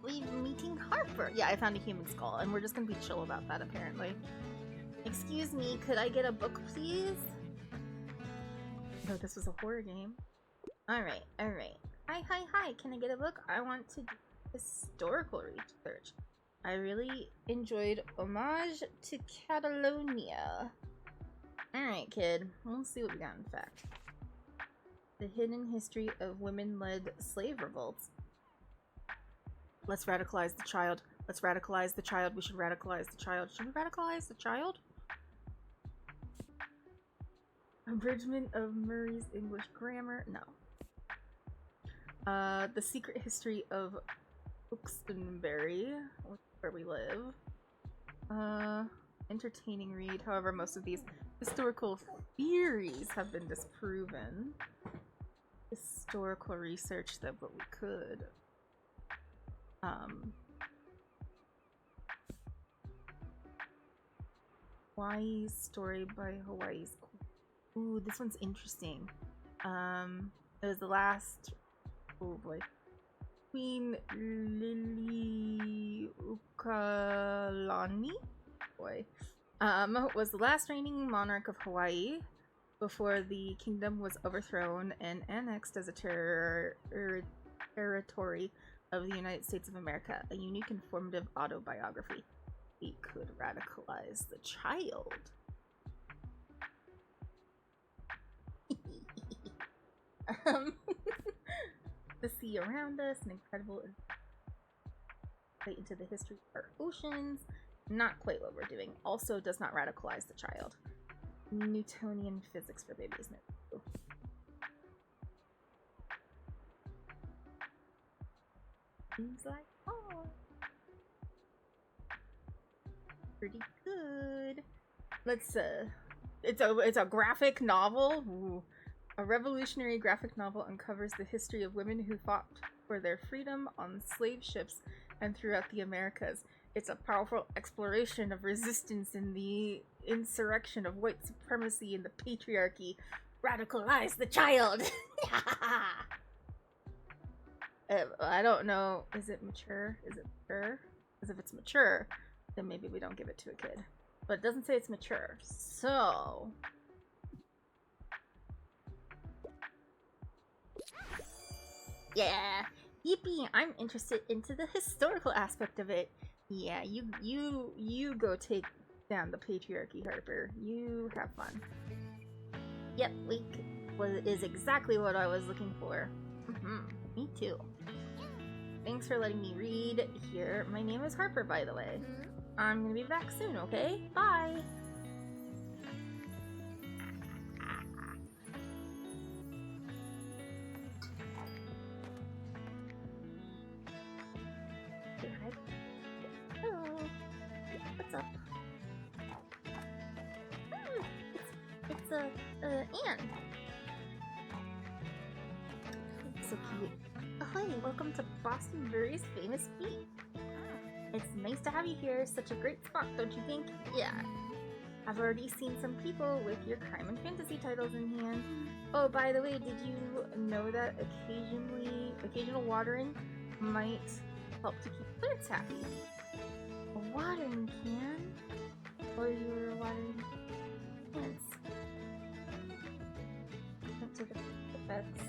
We're meeting Harper. Yeah, I found a human skull, and we're just gonna be chill about that, apparently. Excuse me, could I get a book, please? No, this was a horror game. Alright, alright. Hi, can I get a book? I want to do historical research. I really enjoyed Homage to Catalonia. Alright, kid. We'll see what we got in fact. The hidden history of women-led slave revolts. Let's radicalize the child. Let's radicalize the child. We should radicalize the child. Should we radicalize the child? Abridgment of Murray's English grammar? No. The secret history of Uxtonbury, where we live. Entertaining read. However, most of these historical theories have been disproven. Historical research though, but we could. Hawaii's story by Hawaii's Queen. Ooh, this one's interesting. It was the last. Oh boy. Queen Liliuokalani? Boy. was the last reigning monarch of Hawaii before the kingdom was overthrown and annexed as a territory of the United States of America. A unique and formative autobiography. We could radicalize the child. The sea around us, an incredible insight into the history of our oceans. Not quite what we're doing. Also does not radicalize the child. Newtonian physics for babies. No. Seems like, oh, pretty good. Let's it's a graphic novel. Ooh. A revolutionary graphic novel uncovers the history of women who fought for their freedom on slave ships and throughout the Americas. It's a powerful exploration of resistance in the insurrection of white supremacy and the patriarchy. Radicalize the child! I don't know. Is it mature? Is it mature? Because if it's mature, then maybe we don't give it to a kid. But it doesn't say it's mature. So... yeah, yippee! I'm interested into the historical aspect of it. Yeah, you go take down the patriarchy, Harper. You have fun. Yep, week is exactly what I was looking for. Me too. Thanks for letting me read here. My name is Harper, by the way. I'm gonna be back soon, okay? Bye! Say hi. Hello. What's up? It's Anne. So cute. Ahoy, welcome to Boston Brewery's famous beat. It's nice to have you here. Such a great spot, don't you think? Yeah. I've already seen some people with your crime and fantasy titles in hand. Oh, by the way, did you know that occasional watering might help to keep plants happy? A watering can? Or you're watering plants? To the effects.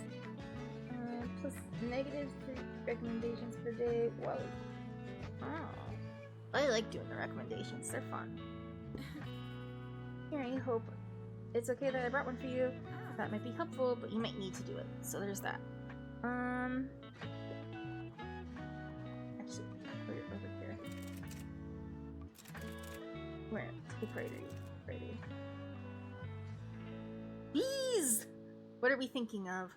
Plus negative recommendations per day. Whoa. Oh. I like doing the recommendations. They're fun. Here, I hope it's okay that I brought one for you. That might be helpful, but you might need to do it. So there's that. Actually, put it over here. Where? Typewriter. Bees! What are we thinking of?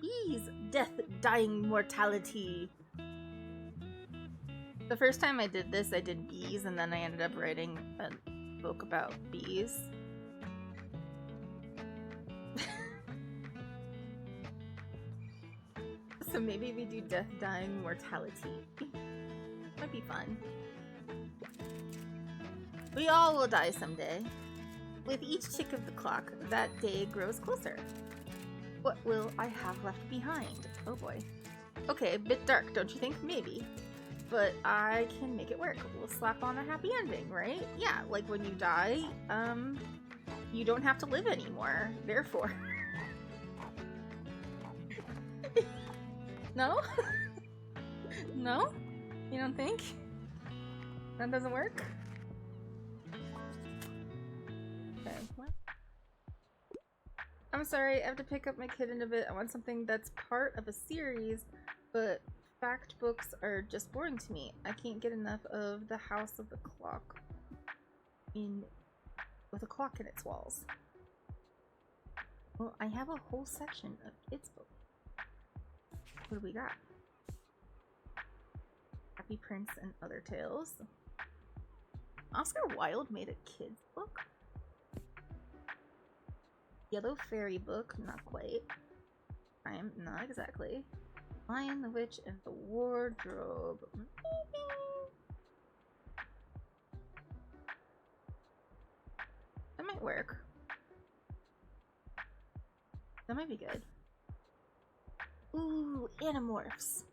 Bees! Death, dying, mortality. The first time I did this, I did bees, and then I ended up writing a book about bees. So maybe we do death, dying, mortality. Might be fun. We all will die someday. With each tick of the clock, that day grows closer. What will I have left behind? Oh boy. Okay, a bit dark, don't you think? Maybe. But I can make it work. We'll slap on a happy ending, right? Yeah, like when you die, you don't have to live anymore. Therefore. No? No? You don't think? That doesn't work? Okay, what? I'm sorry, I have to pick up my kid in a bit. I want something that's part of a series, but fact books are just boring to me. I can't get enough of the House of the Clock with a clock in its walls. Well, I have a whole section of kids' books. What do we got? Happy Prince and Other Tales. Oscar Wilde made a kids' book? Yellow Fairy book? Not quite. I'm not exactly. Lion, the Witch, and the Wardrobe. That might work. That might be good. Ooh, Animorphs.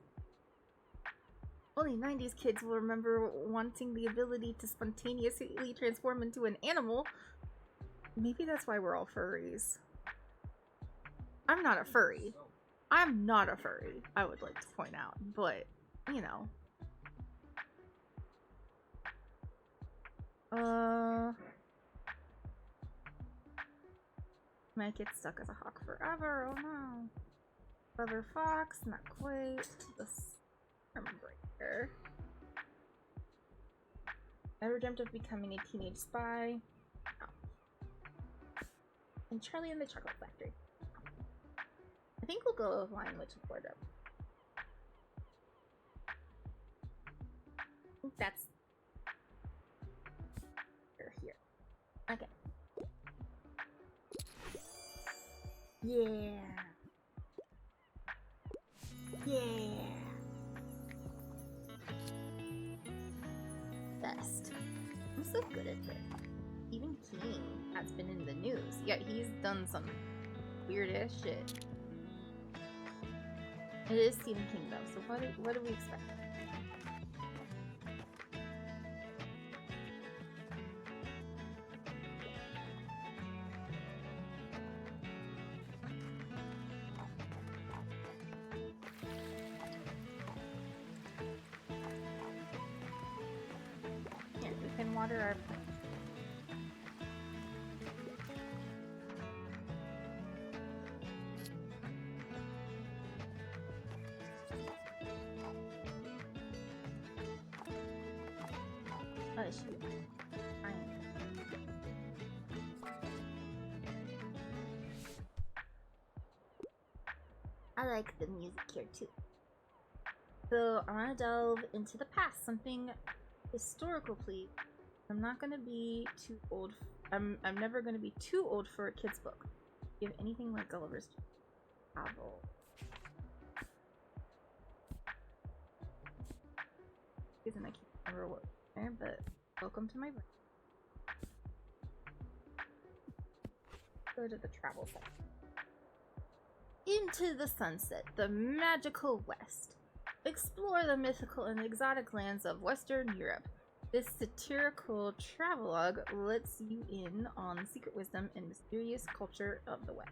Only 90s kids will remember wanting the ability to spontaneously transform into an animal. Maybe that's why we're all furries. I'm not a furry. I'm not a furry, I would like to point out. But, you know. Might get stuck as a hawk forever. Oh no. Clever fox, not quite. The breaker. Ever dreamt of becoming a teenage spy? No. And Charlie and the Chocolate Factory. I think we'll go with Lion Witch and Wardrobe. I think that's here. Okay. Yeah. Yeah. Best. I'm so good at this. Even King has been in the news. Yet he's done some weird ass shit. It is Stephen King though, so what do we expect? Here, we can water our plants. Oh, shoot. I like the music here too. So I want to delve into the past, something historical, please. I'm not gonna be too old. I'm never gonna be too old for a kid's book. You have anything like Gulliver's Travel? Isn't I can't remember what there, but welcome to my brain. Go to the travel section. Into the sunset, the magical West. Explore the mythical and exotic lands of Western Europe. This satirical travelogue lets you in on the secret wisdom and mysterious culture of the West.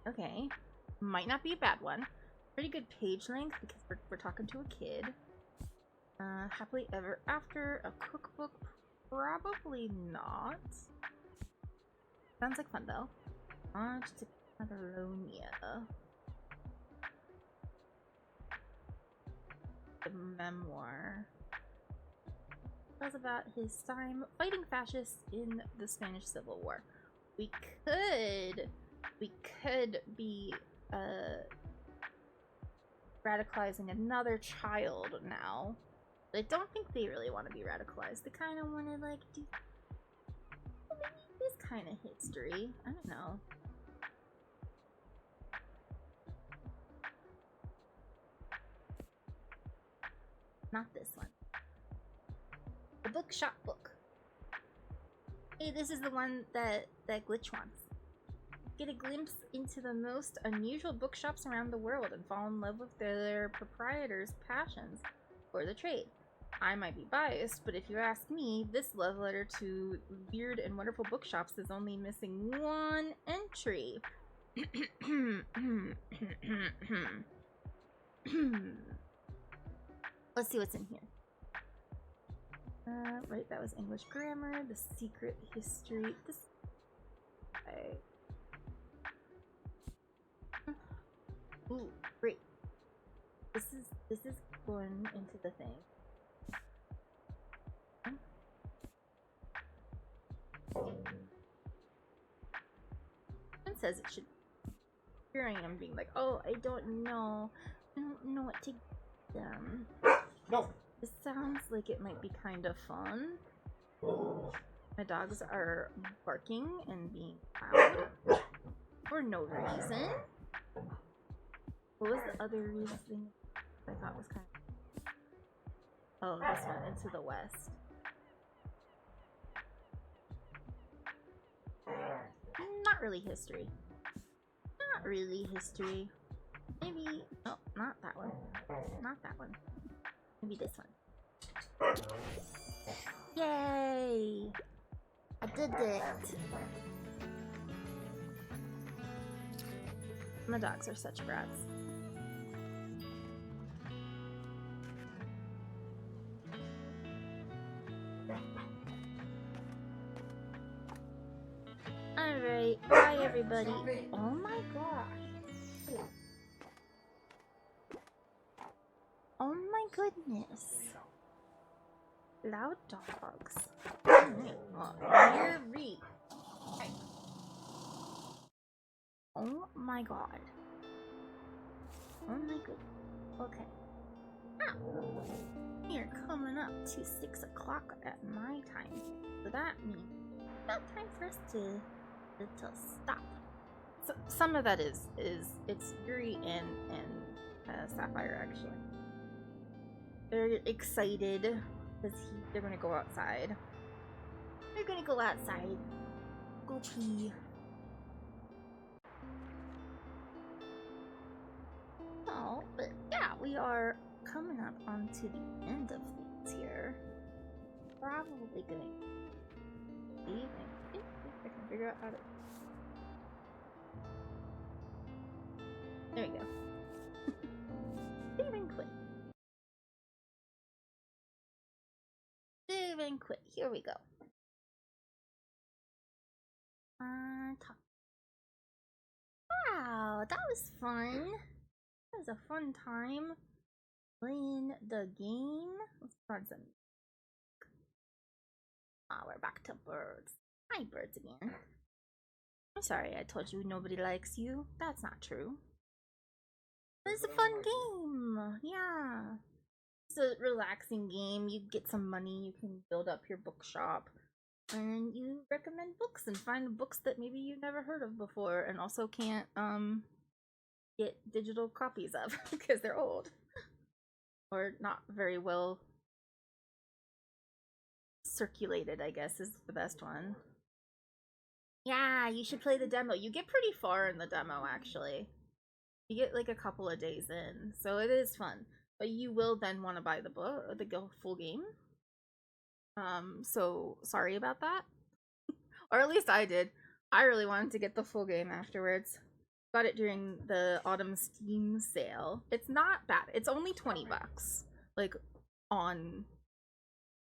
Okay, might not be a bad one. Pretty good page length because we're talking to a kid. Happily Ever After, a cookbook, probably not. Sounds like fun though. Launch to Catalonia. The memoir. Tells about his time fighting fascists in the Spanish Civil War. We could be radicalizing another child now. But I don't think they really want to be radicalized. They kind of want to like do maybe this kind of history. I don't know. Not this one. The bookshop book. Hey, this is the one that Glitch wants. Get a glimpse into the most unusual bookshops around the world and fall in love with their proprietors' passions for the trade. I might be biased, but if you ask me, this love letter to weird and wonderful bookshops is only missing one entry. Let's see what's in here. Right, that was English grammar, the secret history. This. Ooh, great. This is going into the thing. It says it should. Here I am being like, oh, I don't know what to get them. No. This sounds like it might be kind of fun. My dogs are barking and being loud for no reason. What was the other reason I thought was kind of... Oh, this one, Into the West. Not really history. Not really history. Maybe... Oh, not that one. Not that one. Maybe this one. Yay! I did it! My dogs are such brats. Alright, bye everybody. Oh my gosh. Oh my goodness. Loud dogs. Here, read. Oh my god. Oh my goodness. Okay. Ah. We are coming up to 6 o'clock at my time. So that means it's about time for us to stop. So some of that is it's Yuri and Sapphire actually. They're excited because they're gonna go outside. They're gonna go outside. Go pee. Oh, but yeah, we are coming up onto the end of things here. Probably going to leave. If I can figure out how to. There we go. Save and quit. Save and quit. Here we go. Talk. Wow, that was fun. That was a fun time playing the game. Let's start some. We're back to birds. Hi, birds again. I'm sorry I told you nobody likes you. That's not true. It's a fun game. Yeah. It's a relaxing game. You get some money, you can build up your bookshop, and you recommend books and find books that maybe you've never heard of before and also can't get digital copies of because they're old or not very well circulated, I guess is the best one. Yeah, you should play the demo. You get pretty far in the demo actually. You get like a couple of days in, so it is fun. But you will then want to buy the book, the full game. So sorry about that. Or at least I did. I really wanted to get the full game afterwards. Got it during the autumn Steam sale. It's not bad. It's only 20 bucks. Like on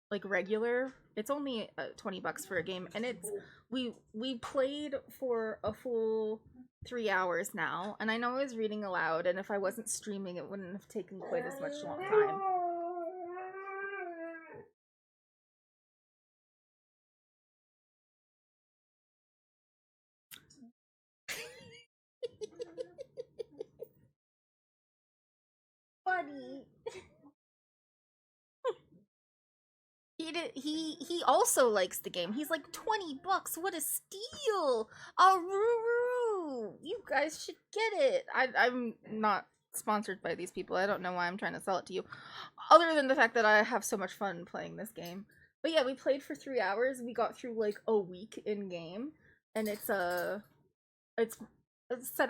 like regular. It's only 20 bucks for a game, and it's we played for a full 3 hours now, and I know I was reading aloud, and if I wasn't streaming it wouldn't have taken quite as much long time. Buddy. He also likes the game. He's like 20 bucks. What a steal! Oh, you guys should get it. I'm not sponsored by these people. I don't know why I'm trying to sell it to you, other than the fact that I have so much fun playing this game. But yeah, we played for 3 hours. We got through like a week in game, and it's set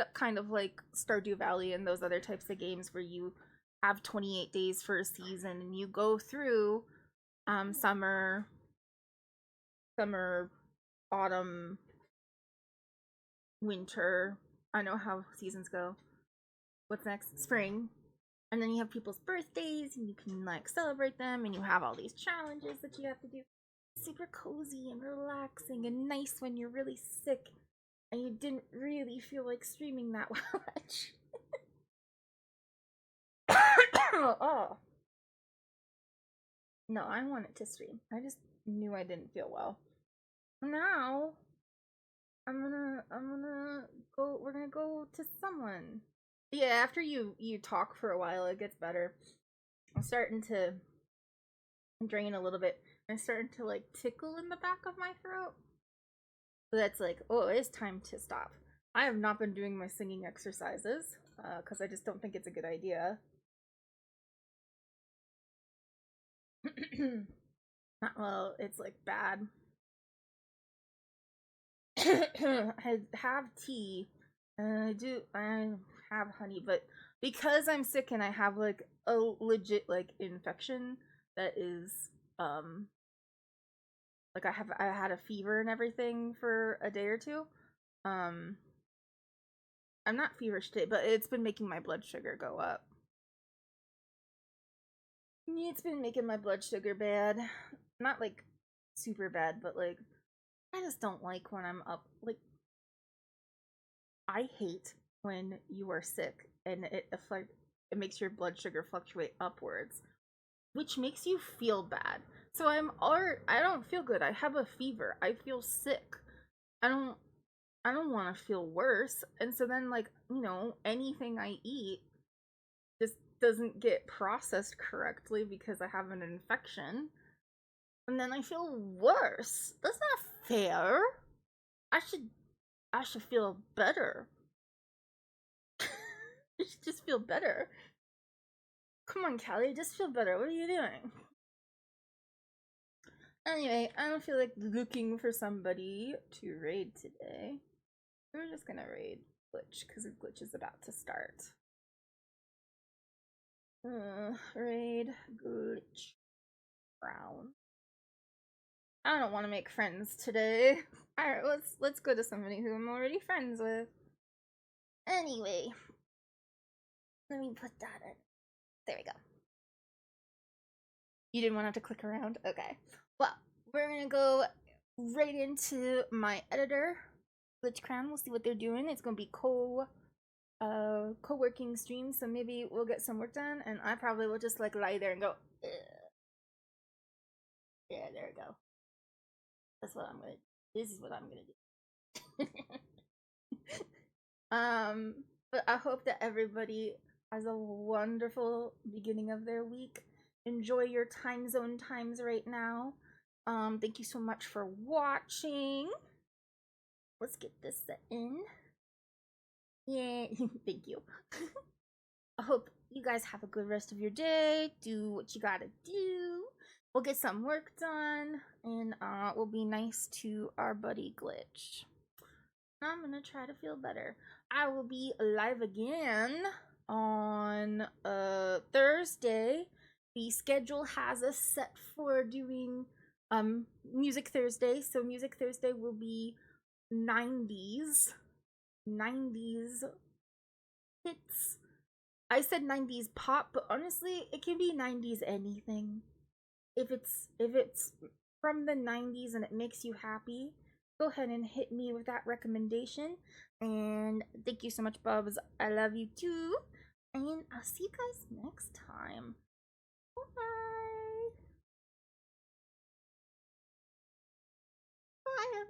up kind of like Stardew Valley and those other types of games where you have 28 days for a season and you go through summer, autumn, winter. I know how seasons go. What's next? Spring. And then you have people's birthdays and you can like celebrate them, and you have all these challenges that you have to do. Super cozy and relaxing and nice when you're really sick and you didn't really feel like streaming that much. Oh. No, I wanted to stream. I just knew I didn't feel well. Now I'm gonna go. We're gonna go to someone. Yeah, after you talk for a while, it gets better. I'm starting to drain a little bit. I'm starting to like tickle in the back of my throat. So that's like, oh, it's time to stop. I have not been doing my singing exercises because I just don't think it's a good idea. Well, it's like bad. I have tea. I have honey, but because I'm sick and I have like a legit like infection that is like I had a fever and everything for a day or two. Um I'm not feverish today, but it's been making my blood sugar go up. It's been making my blood sugar bad. Not like super bad, but like I just don't like when I'm up. Like I hate when you are sick and it makes your blood sugar fluctuate upwards, which makes you feel bad. So I don't feel good. I have a fever. I feel sick. I don't I don't want to feel worse. And so then like, anything I eat just doesn't get processed correctly because I have an infection. And then I feel worse. That's not fair. I should I should feel better. I should just feel better. Come on, Callie, just feel better. What are you doing? Anyway, I don't feel like looking for somebody to raid today. We're just gonna raid Glitch because Glitch is about to start. Raid Glitch Brown. I don't want to make friends today. Alright, let's go to somebody who I'm already friends with. Anyway, let me put that in. There we go. You didn't want to have to click around? Okay. Well, we're gonna go right into my editor, Glitch Crown. We'll see what they're doing. It's gonna be co-working stream, so maybe we'll get some work done, and I probably will just like lie there and go, ugh. Yeah, there we go. That's what I'm gonna do. This is what I'm gonna do. But I hope that everybody has a wonderful beginning of their week. Enjoy your time zone times right now. Thank you so much for watching. Let's get this set in. Yeah, thank you. I hope you guys have a good rest of your day. Do what you gotta do. We'll get some work done, and we'll be nice to our buddy Glitch. I'm gonna try to feel better. I will be live again on Thursday. The schedule has us set for doing Music Thursday. So Music Thursday will be 90s hits. I said 90s pop, but honestly, it can be 90s anything. If it's from the 90s and it makes you happy, go ahead and hit me with that recommendation. And thank you so much, Bubs. I love you too. And I'll see you guys next time. Bye. Bye, everybody.